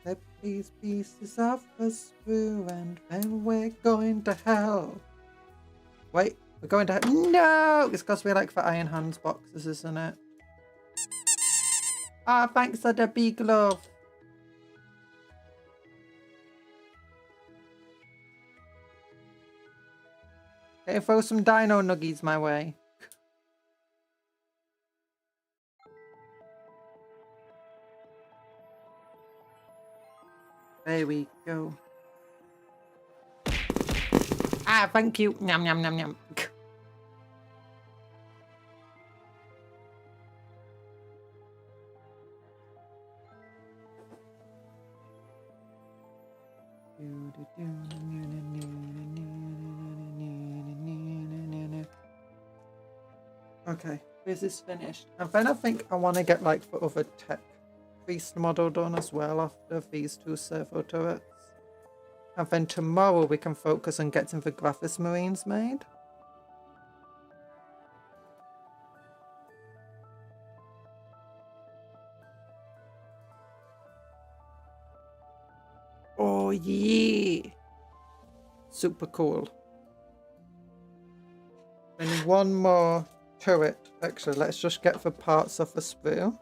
Flip these pieces off the sprue and then we're going to hell. Wait, we're going to hell. No! It's because we like the Iron Hands boxes, isn't it? Ah, thanks for the big love. Okay, throw some dino nuggies my way. There we go. Ah, thank you. Yum, yum, yum, yum. Okay, this is finished. And then I think I want to get like the other tech priest model done as well after these two servo turrets. And then tomorrow we can focus on getting the Graphis Marines made. Oh yeah! Super cool. And one more turret. Actually, let's just get the parts off the sprue.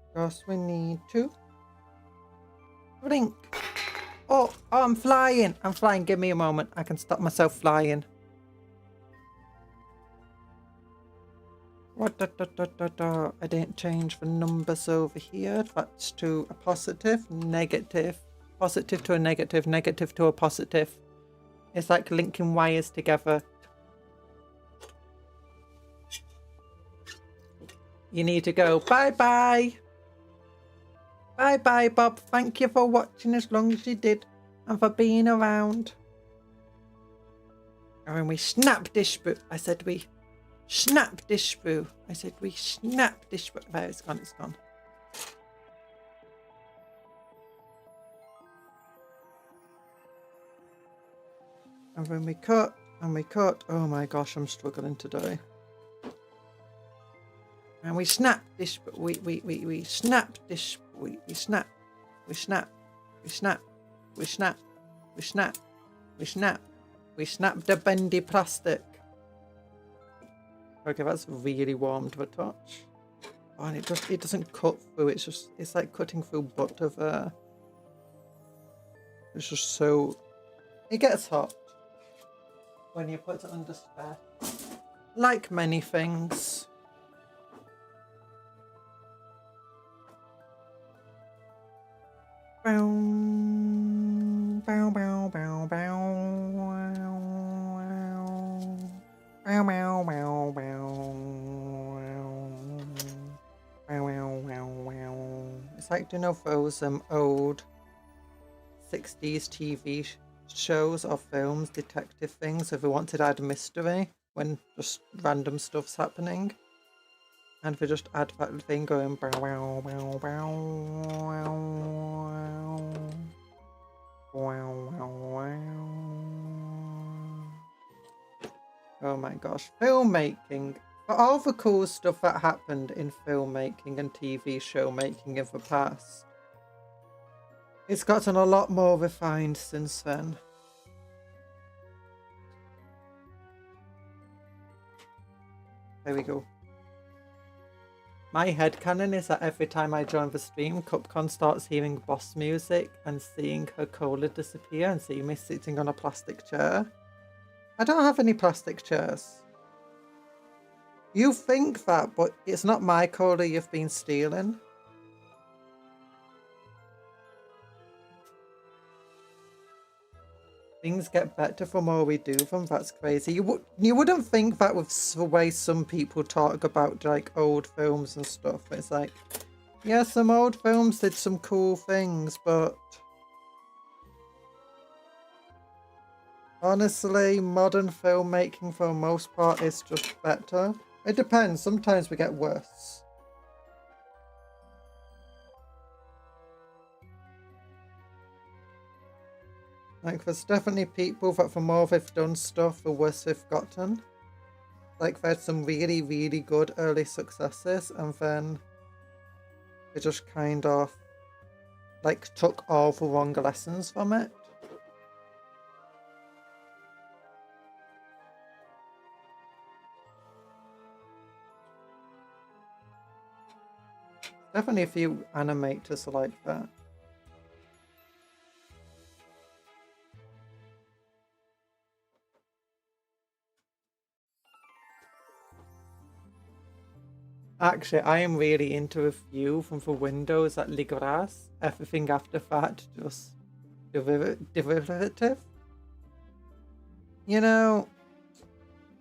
Because we need to. Blink. Oh, I'm flying. I'm flying. Give me a moment. I can stop myself flying. What? I didn't change the numbers over here. That's to a positive, negative, positive to a negative, negative to a positive. It's like linking wires together. You need to go. Bye-bye. Bye-bye, Bob. Thank you for watching as long as you did and for being around. And when we snap this sprue, I said we snap this sprue. I said we snap this sprue. There, it's gone, it's gone. And when we cut and we cut, oh my gosh, I'm struggling today. And we snap this, we snap this, we snap, we snap, we snap, we snap, we snap, we snap, we snap the bendy plastic. Okay, that's really warmed the touch. Oh, and it doesn't cut through, it's like cutting through butter there. It's just so, it gets hot when you put it under spare. Like many things. Bow, bow, bow, bow, bow, bow, bow, bow, bow, bow. It's like, you know, those old 60s TV shows or films, detective things, if we wanted to add mystery when just random stuff's happening. And if we just add that thing going bow wow wow wow wow wow wow. Oh my gosh, filmmaking. For all the cool stuff that happened in filmmaking and TV show making in the past, it's gotten a lot more refined since then. There we go. My headcanon is that every time I join the stream, Cupcon starts hearing boss music and seeing her cola disappear and see me sitting on a plastic chair. I don't have any plastic chairs. You think that, but it's not my cola you've been stealing. Things get better the more we do them. That's crazy. You wouldn't think that with the way some people talk about like old films and stuff. It's like, yeah, some old films did some cool things, but honestly, modern filmmaking for the most part is just better. It depends. Sometimes we get worse. Like, there's definitely people that the more they've done stuff, the worse they've gotten. Like, there's some really, really good early successes, and then they just kind of, like, took all the wrong lessons from it. Definitely a few animators like that. Actually, I am really into a few from the Windows at Ligras. Everything after that, just derivative. You know,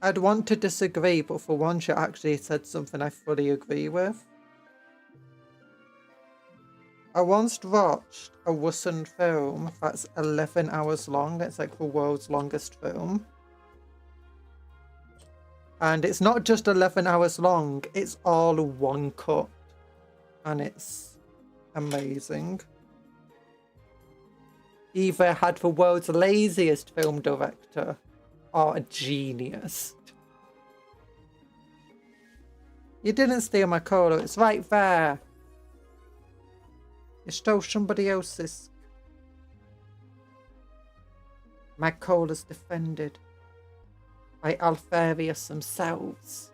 I'd want to disagree, but for once you actually said something I fully agree with. I once watched a Russian film that's 11 hours long. It's like the world's longest film. And it's not just 11 hours long, it's all one cut. And it's amazing. Either had the world's laziest film director or a genius. You didn't steal my cola, it's right there. You stole somebody else's. My cola's defended by Alfarius themselves.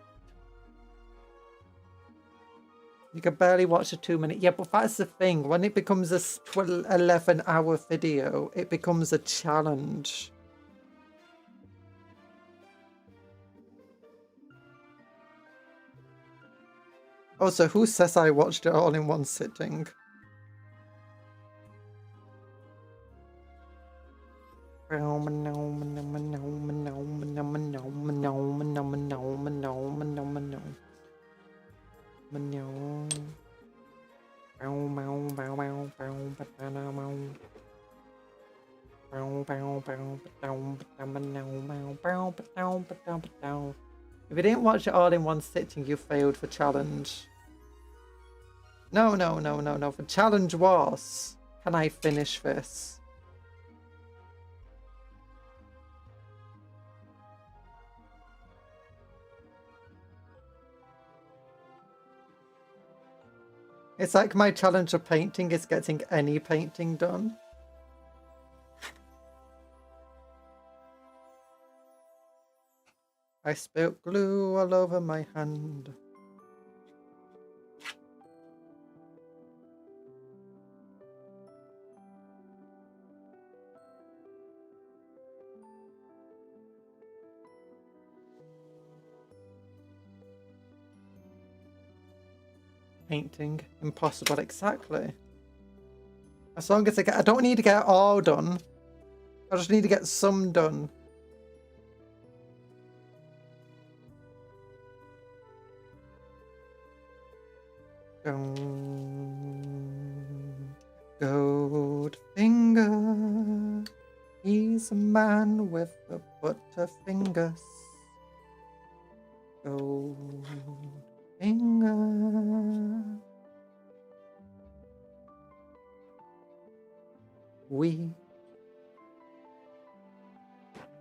You can barely watch a 2-minute. Yeah, but that's the thing. When it becomes a 11-hour video, it becomes a challenge. Also, who says I watched it all in one sitting? If you didn't watch it all in one sitting, you failed the challenge. No. The challenge was, can I finish this? It's like my challenge of painting is getting any painting done. I spilt glue all over my hand. Painting, impossible, exactly. As long as I don't need to get it all done. I just need to get some done. Goldfinger, he's a man with the butterfingers. Goldfinger.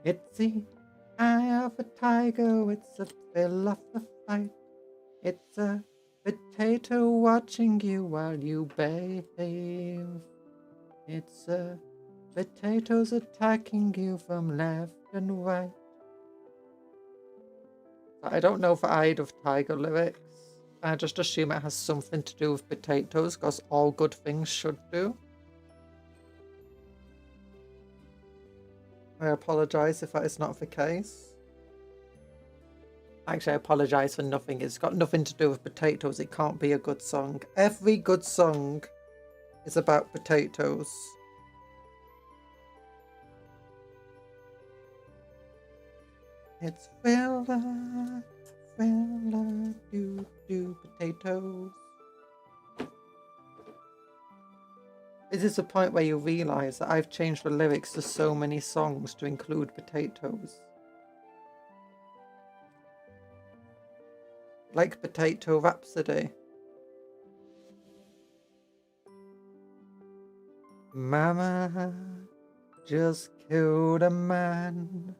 It's the eye of a tiger, it's a thrill of the fight. It's a potato watching you while you behave. It's a potatoes attacking you from left and right. I don't know the Eye of Tiger lyrics. I just assume it has something to do with potatoes, because all good things should do. I apologise if that is not the case. Actually, I apologise for nothing. It's got nothing to do with potatoes. It can't be a good song. Every good song is about potatoes. It's filler, do potatoes. This is the point where you realise that I've changed the lyrics to so many songs to include potatoes. Like Potato Rhapsody. Mama just killed a man,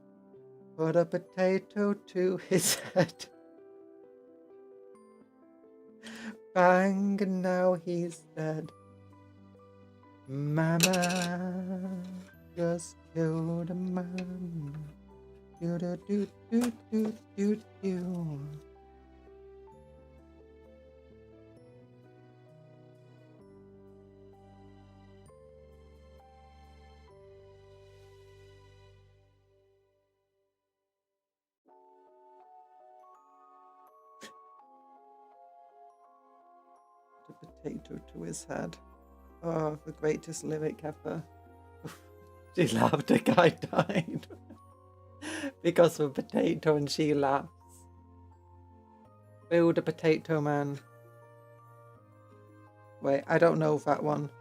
put a potato to his head. Bang, and now he's dead. Mama just killed a man. Do do do do do do do. The potato to his head. Oh, the greatest lyric ever. She laughed, a guy died. Because of a potato, and she laughs. Build a potato man. Wait, I don't know that one.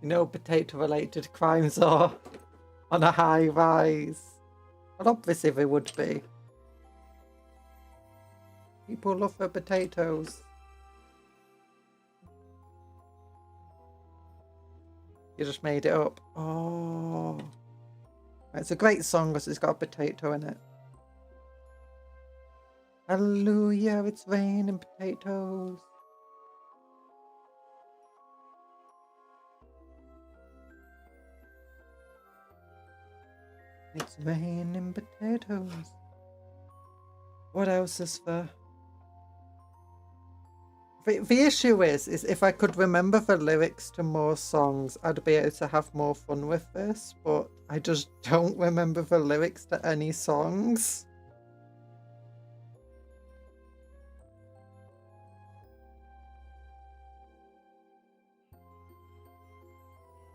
You know, potato related crimes are on a high rise. Well, obviously they would be. People love their potatoes. You just made it up. Oh. It's a great song because it's got a potato in it. Hallelujah, it's raining potatoes. It's raining potatoes. What else is there? The issue is if I could remember the lyrics to more songs, I'd be able to have more fun with this, but I just don't remember the lyrics to any songs.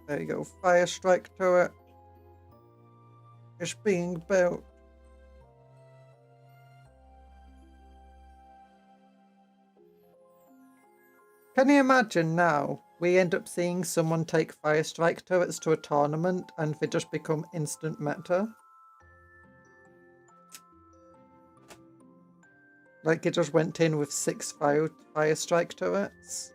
There you go, fire strike turret. It's being built. Can you imagine now we end up seeing someone take fire strike turrets to a tournament and they just become instant meta? Like it just went in with 6 fire strike turrets.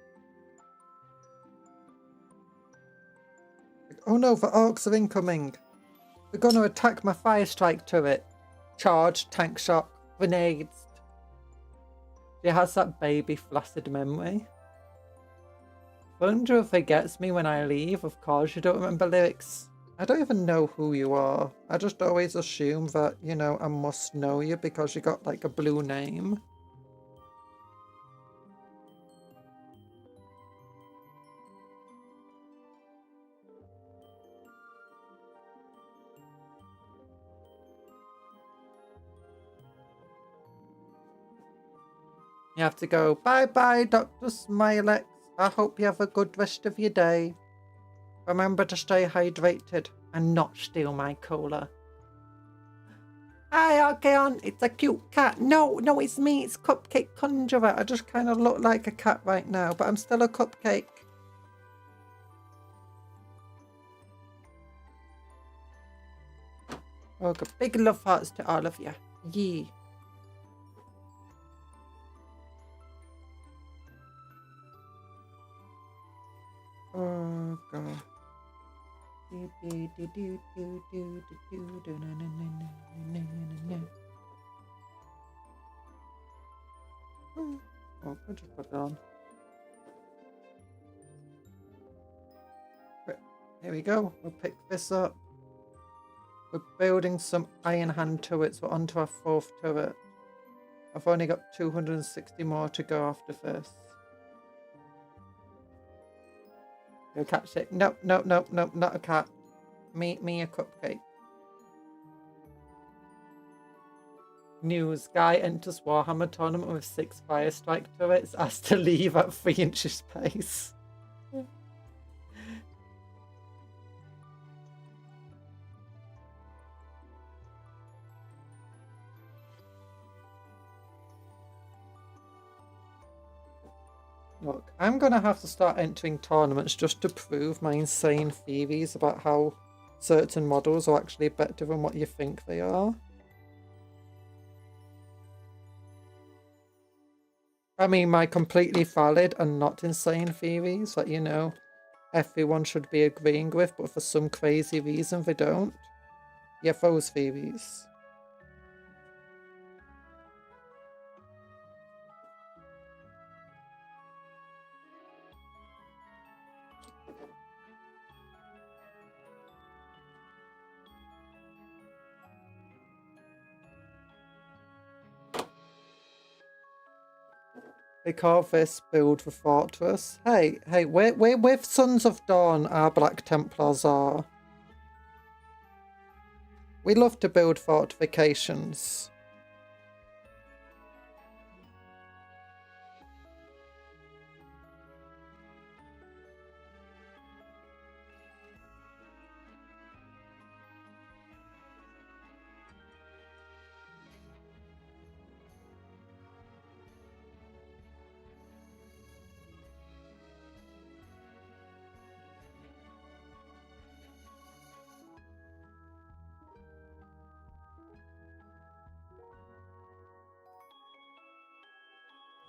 Like, oh no, the orcs are incoming. They're gonna attack my fire strike turret. Charge, tank shock, grenades. She has that baby flaccid memory. Wonder if it gets me when I leave. Of course you don't remember lyrics. I don't even know who you are. I just always assume that, you know, I must know you because you got like a blue name. You have to go, bye-bye, Dr. Smilex. I hope you have a good rest of your day. Remember to stay hydrated and not steal my cola. Hi, Archeon. It's a cute cat. No, no, it's me. It's Cupcake Conjuror. I just kind of look like a cat right now, but I'm still a cupcake. Okay, big love hearts to all of you. Yee. Oh, God. Oh, I'll just put it on. Right, here we go. We'll pick this up. We're building some iron hand turrets. We're onto our 4th turret. I've only got 260 more to go after this. Go catch it. Nope, nope, nope, nope, not a cat. Me a cupcake. News. Guy enters Warhammer tournament with 6 fire strike turrets. Asked to leave at 3 inches space. Look, I'm going to have to start entering tournaments just to prove my insane theories about how certain models are actually better than what you think they are. I mean, my completely valid and not insane theories that, you know, everyone should be agreeing with, but for some crazy reason they don't. Yeah, those theories. They call this build the fortress. Hey, we're with Sons of Dawn, our Black Templars are. We love to build fortifications.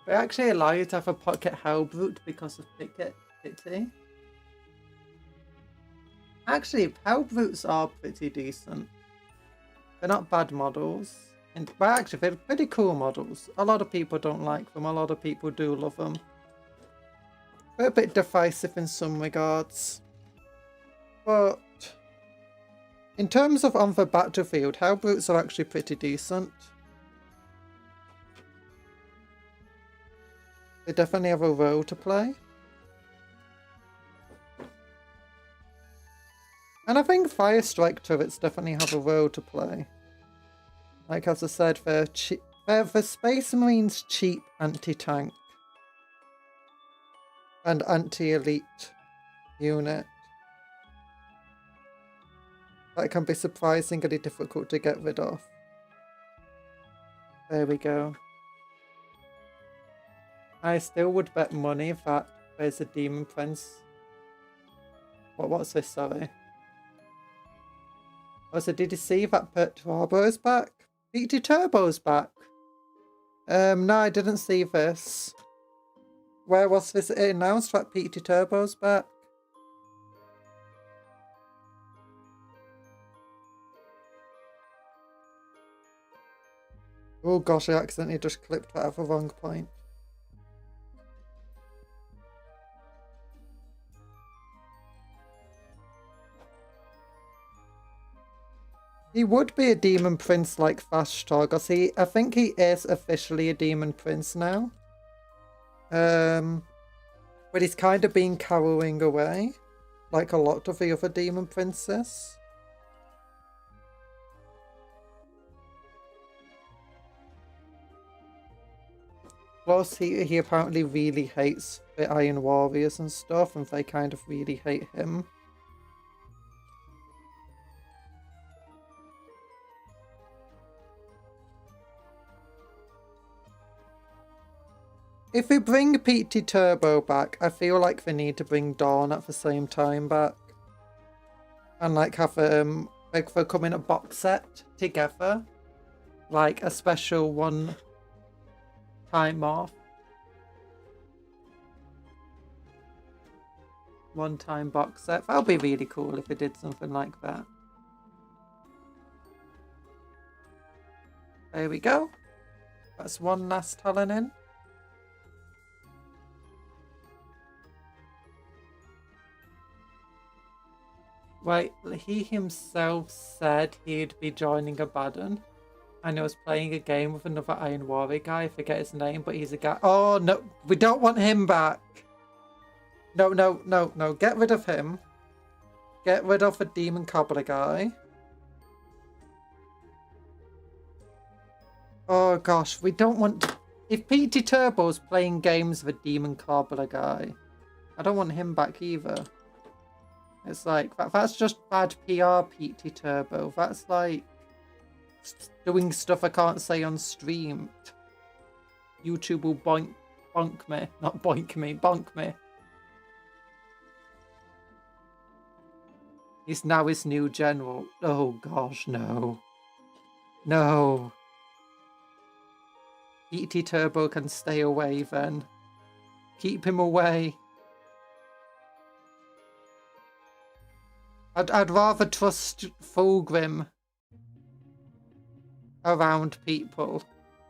They actually allow you to have a pocket Hellbrute because of Pity. Actually, Hellbrutes are pretty decent. They're not bad models. But actually, they're pretty cool models. A lot of people don't like them. A lot of people do love them. They're a bit divisive in some regards. But in terms of on the battlefield, Hellbrutes are actually pretty decent. They definitely have a role to play. And I think fire strike turrets definitely have a role to play. Like as I said, they're the Space Marines' cheap anti-tank and anti-elite unit that can be surprisingly difficult to get rid of. There we go. I still would bet money that there's a Demon Prince. What's this, sorry? Oh, so did you see that Turbo's back? PT Turbo's back? No, I didn't see this. Where was this announced that PT Turbo's back? Oh gosh, I accidentally just clipped that at the wrong point. He would be a Demon Prince like Fashtar, because I think he is officially a Demon Prince now. But he's kind of been cowering away, like a lot of the other Demon Princes. Plus, he apparently really hates the Iron Warriors and stuff, and they kind of really hate him. If we bring PT Turbo back, I feel like they need to bring Dawn at the same time back. And like have like they come in a box set together. Like a special one time off. One time box set. That would be really cool if we did something like that. There we go. That's one last talent in. Wait, he himself said he'd be joining Abaddon. And he was playing a game with another Iron Warrior guy. I forget his name, but he's a guy. Oh, no. We don't want him back. No, no, no, no. Get rid of him. Get rid of the Demon Cobbler guy. Oh, gosh. We don't want... If PT Turbo's playing games with a Demon Cobbler guy, I don't want him back either. It's like, that's just bad PR, PT Turbo. That's like doing stuff I can't say on stream. YouTube will bonk me. Not boink me, bonk me. He's now his new general. Oh gosh, no. No. PT Turbo can stay away then. Keep him away. I'd rather trust Fulgrim around people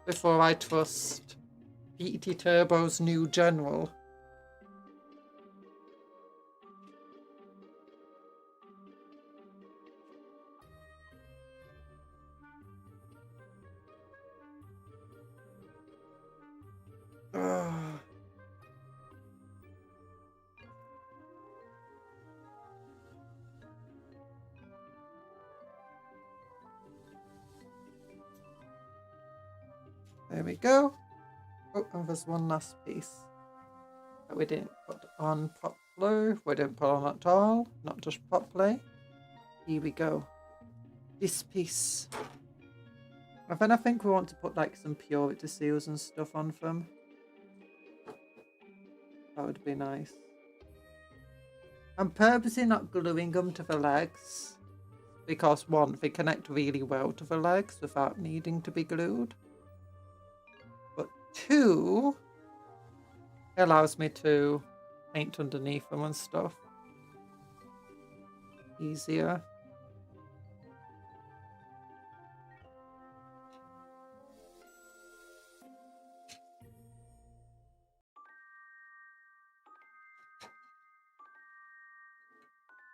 before I trust PT Turbo's new general. Ugh. There we go. Oh, and there's one last piece that we didn't put on properly. We didn't put on at all, not just properly. Here we go. This piece. And then I think we want to put like some purity seals and stuff on them. That would be nice. I'm purposely not gluing them to the legs because one, they connect really well to the legs without needing to be glued. But two, it allows me to paint underneath them and stuff. Easier.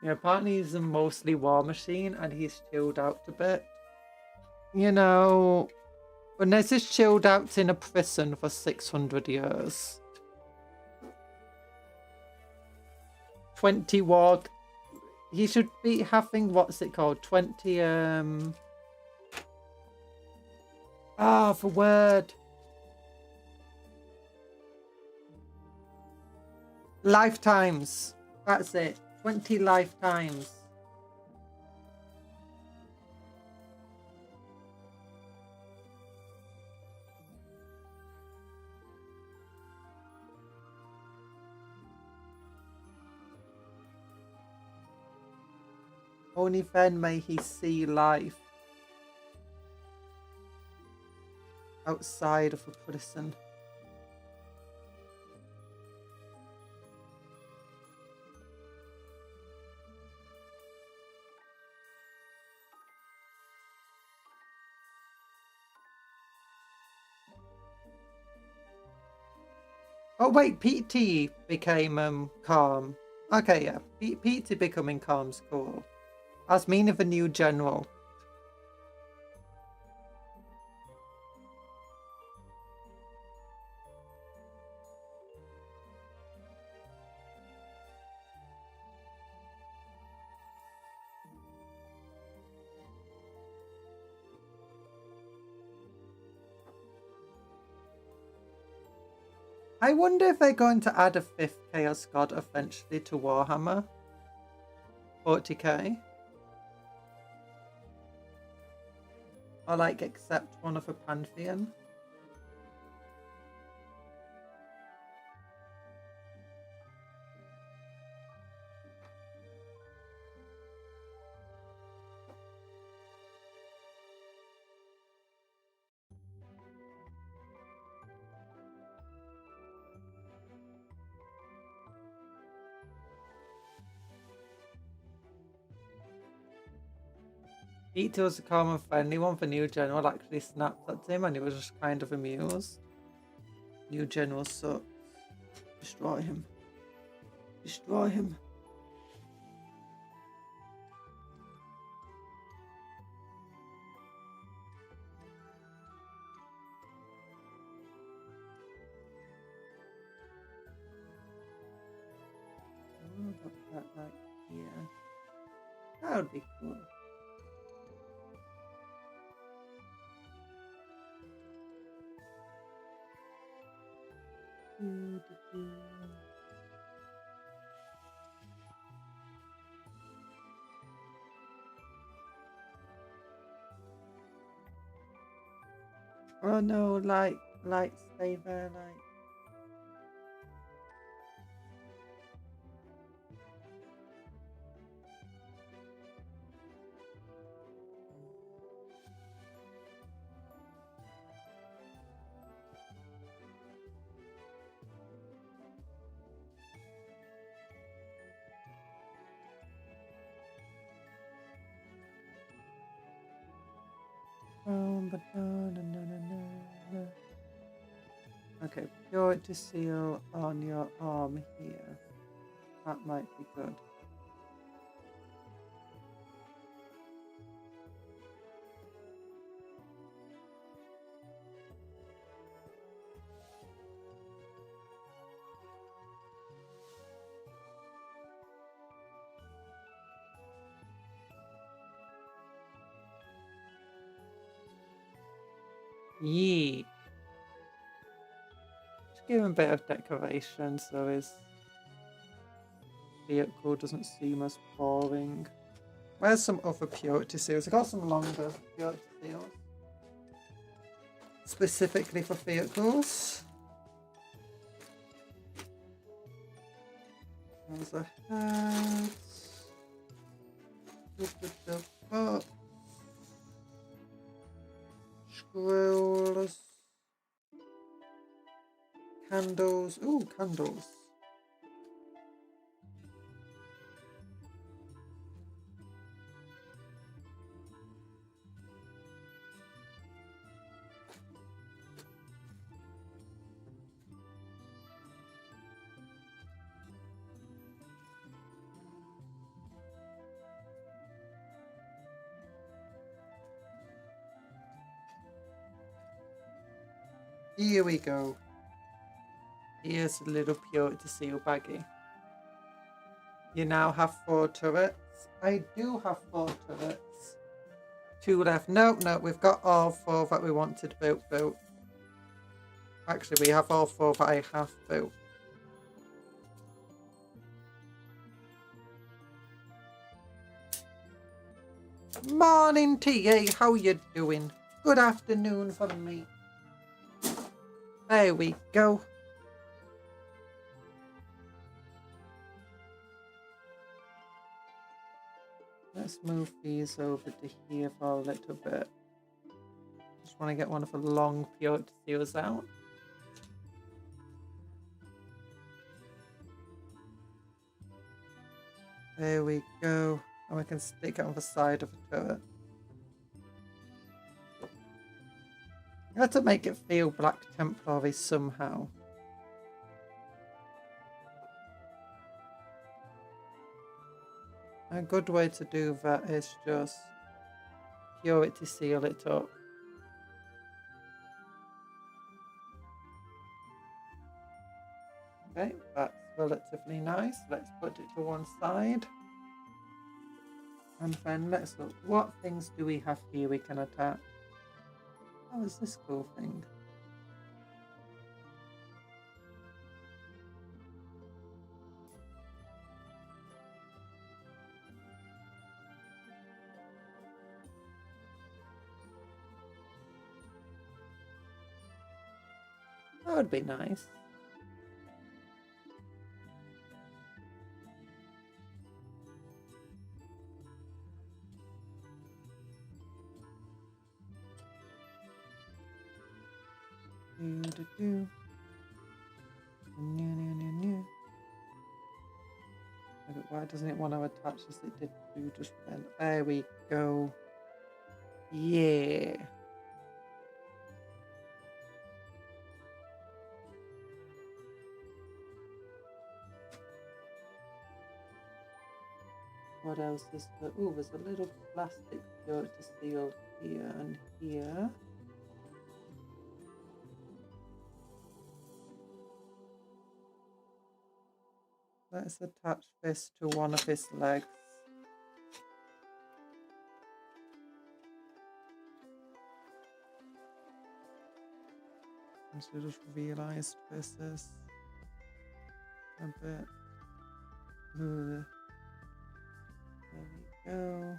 Yeah, apparently he's a mostly War Machine and he's chilled out a bit. You know, when there's this chilled out in a prison for 600 years. 20 war... He should be having, what's it called? 20, the word. Lifetimes. That's it. 20 lifetimes. Only then may he see life outside of a prison. Oh wait, PT became calm. Okay, yeah. PT becoming calm's cool. As meaning the new general. I wonder if they're going to add a 5th Chaos God eventually to Warhammer. 40k. Or like accept one of a Pantheon. Yeet was a calm and friendly one for New General actually snapped at him and he was just kind of amused. New General sucks. Destroy him. Destroy him. Oh, put that like here. That would be cool. Oh no, light, stay there, light. Okay, purity seal on your arm here. That might be good. Yeet. Just give him a bit of decoration so his vehicle doesn't seem as boring. Where's some other purity seals? I got some longer purity seals. Specifically for vehicles. There's a hat. Box. Scrolls. Candles. Ooh, candles. Here we go. Here's a little purity seal baggie. You now have 4 turrets. I do have 4 turrets. 2 left. No, we've got all 4 that we wanted built. Actually, we have all 4 that I have built. Morning, TA. How you doing? Good afternoon for me. There we go. Let's move these over to here for a little bit. Just want to get one of the long purity seals out. There we go. And we can stick it on the side of the turret. You have to make it feel Black Templary somehow. A good way to do that is just purity seal it up. Okay, that's relatively nice. Let's put it to one side. And then let's look. What things do we have here we can attack? Oh, is this cool thing? That would be nice. Why doesn't it want to attach as it did do just then? There we go. Yeah. What else is there? Oh, there's a little plastic purity seal here and here. Let's attach this to one of his legs. I just realised this is a bit... Ugh. There we go.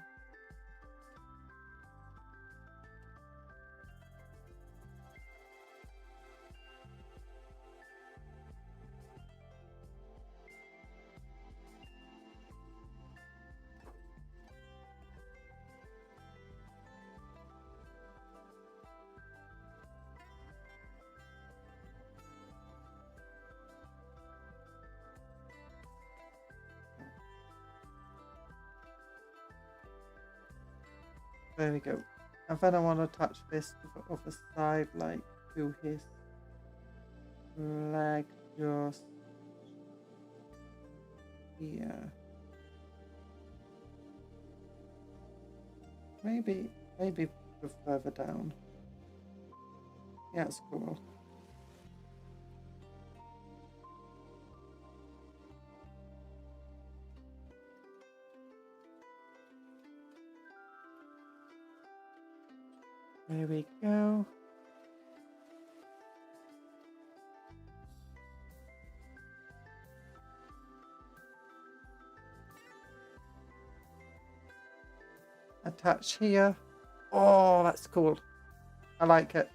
There we go. And then I want to attach this to the other side, like to his leg, just here. Maybe go further down. Yeah, it's cool. There we go. Attach here. Oh, that's cool. I like it.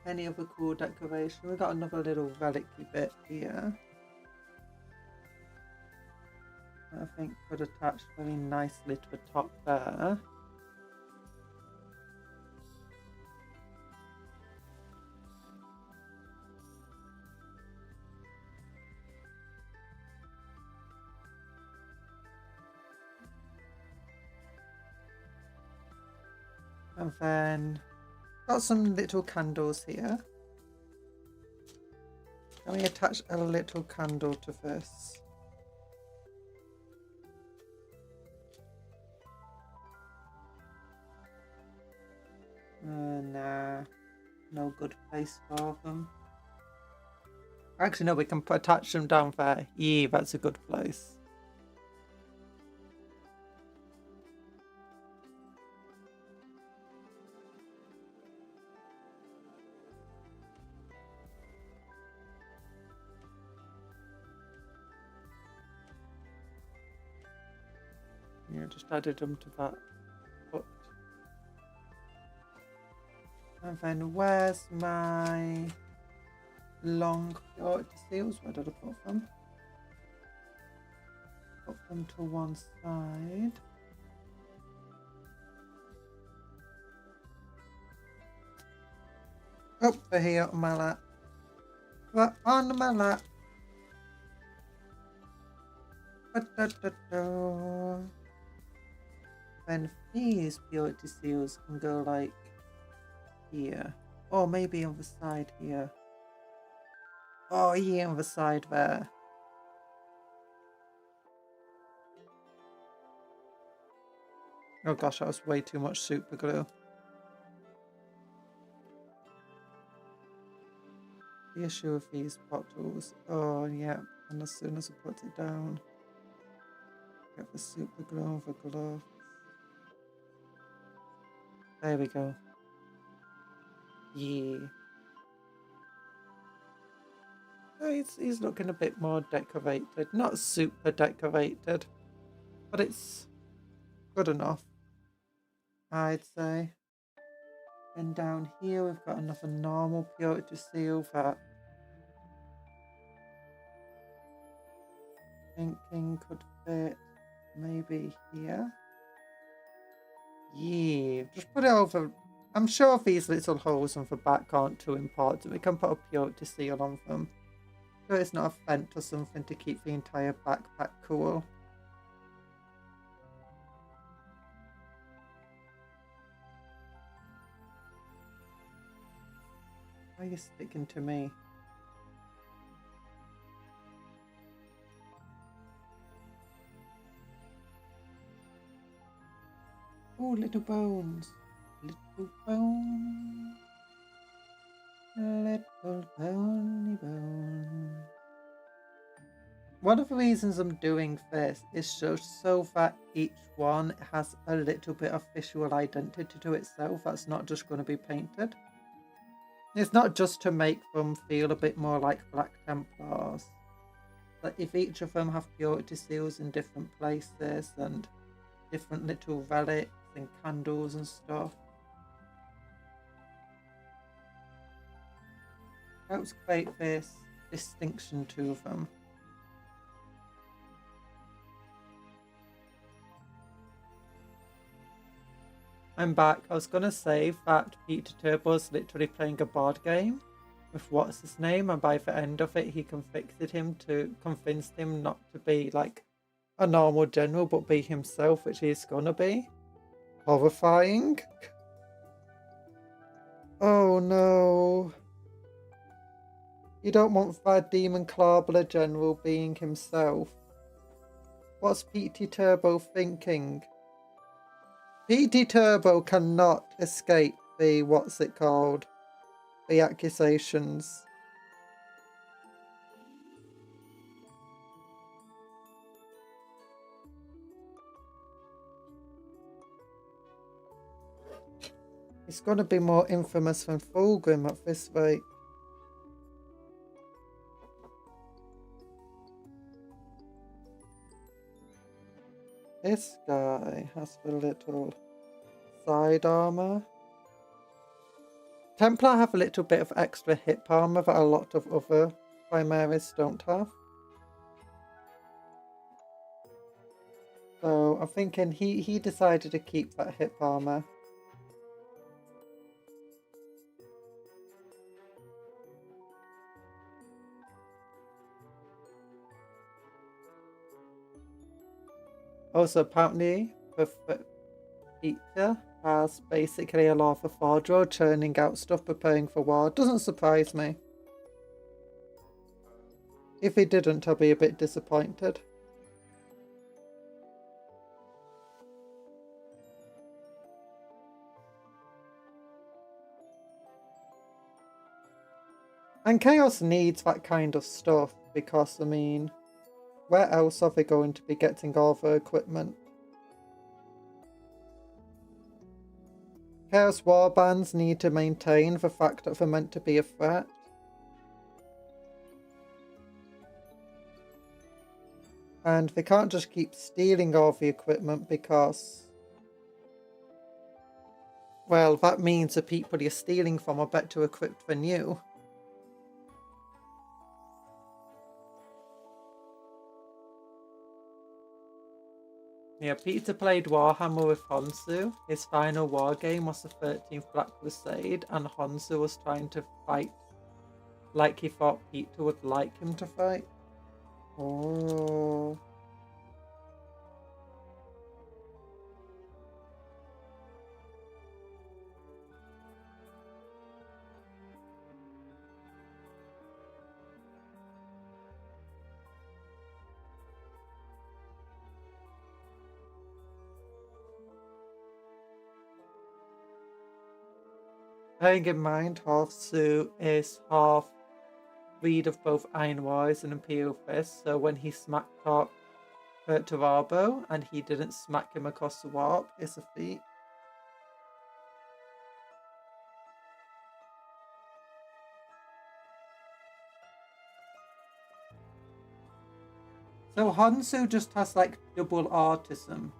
Any other cool decoration? We've got another little relic-y bit here. I think could attach very nicely to the top there. And then got some little candles here. Can we attach a little candle to this? Nah, no good place for them. Actually, no, we can attach them down there. Yeah, that's a good place. Yeah, just added them to that foot. And then where's my long purity seals? Where did I put them? Put them to one side. Oh, they're here on my lap. They're on my lap. Then these purity seals can go like here. Or maybe on the side here. Oh yeah, on the side there. Oh gosh, that was way too much super glue. The issue with these bottles. Oh yeah, and as soon as I put it down, get the super glue on the glove. There we go. Yeah. Oh, he's looking a bit more decorated. Not super decorated, but it's good enough, I'd say. And down here we've got another normal purity seal that thinking could fit maybe here. Yeah, just put it over. I'm sure these little holes on the back aren't too important. We can put a purity seal on them. So it's not a vent or something to keep the entire backpack cool. Why are you sticking to me? Oh, little bones. Little bone. Little bony bone. One of the reasons I'm doing this is just so that each one has a little bit of visual identity to itself that's not just going to be painted. It's not just to make them feel a bit more like Black Templars. But if each of them have purity seals in different places and different little relics and candles and stuff, helps create this distinction to them. I'm back. I was going to say that ENvtuber's literally playing a board game with what's his name, and by the end of it he convicted him to convince him not to be like a normal general but be himself, which he's gonna be. Horrifying. Oh no. You don't want that Demon Clawbler general being himself. What's ENvtuber thinking? ENvtuber cannot escape the, what's it called? The accusations. He's gonna be more infamous than Fulgrim at this rate. This guy has the little side armor. Templar have a little bit of extra hip armor that a lot of other Primaris don't have. So I'm thinking he decided to keep that hip armor. Also, apparently, Peter has basically a lot of wardrobe churning out stuff, preparing for war. Doesn't surprise me. If he didn't, I'll be a bit disappointed. And Chaos needs that kind of stuff because, I mean, where else are they going to be getting all the equipment? Chaos warbands need to maintain the fact that they're meant to be a threat. And they can't just keep stealing all the equipment because, well, that means the people you're stealing from are better equipped than you. Yeah, Peter played Warhammer with Honsu. His final war game was the 13th Black Crusade, and Honsu was trying to fight like he thought Peter would like him to fight. Oh. Bearing in mind, Honsu is half breed of both Iron Wars and Imperial Fist, so when he smacked Hurt Tarabo and he didn't smack him across the warp, it's a feat. So Honsu just has like double autism.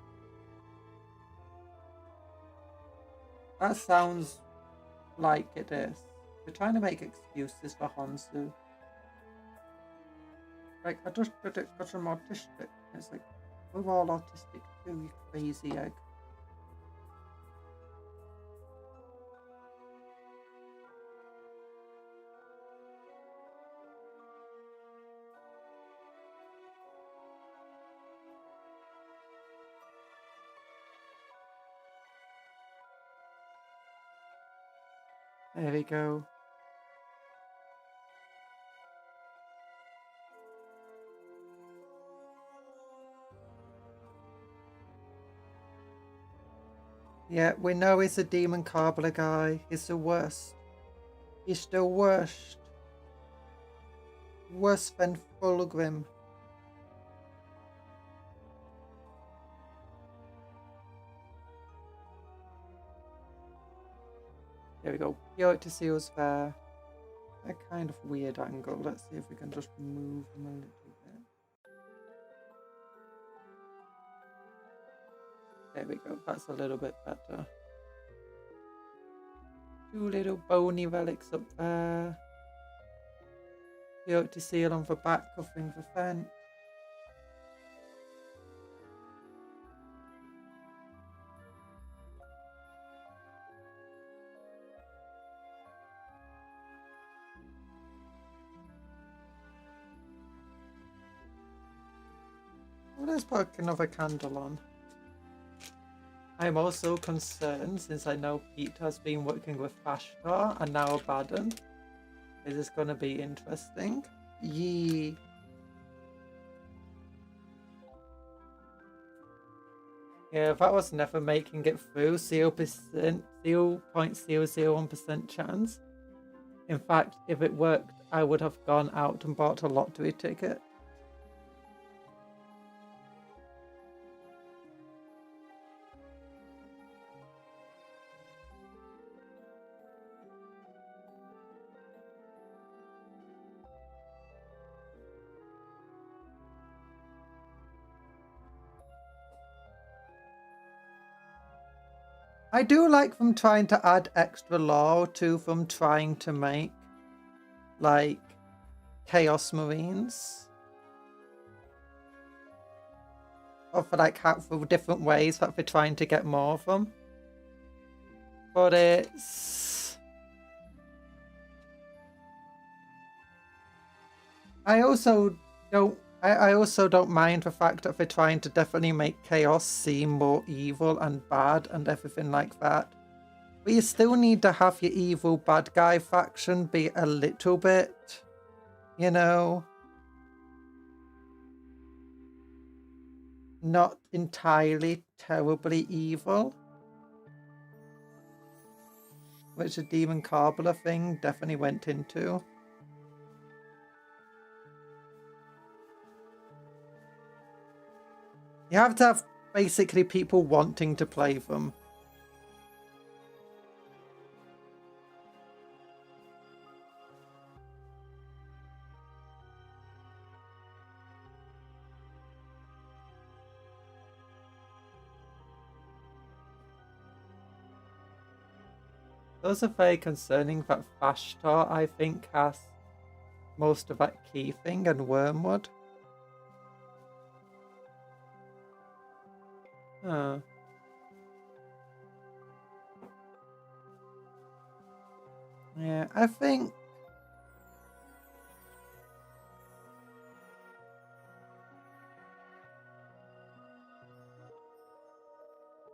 That sounds like it is. They're trying to make excuses for Honsu. Like, I just did it because I'm autistic. It's like, we're all autistic too, you crazy egg. There we go. Yeah, we know he's a demon cobbler guy. He's the worst. He's the worst. Worse than Fulgrim. There we go. Yo, to see us there. A kind of weird angle. Let's see if we can just move him a little bit. There we go. That's a little bit better. Two little bony relics up there. Yo, to seal on the back, covering the fence. Let's put another candle on. I'm also concerned, since I know Pete has been working with Fashtar and now Abaddon. Is this going to be interesting? Yeet. Yeah, that was never making it through. 0.001% chance. In fact, if it worked, I would have gone out and bought a lottery ticket. I do like them trying to add extra lore to them trying to make, like, Chaos Marines. Or for, like, for different ways that they're trying to get more of them. But it's... I also don't mind the fact that they're trying to definitely make Chaos seem more evil and bad and everything like that. But you still need to have your evil bad guy faction be a little bit, you know, not entirely terribly evil. Which the Demon Cobbler thing definitely went into. You have to have basically people wanting to play them. Those are very concerning that Fashtar, I think, has most of that key thing and Wormwood. Huh. Yeah, I think...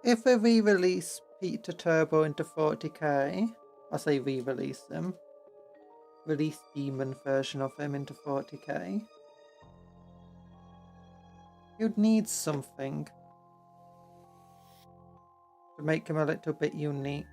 if they re-release Peter Turbo into 40k, I say re-release him, release demon version of him into 40k, you'd need something to make him a little bit unique.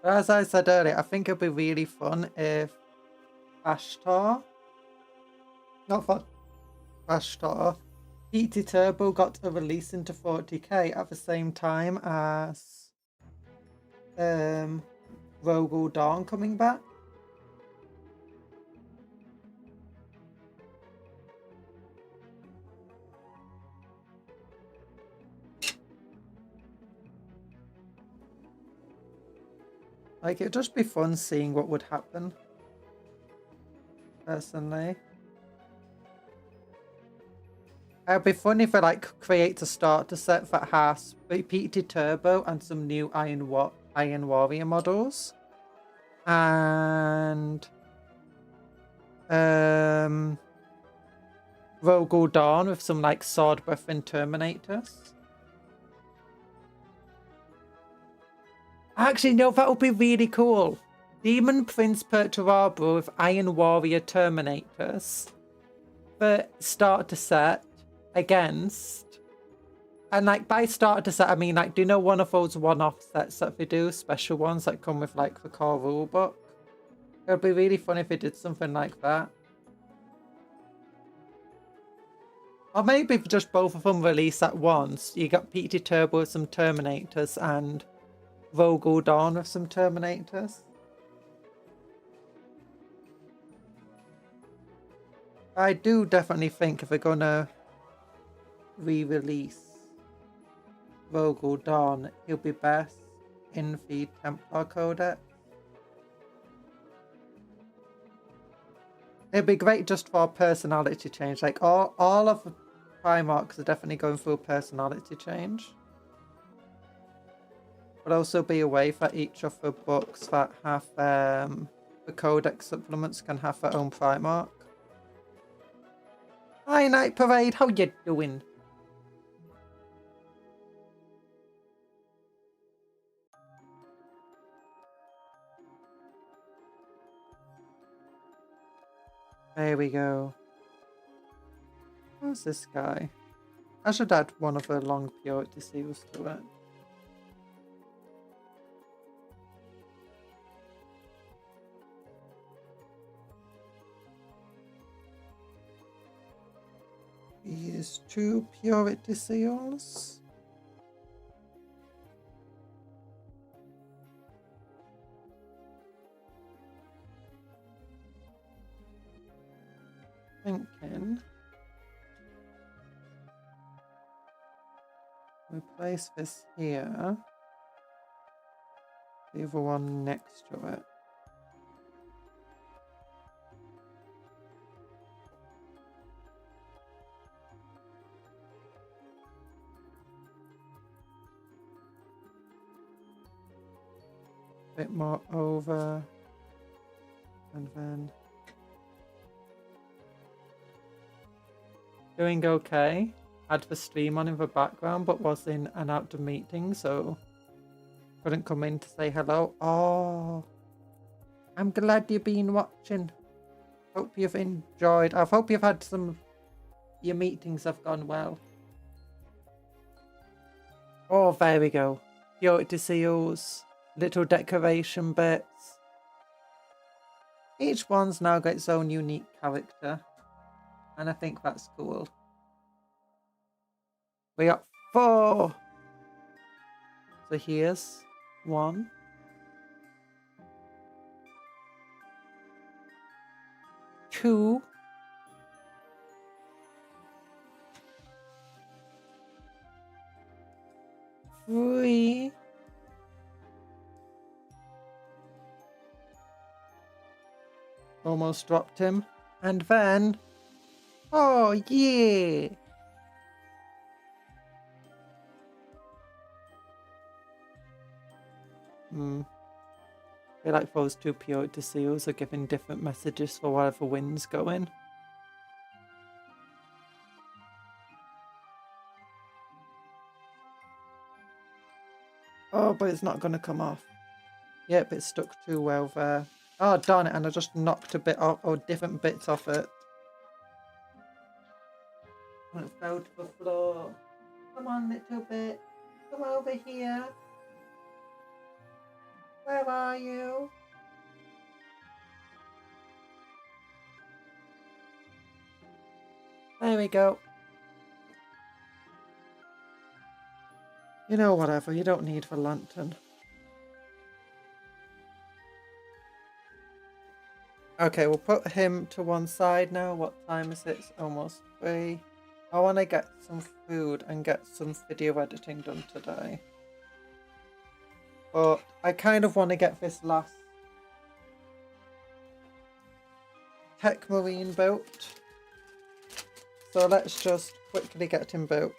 As I said earlier, I think it'd be really fun if Ashtar, not for Ashtar, PT Turbo got a release into 40k at the same time as Rogel Dawn coming back. Like, it'd just be fun seeing what would happen, personally. It'd be fun if it, like, creates a starter set that has PT Turbo and some new Iron Warrior models. And Rogel Dawn with some like sword breath and Terminators. Actually, no, that would be really cool. Demon Prince Perturabo with Iron Warrior Terminators. The start to set against. And like by start to set, I mean like, do you know one of those one-off sets that they do? Special ones that come with like the core rulebook? It would be really fun if they did something like that. Or maybe if just both of them release at once. You got PT Turbo with some Terminators and Rogel Dawn with some Terminators. I do definitely think if they're gonna re-release Rogel Dawn, he'll be best in the Templar Codex. It'd be great just for a personality change. Like all of the Primarchs are definitely going through a personality change. But also be a way for each of the books that have the Codex supplements can have their own Primarch. Hi Night Parade, how you doing? There we go. Who's this guy? I should add one of the long purity seals to it. Here's 2 purity seals. Thinking we place this here, the other one next to it. Bit more over, and then doing okay. Had the stream on in the background, but was in an outdoor meeting, so couldn't come in to say hello. Oh, I'm glad you've been watching. Hope you've enjoyed. I hope you've had your meetings have gone well. Oh, there we go. Purity seals, little decoration bits. Each one's now got its own unique character, and I think that's cool. We got 4. So here's 1. 2. 3. Almost dropped him. And then... Oh, yeah! I feel like those 2 purity seals are giving different messages for wherever wind's going. Oh, but it's not going to come off. Yep, it's stuck too well there. Oh, darn it, and I just knocked a bit off, or different bits off it. And it fell to the floor. Come on, little bit. Come over here. Where are you? There we go. You know, whatever, you don't need the lantern. Okay, we'll put him to one side now. What time is it? It's almost 3. I want to get some food and get some video editing done today. But I kind of want to get this last Tech Marine built. So let's just quickly get him built.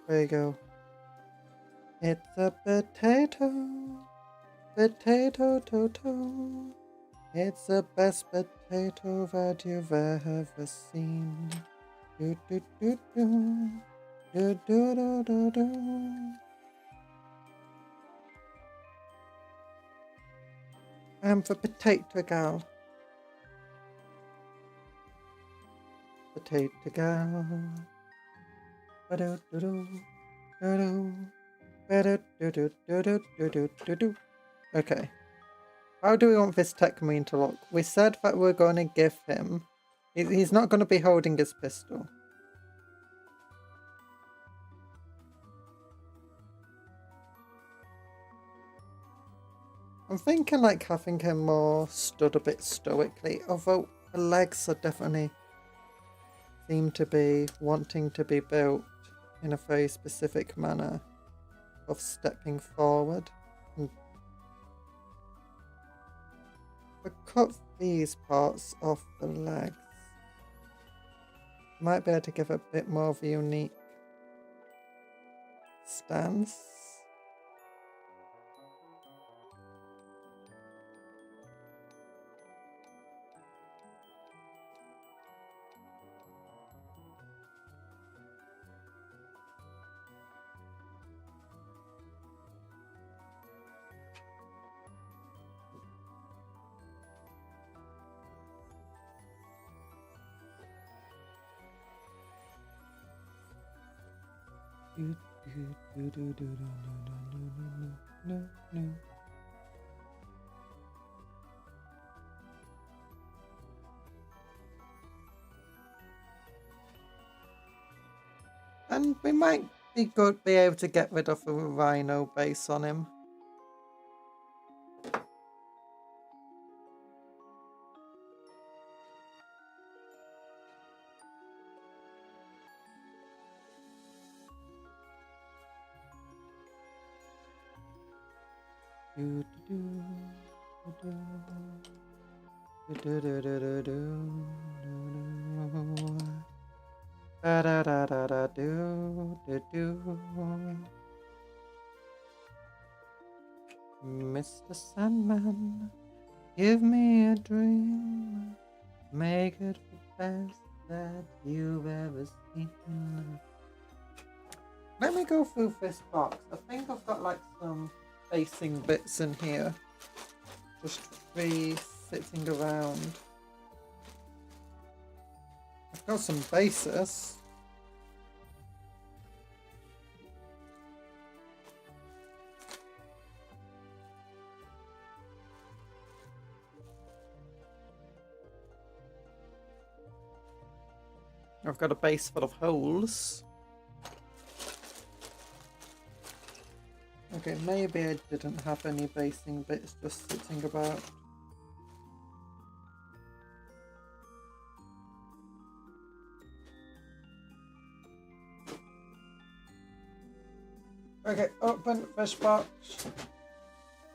There you go. It's a potato. Potato toto. It's the best potato that you've ever seen. Do do do do. Do do do do do. I'm the potato gal. Potato gal. Ba-do-do-do, do-do, ba-do-do-do-do-do-do-do-do. Okay. How do we want this tech marine to look? We said that we're going to give him... He's not going to be holding his pistol. I'm thinking like having him more stood a bit stoically, although the legs are definitely seem to be wanting to be built in a very specific manner of stepping forward. And I cut these parts off the legs. Might be able to give a bit more of a unique stance. And we might be able to get rid of a rhino base on him. Mr. Sandman, give me a dream, make it the best that you've ever seen. Let me go through this box. I think I've got like some facing bits in here, just free sitting around. I've got some bases. I've got a base full of holes. Okay, maybe I didn't have any basing bits just sitting about. Okay, open fish box.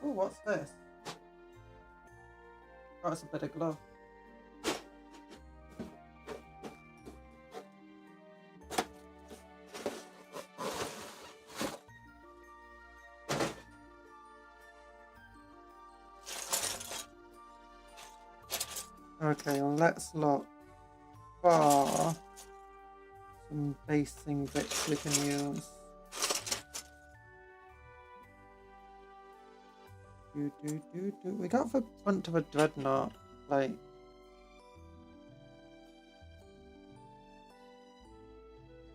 Oh, what's this? Oh, it's a bit of glove. Okay, let's look for some basing bits we can use. We got the front of a dreadnought plate.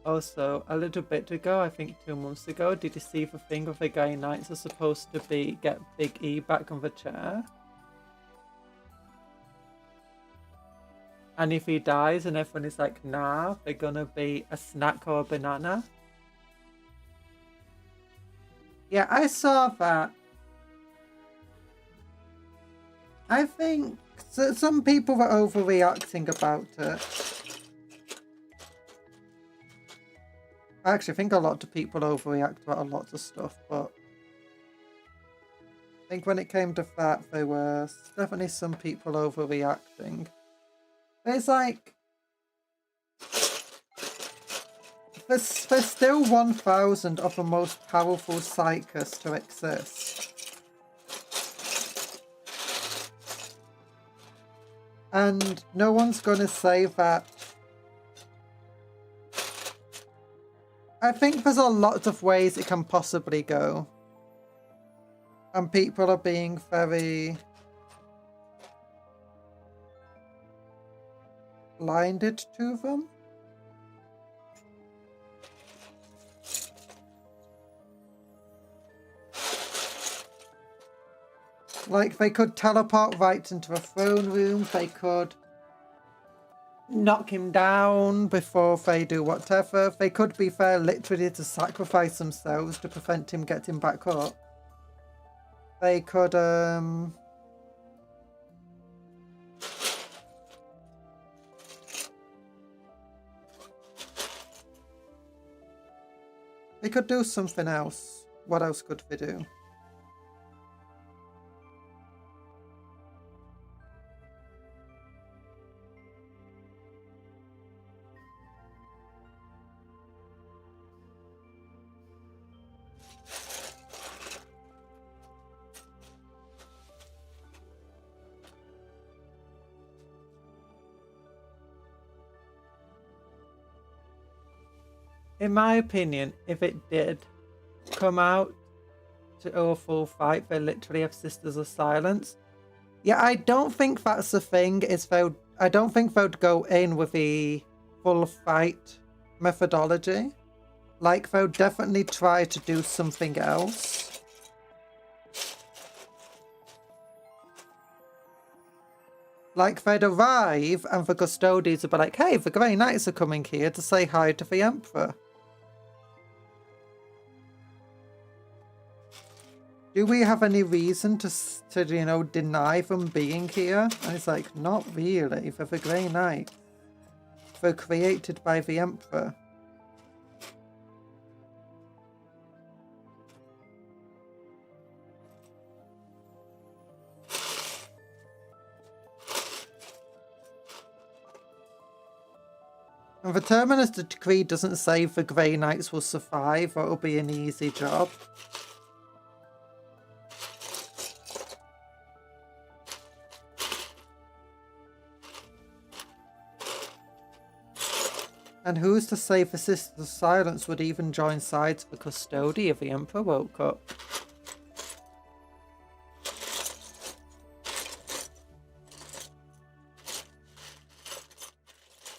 Also, a little bit ago, I think 2 months ago, did you see the thing of the guy knights are supposed to be get Big E back on the chair? And if he dies and everyone is like, nah, they're gonna be a snack or a banana. Yeah, I saw that. I think some people were overreacting about it. I actually think a lot of people overreact about a lot of stuff, but I think when it came to that, there were definitely some people overreacting. It's like, the there's still 1,000 of the most powerful psychers to exist. And no one's gonna say that. I think there's a lot of ways it can possibly go. And people are being very blinded to them. Like, they could teleport right into a throne room, they could knock him down before they do whatever. They could be there literally to sacrifice themselves to prevent him getting back up. They could, they could do something else. What else could they do? In my opinion, if it did come out to a full fight, they literally have Sisters of Silence. Yeah, I don't think that's the thing. I don't think they'd go in with the full fight methodology. Like, they'll definitely try to do something else. Like, they'd arrive and the custodians would be like, hey, the Grey Knights are coming here to say hi to the Emperor. Do we have any reason to you know, deny them being here? And it's like, not really. They're the Grey Knights. They're created by the Emperor. And the Terminus Decree doesn't say the Grey Knights will survive or it'll be an easy job. And who's to say the Sisters of Silence would even join sides with Custody if the Emperor woke up?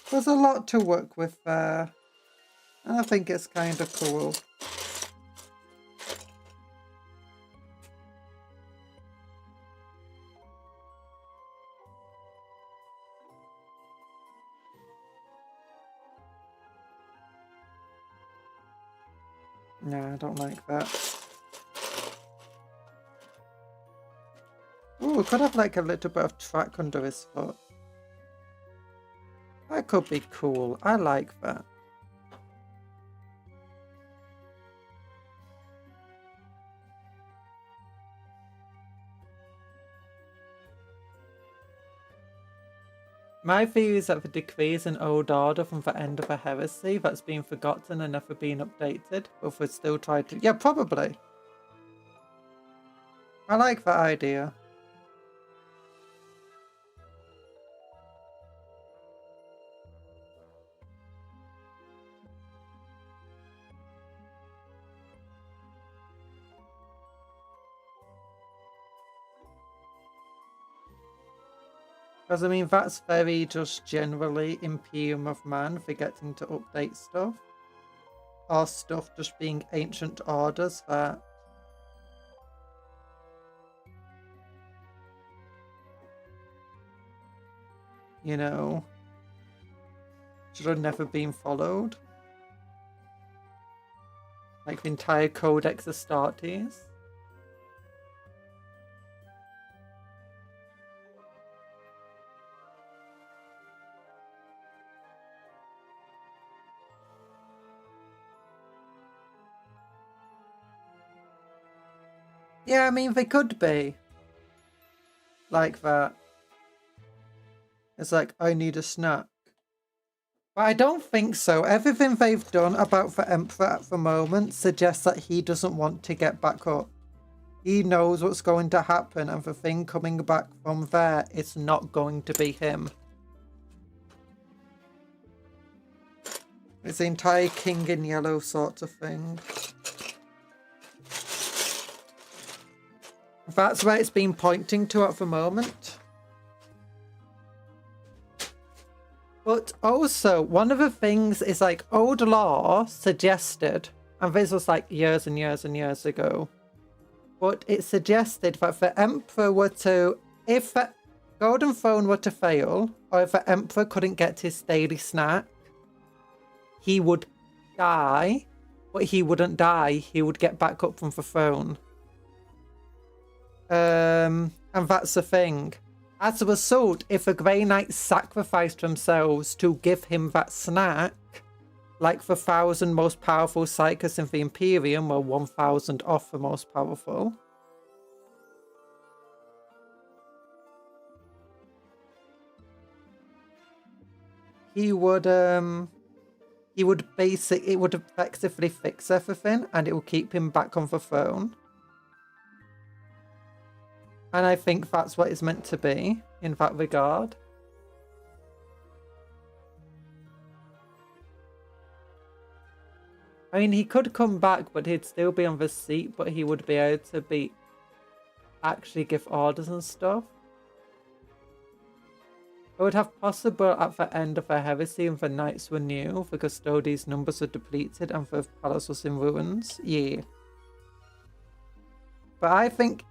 There's a lot to work with there. And I think it's kind of cool. No, I don't like that. Ooh, we could have like a little bit of track under his foot. That could be cool. I like that. My theory is that the decree is an old order from the end of a heresy that's been forgotten and never been updated, but if we still try to... Yeah, probably. I like that idea. Because, I mean, that's very just generally Imperium of Man forgetting to update stuff. Or stuff just being ancient orders that... you know... should have never been followed. Like the entire Codex Astartes. Yeah, I mean, they could be like that. It's like, I need a snack. But I don't think so. Everything they've done about the Emperor at the moment suggests that he doesn't want to get back up. He knows what's going to happen, and the thing coming back from there is not going to be him. It's the entire king in yellow sort of thing. That's where it's been pointing to at the moment. But also, one of the things is like old law suggested, and this was like years and years and years ago, but it suggested that if the Emperor were to, if the Golden Throne were to fail, or if the Emperor couldn't get his daily snack, he would die, but he wouldn't die, he would get back up from the throne. And that's the thing. As a result, if the Grey Knights sacrificed themselves to give him that snack, like the 1,000 most powerful psychers in the Imperium were 1,000 off the most powerful. He would it would effectively fix everything, and it will keep him back on the throne. And I think that's what it's meant to be in that regard. I mean, he could come back, but he'd still be on the seat, but he would be able to actually give orders and stuff. It would have possible at the end of the heresy and the knights were new, the custodies' numbers were depleted and the palace was in ruins. Yeah. But I think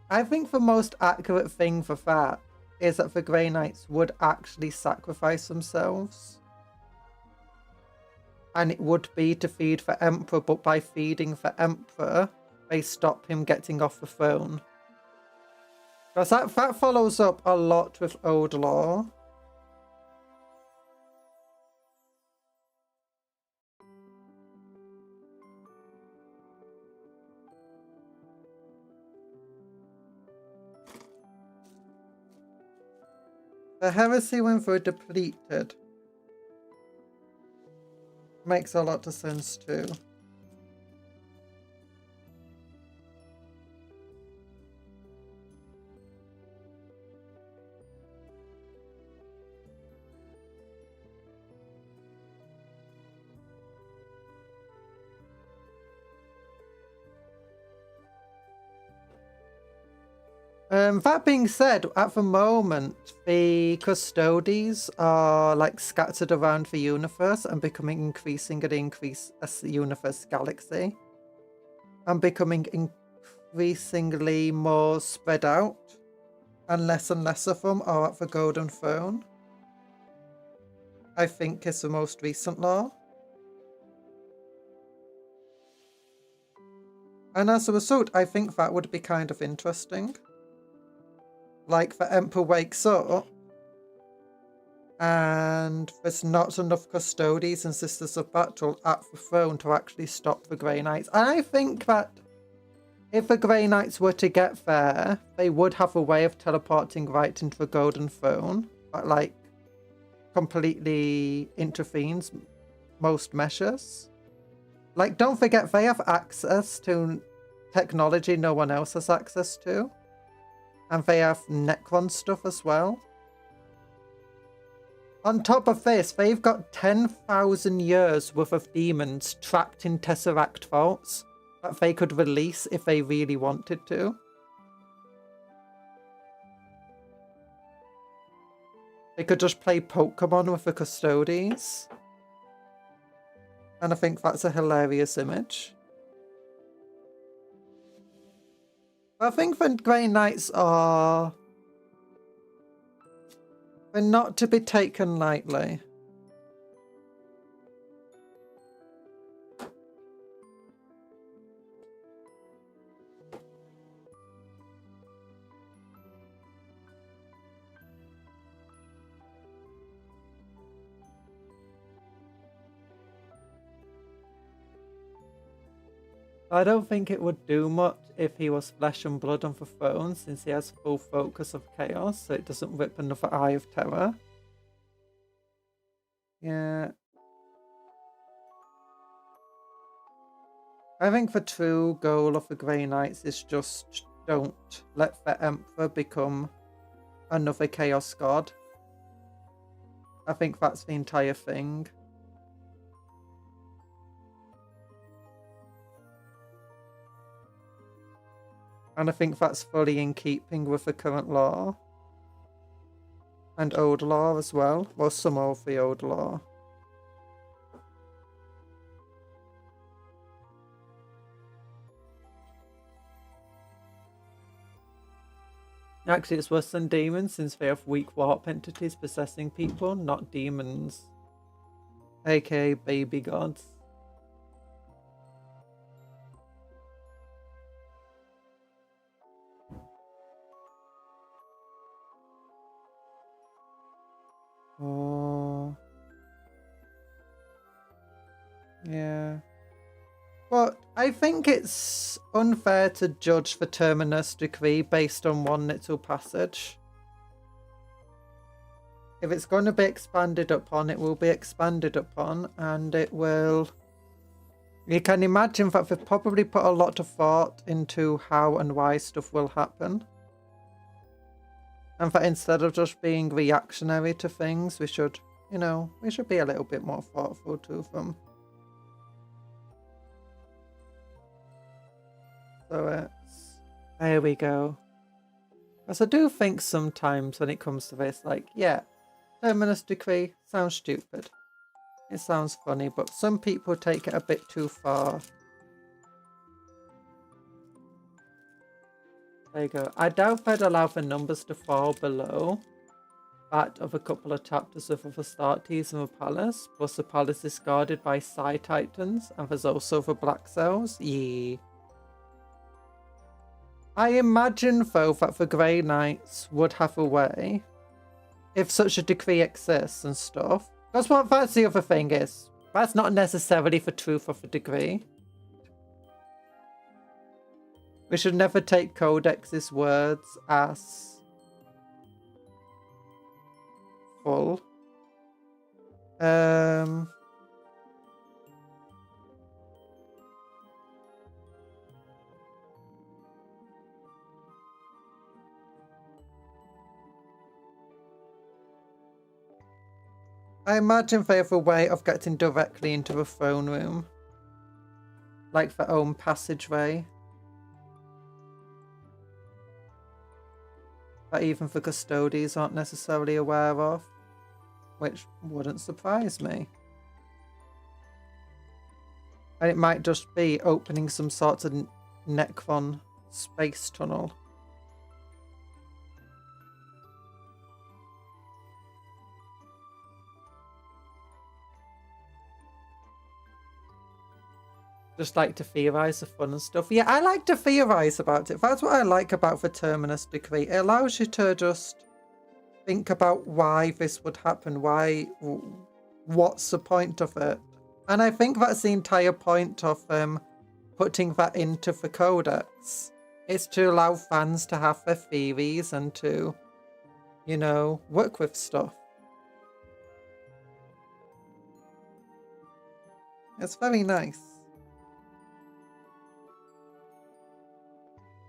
the most accurate thing for that is that the Grey Knights would actually sacrifice themselves. And it would be to feed the Emperor, but by feeding the Emperor, they stop him getting off the throne. Because that follows up a lot with old law. The heresy when they're depleted makes a lot of sense too. That being said, at the moment, the custodies are like scattered around the universe and becoming increasingly as the universe galaxy. And becoming increasingly more spread out. And less of them are at the Golden Throne. I think is the most recent law. And as a result, I think that would be kind of interesting. Like, the Emperor wakes up and there's not enough custodies and Sisters of Battle at the throne to actually stop the Grey Knights. And I think that if the Grey Knights were to get there, they would have a way of teleporting right into the Golden Throne that, like, completely intervenes most measures. Like, don't forget, they have access to technology no one else has access to. And they have Necron stuff as well. On top of this, they've got 10,000 years worth of demons trapped in Tesseract vaults that they could release if they really wanted to. They could just play Pokemon with the custodies. And I think that's a hilarious image. I think the Grey Knights are... they're not to be taken lightly. I don't think it would do much if he was flesh and blood on the throne, since he has full focus of chaos, so it doesn't rip another Eye of Terror. Yeah. I think the true goal of the Grey Knights is just don't let the Emperor become another Chaos God. I think that's the entire thing. And I think that's fully in keeping with the current law. And old law as well. Well, some of the old law. Actually, it's worse than demons since they have weak warp entities possessing people, not demons. AKA baby gods. Oh. Yeah. But I think it's unfair to judge the Terminus decree based on one little passage. If it's going to be expanded upon, it will be expanded upon, and it will... You can imagine that they've probably put a lot of thought into how and why stuff will happen. And that instead of just being reactionary to things, we should, you know, we should be a little bit more thoughtful to them. So it's... There we go. Because I do think sometimes when it comes to this, like, yeah, Terminus Decree sounds stupid. It sounds funny, but some people take it a bit too far. There you go. I doubt they'd allow the numbers to fall below that of a couple of chapters of the Astartes in the Palace. Plus the Palace is guarded by Psi Titans, and there's also the Black Cells. Yeah. I imagine, though, that the Grey Knights would have a way, if such a decree exists and stuff. That's the other thing is, that's not necessarily the truth of the decree. We should never take Codex's words as full. I imagine they have a way of getting directly into the throne room. Like their own passageway. That even the custodians aren't necessarily aware of. Which wouldn't surprise me. And it might just be opening some sort of Necron space tunnel. Just like to theorize the fun and stuff. Yeah, I like to theorize about it. That's what I like about the Terminus Decree. It allows you to just think about why this would happen. What's the point of it? And I think that's the entire point of putting that into the Codex. It's to allow fans to have their theories and to, you know, work with stuff. It's very nice.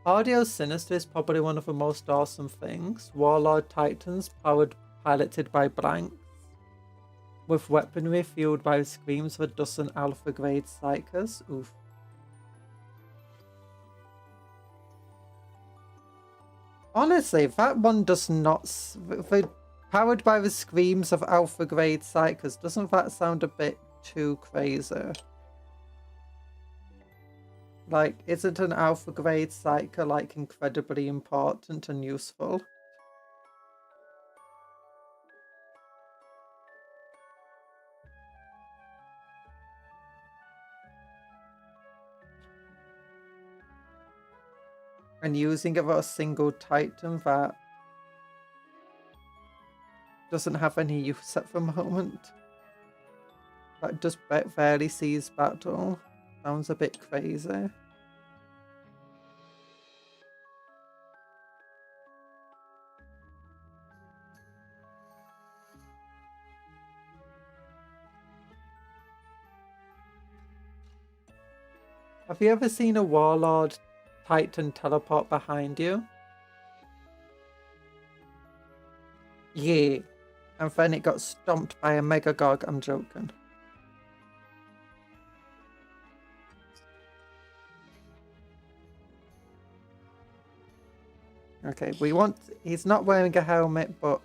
Audio Sinister is probably one of the most awesome things. Warlord Titans piloted by blanks, with weaponry fueled by the screams of a dozen alpha grade psychers. Oof. Honestly, that one does not... Powered by the screams of alpha grade psychers, doesn't that sound a bit too crazy? Like, isn't an alpha grade psyker like incredibly important and useful? And using it for a single Titan that doesn't have any use at the moment. That just barely sees battle. Sounds a bit crazy. Have you ever seen a Warlord Titan teleport behind you? Yeah. And then it got stomped by a Megagog. I'm joking. Okay, he's not wearing a helmet, but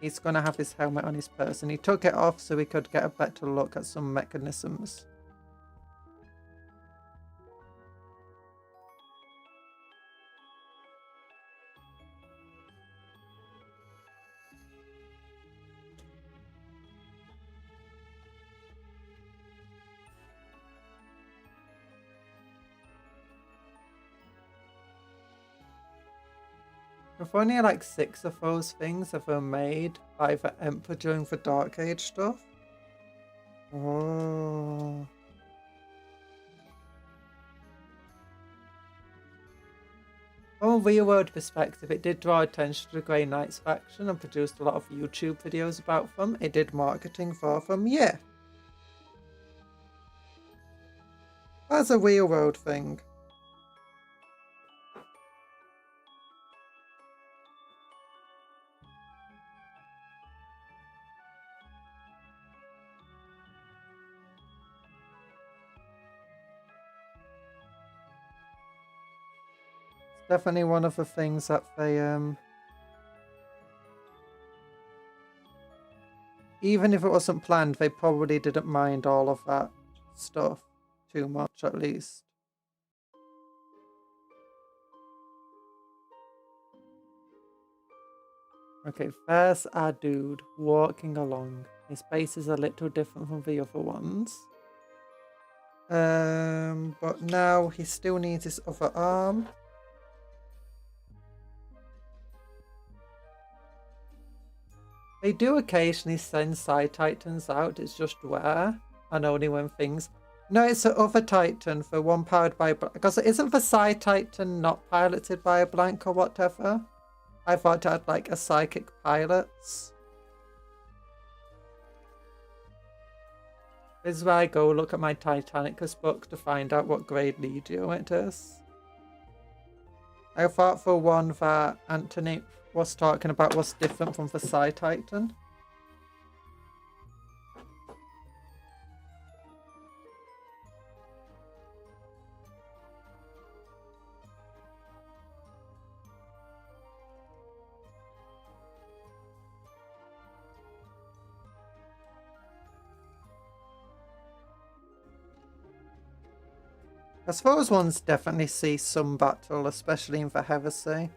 he's going to have his helmet on his person. He took it off so we could get a better look at some mechanisms. If only like 6 of those things have been made by the Emperor during the Dark Age stuff. Oh. From a real world perspective, it did draw attention to the Grey Knights faction and produced a lot of YouTube videos about them. It did marketing for them, yeah. That's a real world thing. Definitely one of the things that they even if it wasn't planned, they probably didn't mind all of that stuff too much, at least. Okay, there's our dude walking along. His face is a little different from the other ones. But now he still needs his other arm. They do occasionally send side titans out, it's just rare, and only when things... No, it's the other titan, the one powered by... Because isn't the side titan not piloted by a blank or whatever? I thought it had like a psychic pilots. This is where I go look at my Titanicus book to find out what grade Legio it is. I thought for one that Anthony was talking about was different from the Psi Titan. I suppose ones definitely see some battle, especially in the Heresy.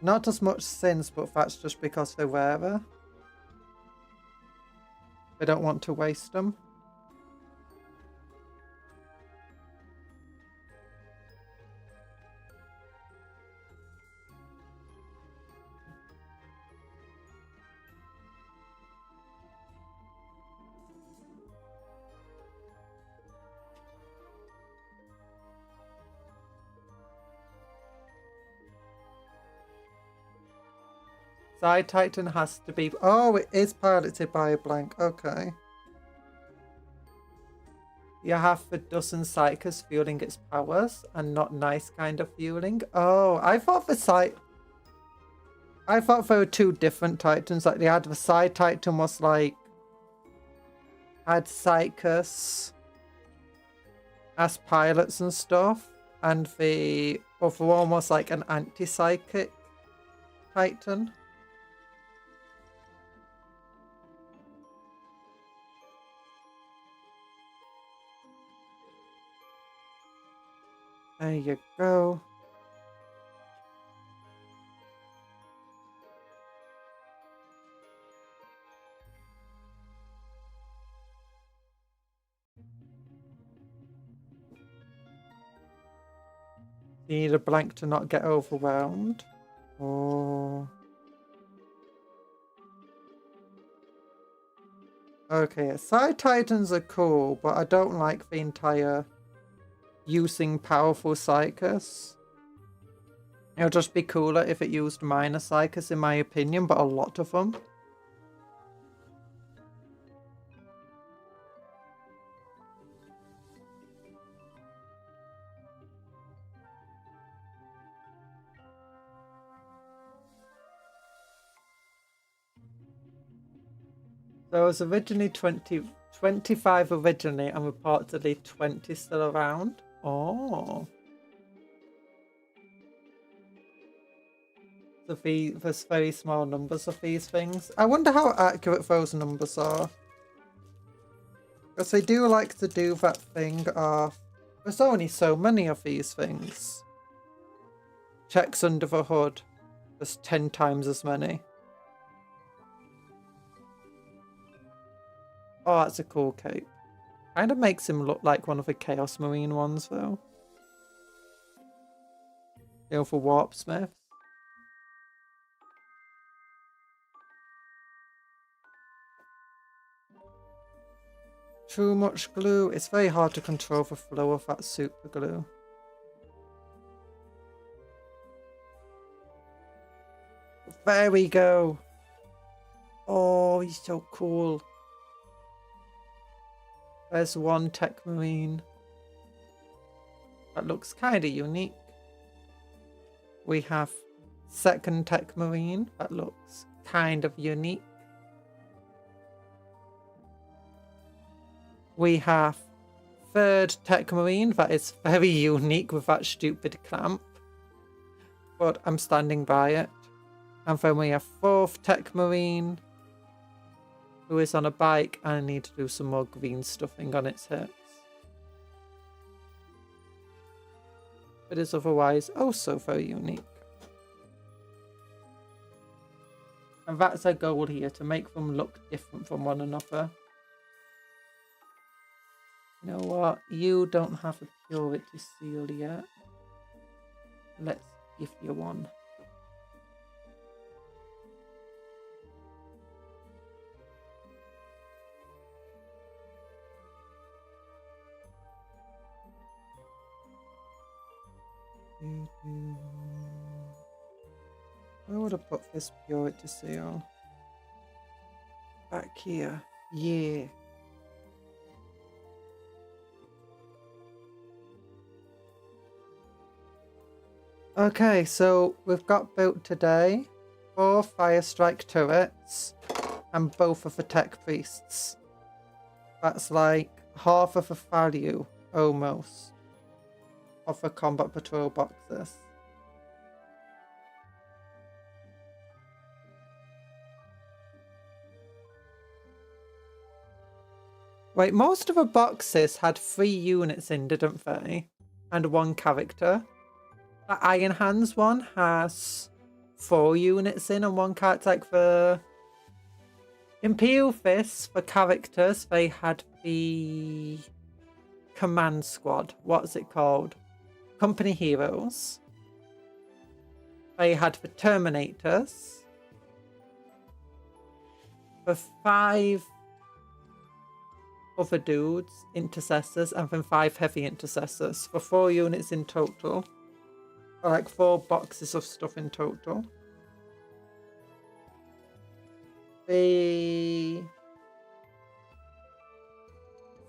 Not as much since, but that's just because they're rarer. They don't want to waste them. Side Titan has to be... Oh, it is piloted by a blank. Okay. You have the dozen Psychers fueling its powers and not nice kind of fueling. Oh, I thought there were two different Titans. Like they had the Side Titan was like... had Psychers as pilots and stuff. And the other one was like an anti-psychic Titan. There you go. You need a blank to not get overwhelmed. Oh. Okay, Side Titans are cool, but I don't like the entire using powerful Psychers. It'll just be cooler if it used minor Psychers, in my opinion, but a lot of them. So it was originally 25 originally, and reportedly 20 still around. Oh. So there's very small numbers of these things. I wonder how accurate those numbers are. Because they do like to do that thing of, there's only so many of these things. Checks under the hood. There's 10 times as many. Oh, that's a cool cape. Kind of makes him look like one of the Chaos Marine ones, though. You know, for Warp Smiths. Too much glue. It's very hard to control the flow of that super glue. There we go. Oh, he's so cool. There's one Tech Marine. That looks kind of unique. We have second Tech Marine. That looks kind of unique. We have third Tech Marine. That is very unique with that stupid clamp. But I'm standing by it. And then we have fourth Tech Marine, who is on a bike, and I need to do some more green stuffing on its hips. It is otherwise also very unique. And that's our goal here, to make them look different from one another. You know what? You don't have a purity seal yet. Let's give you one. Where would I put this purity seal? Back here. Yeah. Okay, so we've got built today 4 Fire Strike turrets and both of the Tech Priests. That's like half of the value, almost, of the Combat Patrol boxes. Wait, most of the boxes had 3 units in, didn't they? And 1 character. The Iron Hands one has 4 units in and 1 character. Like the Imperial Fists, for characters, they had the Command Squad. What's it called? Company Heroes. They had the Terminators. The 5 other dudes, Intercessors, and then 5 heavy Intercessors. For 4 units in total. Or like 4 boxes of stuff in total. The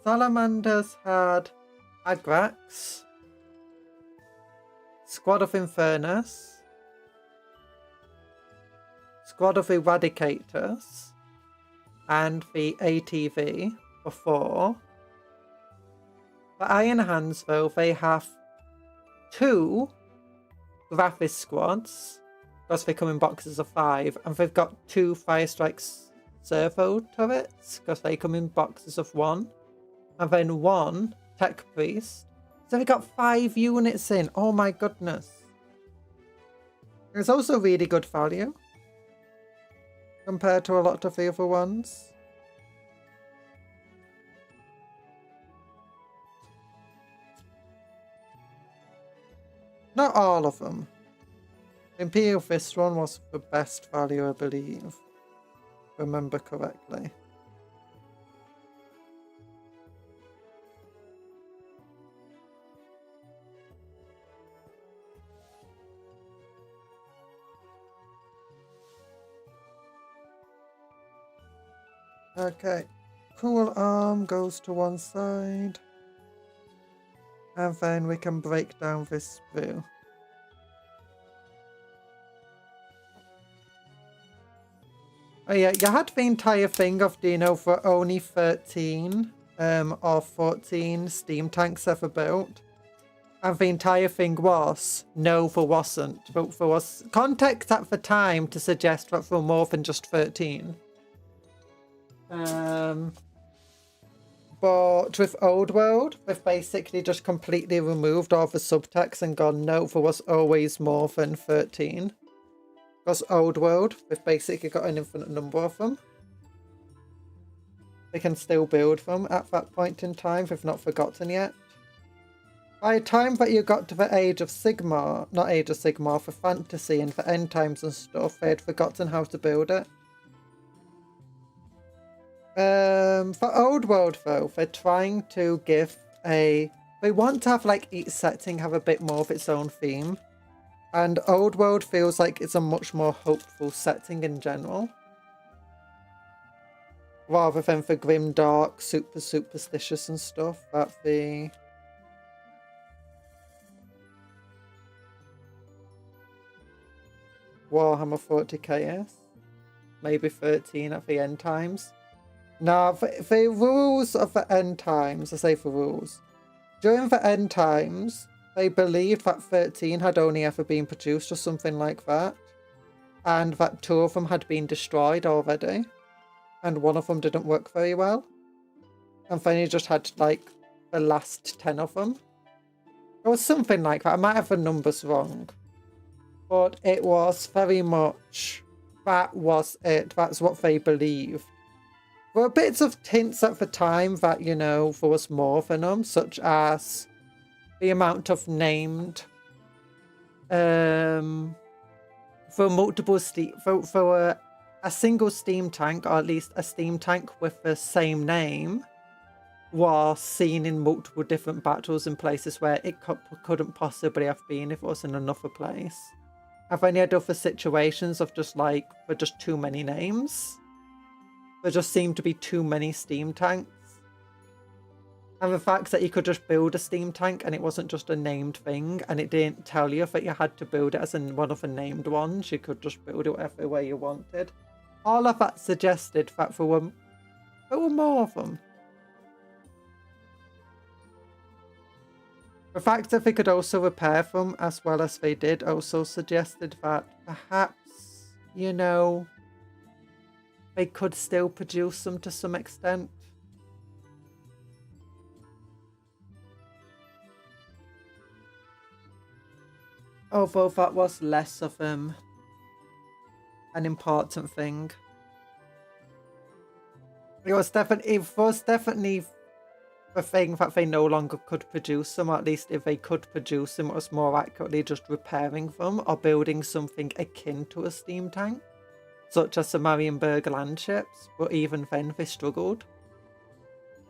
Salamanders had Agrax, Squad of Infernus, Squad of Eradicators, and the ATV for 4. The Iron Hands, though, they have 2 Graphis squads, because they come in boxes of 5, and they've got 2 Fire Strikes servo turrets, because they come in boxes of 1, and then 1 Tech Priest. So they got 5 units in. Oh my goodness. It's also really good value compared to a lot of the other ones. Not all of them. Imperial Fist one was the best value, I believe. If I remember correctly. Okay. Cool arm goes to one side. And then we can break down this sprue. Oh yeah, you had the entire thing of, do you know, for only 13 or 14 steam tanks ever built. And the entire thing was, no, there wasn't. But there was context at the time to suggest that there were more than just 13. But with Old World, they've basically just completely removed all the subtext and gone, no, there was always more than 13. Because Old World, they've basically got an infinite number of them. They can still build them at that point in time, they've not forgotten yet. By the time that you got to the Age of Sigmar, not Age of Sigmar, for Fantasy and for End Times and stuff, they had forgotten how to build it. For Old World though, they're trying to give they want to have like each setting have a bit more of its own theme. And Old World feels like it's a much more hopeful setting in general. Rather than for grim, dark, super superstitious and stuff that the Warhammer 40k is. Maybe 13 at the End Times. Now, the rules of the End Times, I say the rules. During the End Times, they believed that 13 had only ever been produced or something like that. And that 2 of them had been destroyed already. And 1 of them didn't work very well. And then you just had, like, the last 10 of them. It was something like that. I might have the numbers wrong. But it was very much, that was it. That's what they believed. There were bits of hints at the time that, you know, there was more than them, such as the amount of named, for multiple for a single steam tank, or at least a steam tank with the same name, was seen in multiple different battles in places where it couldn't possibly have been if it was in another place. I've only had other situations of just like, for just too many names. There just seemed to be too many steam tanks. And the fact that you could just build a steam tank and it wasn't just a named thing, and it didn't tell you that you had to build it as one of the named ones, you could just build it whatever way you wanted. All of that suggested that there were more of them. The fact that they could also repair them as well as they did also suggested that perhaps, you know, they could still produce them to some extent. Although that was less of an important thing. It was definitely the thing that they no longer could produce them, or at least if they could produce them, it was more accurately just repairing them or building something akin to a steam tank, such as the Marienburg land ships, but even then they struggled.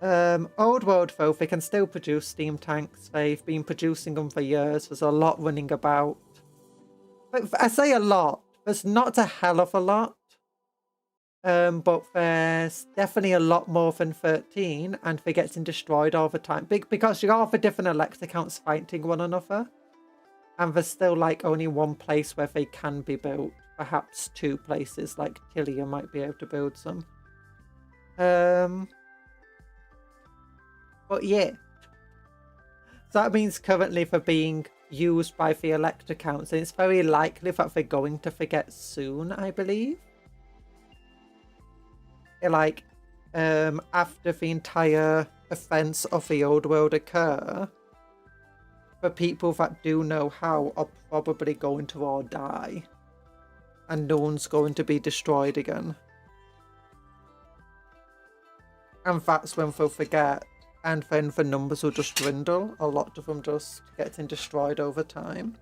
Old World though, they can still produce steam tanks. They've been producing them for years. There's a lot running about. But I say a lot. There's not a hell of a lot. But there's definitely a lot more than 13, and they're getting destroyed all the time. Because you have the different elect accounts fighting one another. And there's still like only one place where they can be built. Perhaps 2 places, like Tilia might be able to build some. But yeah. So that means currently they're being used by the elect accounts, and it's very likely that they're going to forget soon, I believe. Like, after the entire offense of the Old World occur, the people that do know how are probably going to all die. And no one's going to be destroyed again. And that's when they'll forget. And then the numbers will just dwindle. A lot of them just getting destroyed over time.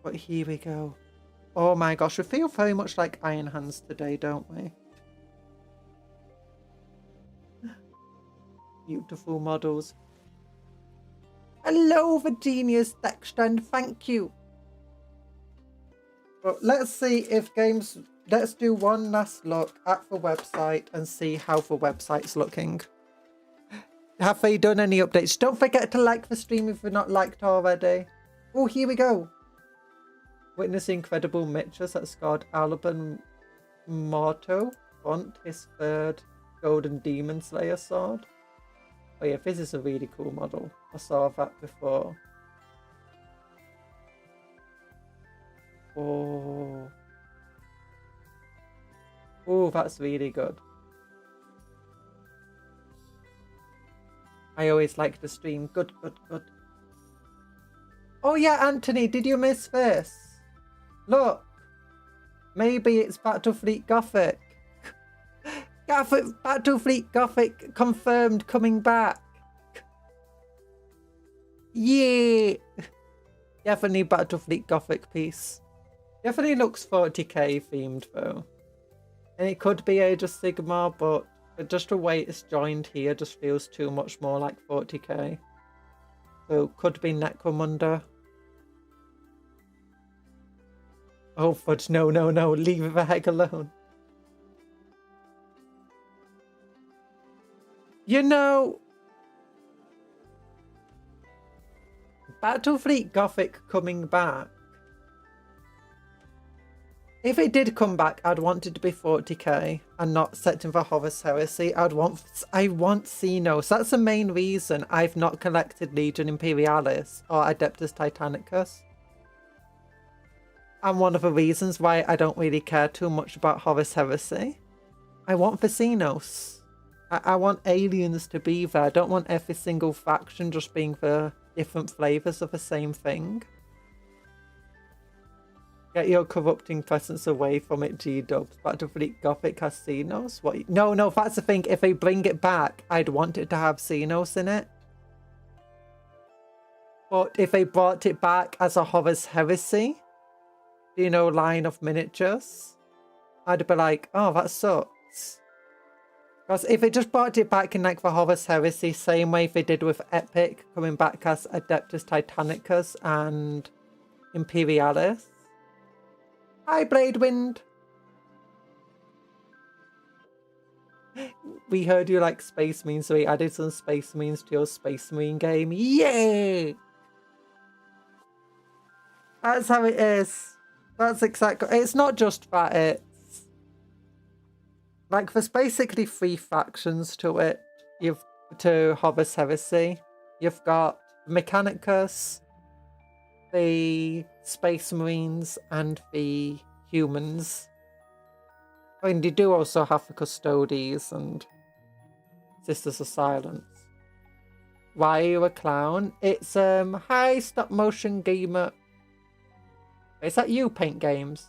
But here we go. Oh my gosh, we feel very much like Iron Hands today, don't we? Beautiful models. Hello, Virginia's Dexter, and thank you. But let's see if games... Let's do one last look at the website and see how the website's looking. Have they done any updates? Don't forget to like the stream if you're not liked already. Oh, here we go. Witness the incredible Mitchers that scored Alban Morto font his third Golden Demon Slayer sword. Oh yeah, this is a really cool model. I saw that before. Oh. Oh, that's really good. I always like the stream. Good, good, good. Oh yeah, Anthony, did you miss this? Look. Maybe it's Battlefleet Gothic. Battlefleet Gothic confirmed coming back. Yeah. Definitely Battlefleet Gothic piece. Definitely looks 40k themed though. And it could be Age of Sigmar, but just the way it's joined here just feels too much more like 40k. So could be Necromunda. Oh fudge, no, no, no, leave it the heck alone. You know, Battlefleet Gothic coming back. If it did come back, I'd want it to be 40k and not set in the Horus Heresy. I want Xenos. That's the main reason I've not collected Legion Imperialis or Adeptus Titanicus. And one of the reasons why I don't really care too much about Horus Heresy. I want the Xenos. I want aliens to be there. I don't want every single faction just being the different flavours of the same thing. Get your corrupting presence away from it, G-dubs. Battlefleet Gothic has Xenos? What? No, no, that's the thing. If they bring it back, I'd want it to have Xenos in it. But if they brought it back as a Horus Heresy, you know, line of miniatures, I'd be like, oh, that sucks. Because if they just brought it back in like the Horus Heresy, same way they did with Epic, coming back as Adeptus Titanicus and Imperialis. Hi, Bladewind. We heard you like Space Marines, so we added some Space Marines to your Space Marine game. Yay! That's how it is. That's exactly. It's not just that. It's like there's basically 3 factions to it. You've to Horus Heresy. You've got Mechanicus, the Space Marines, and the humans. I mean, they do also have the Custodes and Sisters of Silence. Why are you a clown? It's hi, stop motion gamer. Is that you, Paint Games?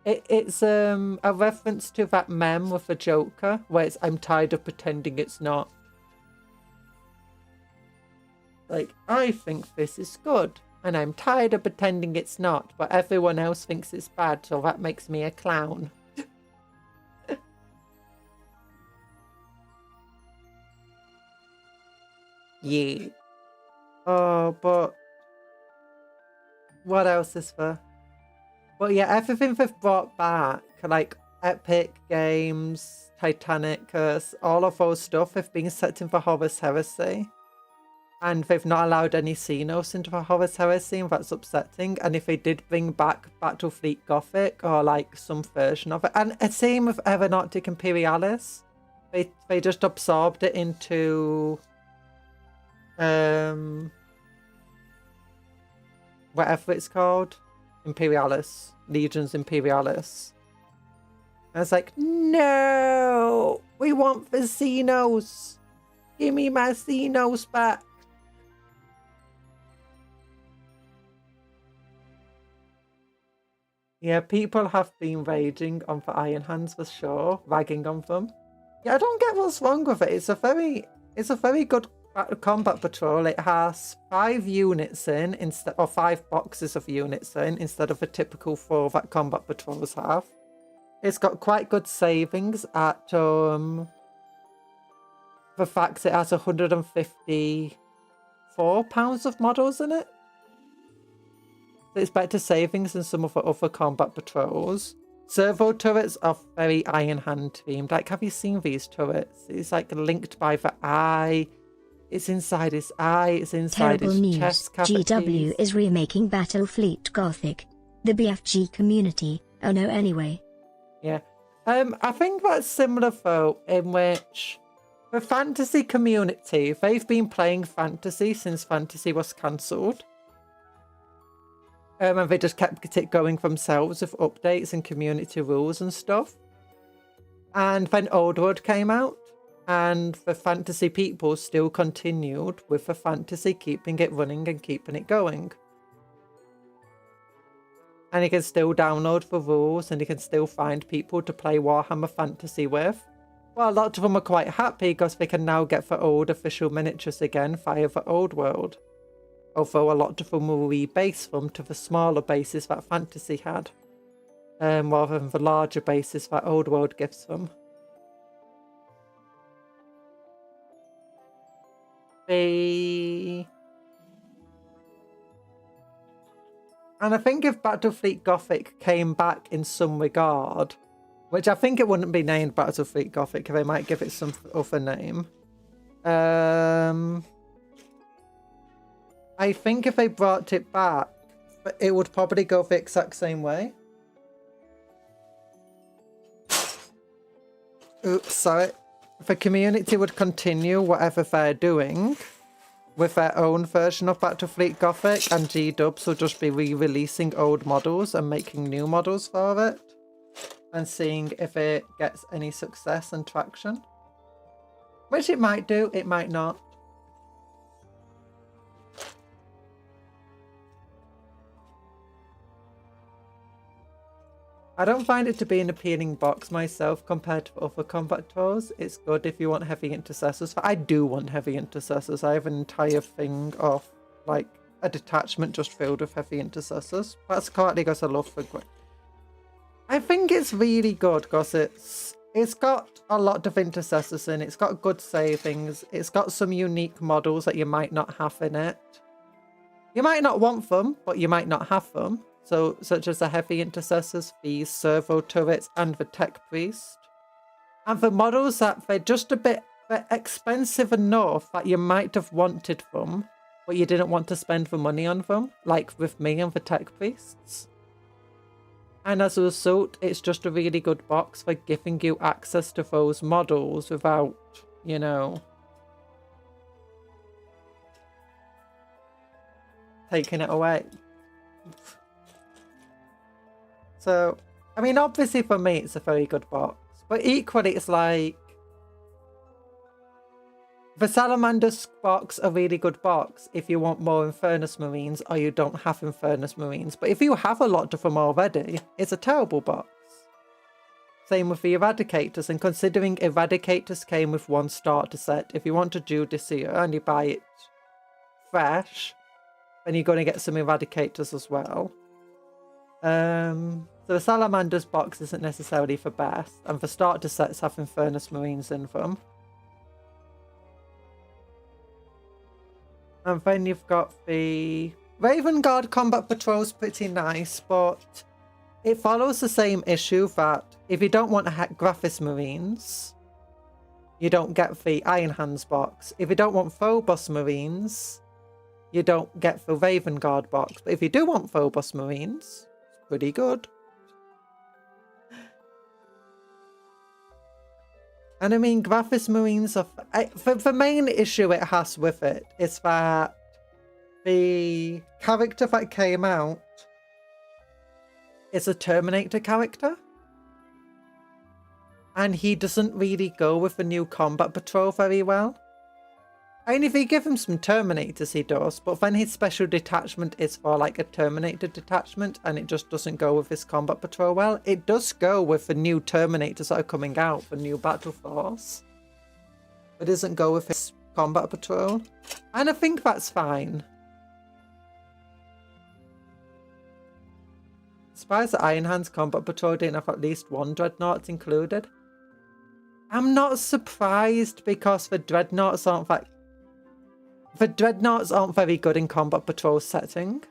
It's a reference to that meme with the Joker where it's I'm tired of pretending it's not. Like, I think this is good, and I'm tired of pretending it's not, but everyone else thinks it's bad, so that makes me a clown. Yeah. Oh, but what else is there? Well, yeah, everything they've brought back, like Epic Games, Titanicus, all of those stuff have been set in the Horus Heresy. And they've not allowed any Xenos into the Horus Heresy, and that's upsetting. And if they did bring back Battlefleet Gothic, or like some version of it, and same with Aeronautic Imperialis, they just absorbed it into whatever it's called, Imperialis, Legions Imperialis. And it's like, no, we want the Xenos. Give me my Xenos back. Yeah, people have been raging on the Iron Hands for sure, ragging on them. Yeah, I don't get what's wrong with it. It's a very good combat patrol. It has 5 units in instead, or 5 boxes of units in instead of a typical 4 that combat patrols have. It's got quite good savings at the fact it has 154 pounds of models in it. So it's better savings than some of the other combat patrols. Servo turrets are very Iron Hand themed. Like, have you seen these turrets? It's like linked by the eye. It's inside his eye, it's inside Terrible his news. chest GW cavities. is remaking Battlefleet Gothic. The BFG community, oh no anyway. Yeah. I think that's similar though, in which the fantasy community, they've been playing fantasy since fantasy was cancelled. And they just kept it going themselves with updates and community rules and stuff. And then Old World came out, and the fantasy people still continued with the fantasy, keeping it running and keeping it going. And you can still download the rules, and you can still find people to play Warhammer Fantasy with. Well, a lot of them are quite happy because they can now get the old official miniatures again via the Old World. Although a lot of them will rebase them to the smaller bases that Fantasy had, rather than the larger bases that Old World gives them. And I think if Battlefleet Gothic came back in some regard, which I think it wouldn't be named Battlefleet Gothic, they might give it some other name. I think if they brought it back, it would probably go the exact same way. Oops, sorry. The community would continue whatever they're doing with their own version of Battlefleet Gothic, and G-Dubs will just be re-releasing old models and making new models for it, and seeing if it gets any success and traction. Which it might do, it might not. I don't find it to be an appealing box myself compared to other combat tools. It's good if you want heavy intercessors. I do want heavy intercessors. I have an entire thing of like a detachment just filled with heavy intercessors. That's partly because I love the... I think it's really good because it's got a lot of intercessors in it. It's got good savings. It's got some unique models that you might not have in it. You might not want them, but you might not have them. So, such as the heavy intercessors, these servo turrets, and the tech priest. And the models that they're just a bit expensive enough that you might have wanted them, but you didn't want to spend the money on them, like with me and the tech priests. And as a result, it's just a really good box for giving you access to those models without, you know, taking it away. So, I mean, obviously for me, it's a very good box. But equally, it's like... The Salamander's box, a really good box if you want more Infernus Marines or you don't have Infernus Marines. But if you have a lot of them already, it's a terrible box. Same with the Eradicators. And considering Eradicators came with one starter set, if you want to do this year and you buy it fresh, then you're going to get some Eradicators as well. So the Salamander's box isn't necessarily the best, and the starter sets have Infernus Marines in them. And then you've got the Raven Guard Combat Patrol's pretty nice, but it follows the same issue that if you don't want Graphis Marines, you don't get the Iron Hands box. If you don't want Phobos Marines, you don't get the Raven Guard box. But if you do want Phobos Marines, pretty good. And I mean, Graphis Marines are... the main issue it has with it is that the character that came out is a Terminator character. And he doesn't really go with the new Combat Patrol very well. I mean, if you give him some Terminators, he does, but then his special detachment is for like a Terminator detachment, and it just doesn't go with his Combat Patrol well. It does go with the new Terminators that are coming out for new Battle Force. It doesn't go with his Combat Patrol, and I think that's fine. Surprised that Iron Hands Combat Patrol didn't have at least one Dreadnoughts included. I'm not surprised because the Dreadnoughts aren't that... The Dreadnoughts aren't very good in Combat Patrol setting.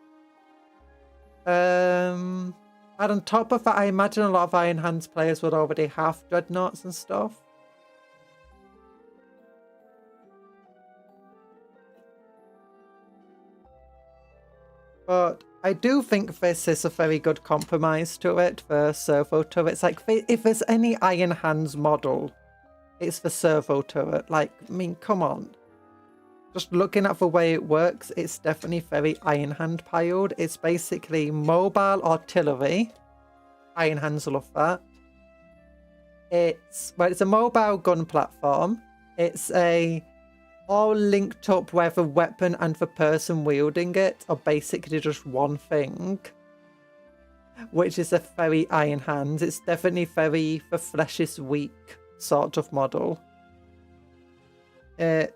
And on top of that, I imagine a lot of Iron Hands players would already have Dreadnoughts and stuff. But I do think this is a very good compromise to it for servo turrets. Like, if there's any Iron Hands model, it's the servo turret. Like, I mean, come on. Just looking at the way it works, it's definitely very Iron Hand piled. It's basically mobile artillery. Iron Hands love that. It's a mobile gun platform. It's all linked up where the weapon and the person wielding it are basically just one thing, which is a very Iron Hands. It's definitely very the flesh is weak sort of model. And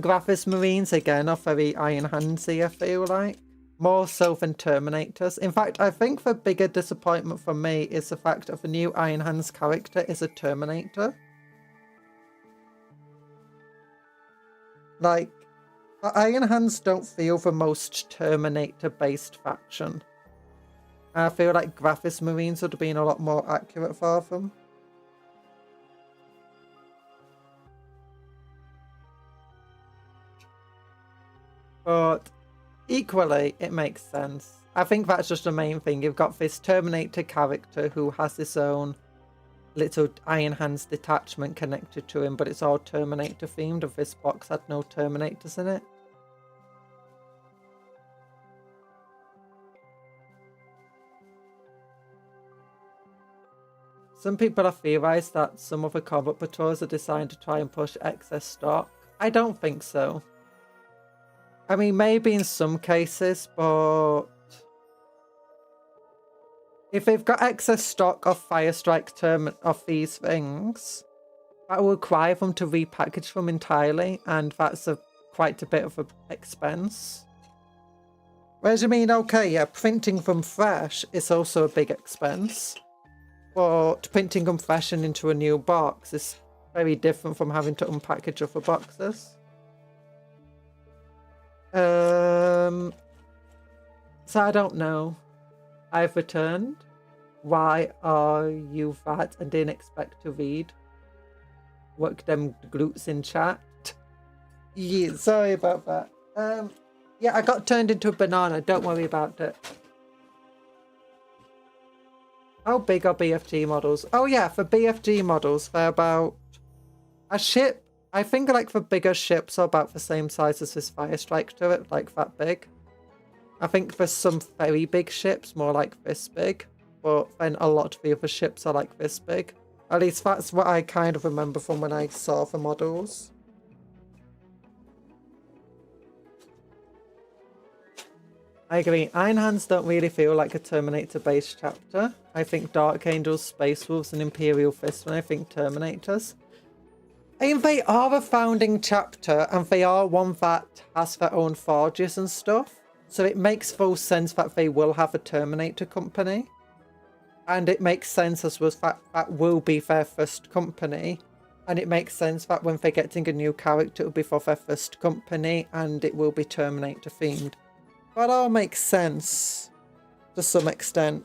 Graphis Marines again are very Iron Handsy, I feel like. More so than Terminators. In fact, I think the bigger disappointment for me is the fact that the new Iron Hands character is a Terminator. Like, Iron Hands don't feel the most Terminator-based faction. I feel like Graphis Marines would have been a lot more accurate for them. But equally, it makes sense. I think that's just the main thing. You've got this Terminator character who has his own little Iron Hands detachment connected to him, but it's all Terminator themed, and this box had no Terminators in it. Some people have theorized that some of the combat patrols are designed to try and push excess stock. I don't think so. I mean, maybe in some cases, but if they've got excess stock of Firestrike of these things, that will require them to repackage them entirely, and that's quite a bit of an expense. Whereas, I mean, okay, yeah, printing them fresh is also a big expense, but printing them fresh and into a new box is very different from having to unpackage other boxes. So I don't know. I've returned. Why are you fat and didn't expect to read? Work them glutes in chat. Yeah, sorry about that. Yeah, I got turned into a banana. Don't worry about it. How big are BFG models? Oh yeah, for BFG models, they're about a ship. I think like the bigger ships are about the same size as this Firestrike turret, like that big. I think for some very big ships, more like this big, but then a lot of the other ships are like this big. At least that's what I kind of remember from when I saw the models. I agree. Iron Hands don't really feel like a Terminator-based chapter. I think Dark Angels, Space Wolves, and Imperial Fist when I think Terminators. I mean, they are a founding chapter, and they are one that has their own forges and stuff. So it makes full sense that they will have a Terminator company. And it makes sense as well that that will be their first company. And it makes sense that when they're getting a new character, it will be for their first company, and it will be Terminator themed. That all makes sense to some extent.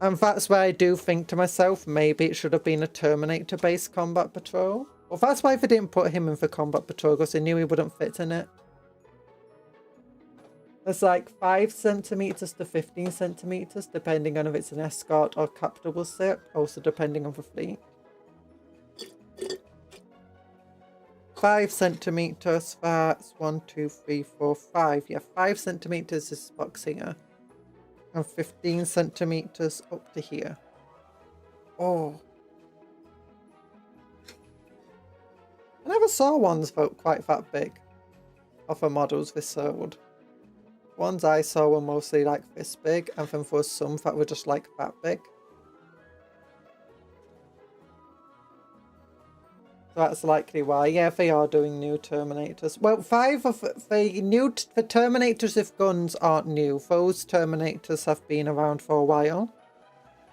And that's why I do think to myself, maybe it should have been a Terminator-based combat patrol. Well, that's why they didn't put him in for combat patrol, because they knew he wouldn't fit in it. There's like 5 centimeters to 15 centimeters, depending on if it's an escort or captable ship, also depending on the fleet. 5 centimeters, that's 1, 2, 3, 4, 5. Yeah, 5 centimeters is this box here. And 15 centimeters up to here. Oh. I never saw ones quite that big. Of the models they sold. Ones I saw were mostly like this big, and then there was some that were just like that big. So that's likely why. Yeah, they are doing new Terminators. Well, 5 of the Terminators with guns aren't new. Those Terminators have been around for a while.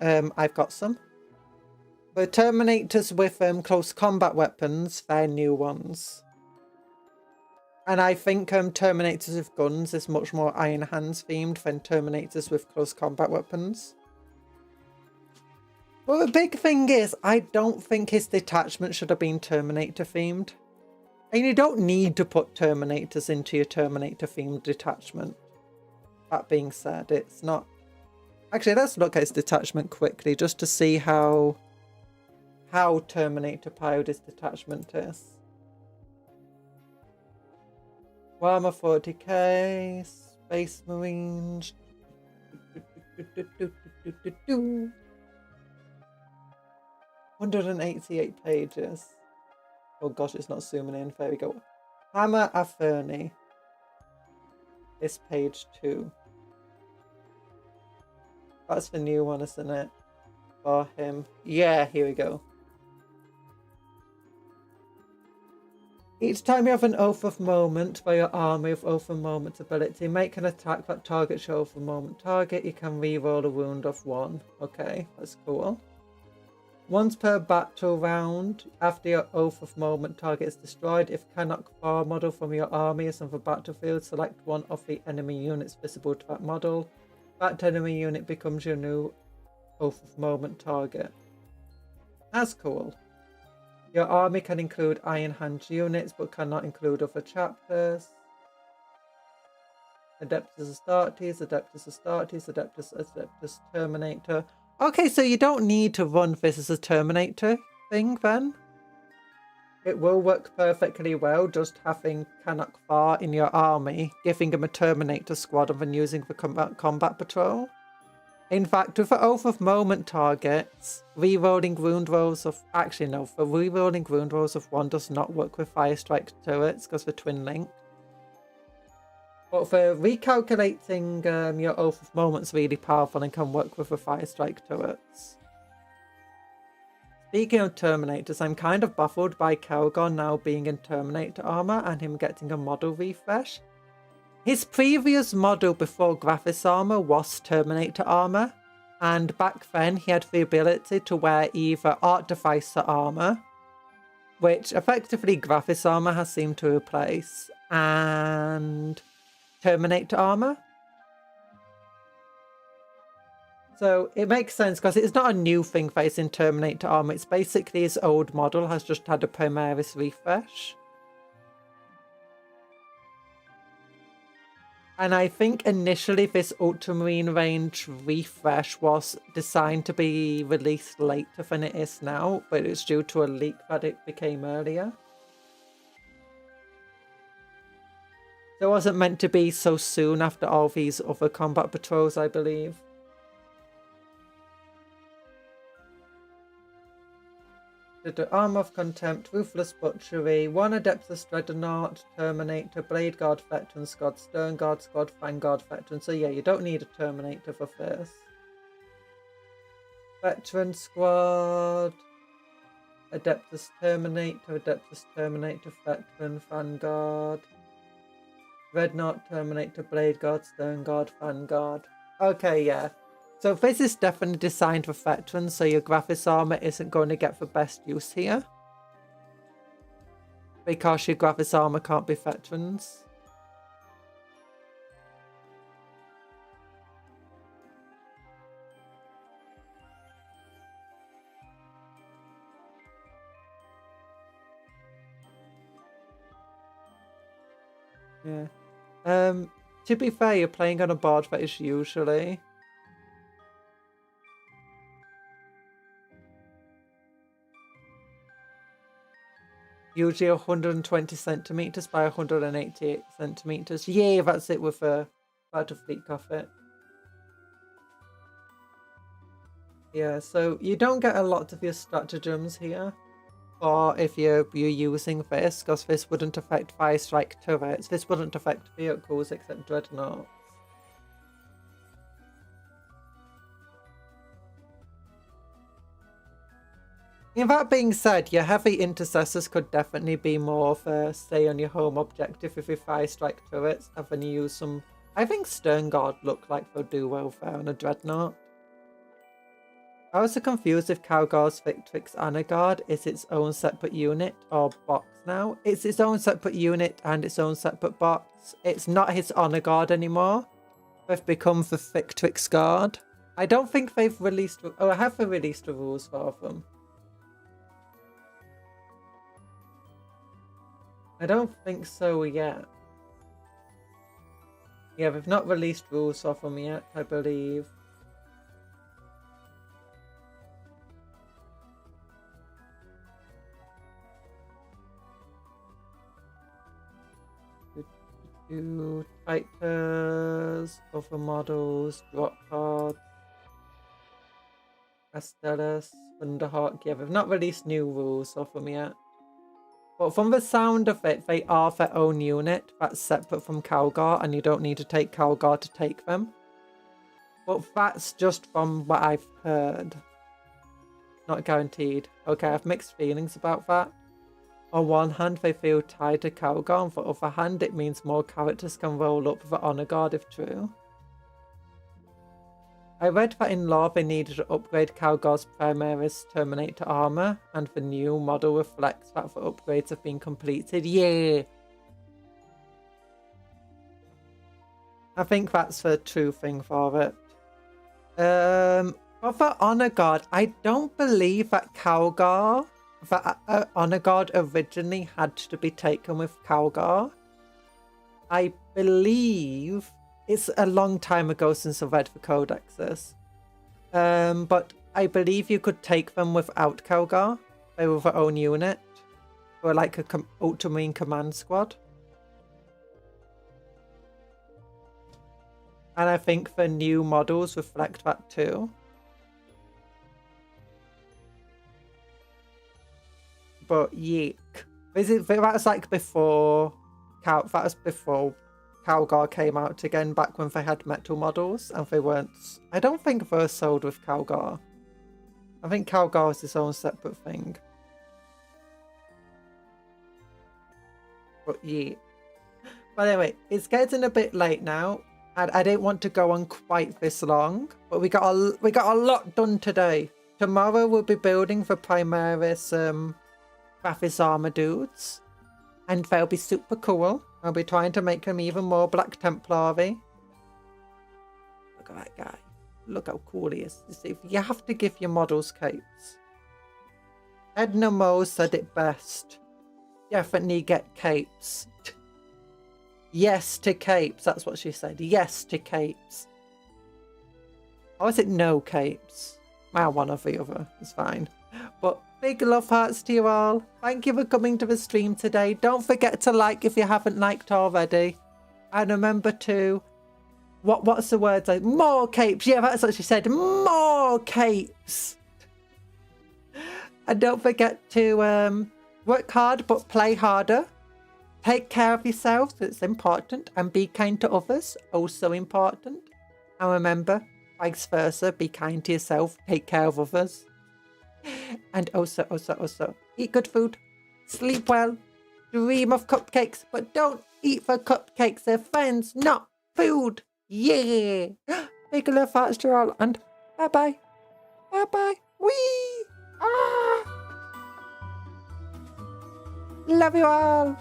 I've got some. The Terminators with close combat weapons, they're new ones. And I think Terminators with guns is much more Iron Hands themed than Terminators with close combat weapons. Well, the big thing is, I don't think his detachment should have been Terminator themed. And you don't need to put Terminators into your Terminator-themed detachment. That being said, it's not... Actually, let's look at its detachment quickly, just to see how Terminator-powered its detachment is. Warhammer 40k, Space Marines... 188 pages. Oh gosh, it's not zooming in. There we go. Hammer Aferni. It's page 2. That's the new one, isn't it? For him. Yeah, here we go. Each time you have an Oath of Moment for your army with Oath of Moment ability, make an attack that targets your Oath of Moment target. You can reroll a wound of 1. Okay, that's cool. Once per battle round, after your Oath of Moment target is destroyed, if cannot far model from your army is on the battlefield, select one of the enemy units visible to that model. That enemy unit becomes your new Oath of Moment target. That's cool. Your army can include Iron Hand units, but cannot include other chapters. Adeptus Astartes, Adeptus Astartes, Adeptus Terminator. Okay, so you don't need to run this as a Terminator thing then. It will work perfectly well just having Canuck Far in your army, giving him a Terminator squad and then using the combat patrol. In fact, with the Oath of Moment targets, rerolling wound rolls of... Actually, no, for rerolling wound rolls of 1 does not work with Fire Strike turrets because they're twin linked. But for recalculating your Oath of Moment's really powerful and can work with the Fire Strike turrets. Speaking of Terminators, I'm kind of baffled by Calgon now being in Terminator armor and him getting a model refresh. His previous model before Graphis armor was Terminator armor, and back then he had the ability to wear either Artificer armor, which effectively Graphis armor has seemed to replace, and Terminator armor. So it makes sense because it's not a new thing that is in Terminator armor. It's basically his old model has just had a Primaris refresh. And I think initially this Ultramarine range refresh was designed to be released later than it is now, but it's due to a leak that it became earlier. So it wasn't meant to be so soon after all these other combat patrols, I believe. The Arm of Contempt, Ruthless Butchery, 1 Adeptus Dreadnought, Terminator, Blade Guard Veteran Squad, Stern Guard Squad, Vanguard Veteran. So yeah, you don't need a Terminator for this. Veteran Squad, Adeptus Terminator, Veteran, Vanguard, Dreadnought, Terminator, Blade Guard, Stern Guard, Vanguard. Okay, yeah. So this is definitely designed for veterans, so your Graphis armor isn't going to get the best use here. Because your Graphis armor can't be veterans. Yeah. To be fair, you're playing on a board that is usually... usually 120 centimeters by 188 centimeters. Yeah, that's it with a battle fleet coffet. Yeah, so you don't get a lot of your stratagems here. Or if you're using this, because this wouldn't affect Fire Strike turrets. This wouldn't affect vehicles except Dreadnoughts. In that being said, your heavy intercessors could definitely be more of a stay on your home objective if you Fire Strike turrets, and then you use some... I think Stern Guard look like they'll do well there on a Dreadnought. I was confused if Calgar's Victrix Honor Guard is its own separate unit or box now. It's its own separate unit and its own separate box. It's not his Honor Guard anymore. They've become the Victrix Guard. I don't think they've released... Oh, have they released the rules for them? I don't think so yet. Yeah, we've not released rules of them yet, I believe. Fighters, other models, drop cards, Astellas, Thunderhawk. Yeah, we've not released new rules of them yet. But from the sound of it, they are their own unit that's separate from Calgar, and you don't need to take Calgar to take them. But that's just from what I've heard. Not guaranteed. Okay, I have mixed feelings about that. On one hand, they feel tied to Calgar, and on the other hand, it means more characters can roll up the Honor Guard if true. I read that in lore they needed to upgrade Calgar's Primaris Terminator armor, and the new model reflects that the upgrades have been completed. Yeah! I think that's the true thing for it. But for Honor Guard, I don't believe that Calgar... that Honor Guard originally had to be taken with Calgar. I believe it's a long time ago since I read the codexes. But I believe you could take them without Calgar. They were their own unit. They were like a Ultramarine command squad. And I think the new models reflect that too. But Yeet. That's like before that was before Calgar came out again, back when they had metal models and they weren't. I don't think they were sold with Calgar. I think Calgar is its own separate thing. But Yeet. But anyway, it's getting a bit late now, and I didn't want to go on quite this long. But we got a lot done today. Tomorrow we'll be building the Primaris Graphis armor dudes, and they'll be super cool. I'll be trying to make them even more Black Templar-y. Look at that guy. Look how cool he is. You have to give your models capes. Edna Moe said it best. Definitely get capes. Yes to capes. That's what she said. Yes to capes. Or is it no capes? Well, one or the other. It's fine. But big love hearts to you all. Thank you for coming to the stream today. Don't forget to like if you haven't liked already. And remember to... What's the word? Like, more capes. Yeah, that's what she said. More capes. And don't forget to work hard but play harder. Take care of yourselves. It's important. And be kind to others. Also important. And remember, vice versa. Be kind to yourself. Take care of others. And also, eat good food, sleep well, dream of cupcakes, but don't eat the cupcakes. They're friends, not food. Yeah. Big love hearts to all, and bye-bye. Bye-bye. Wee. Ah. Love you all.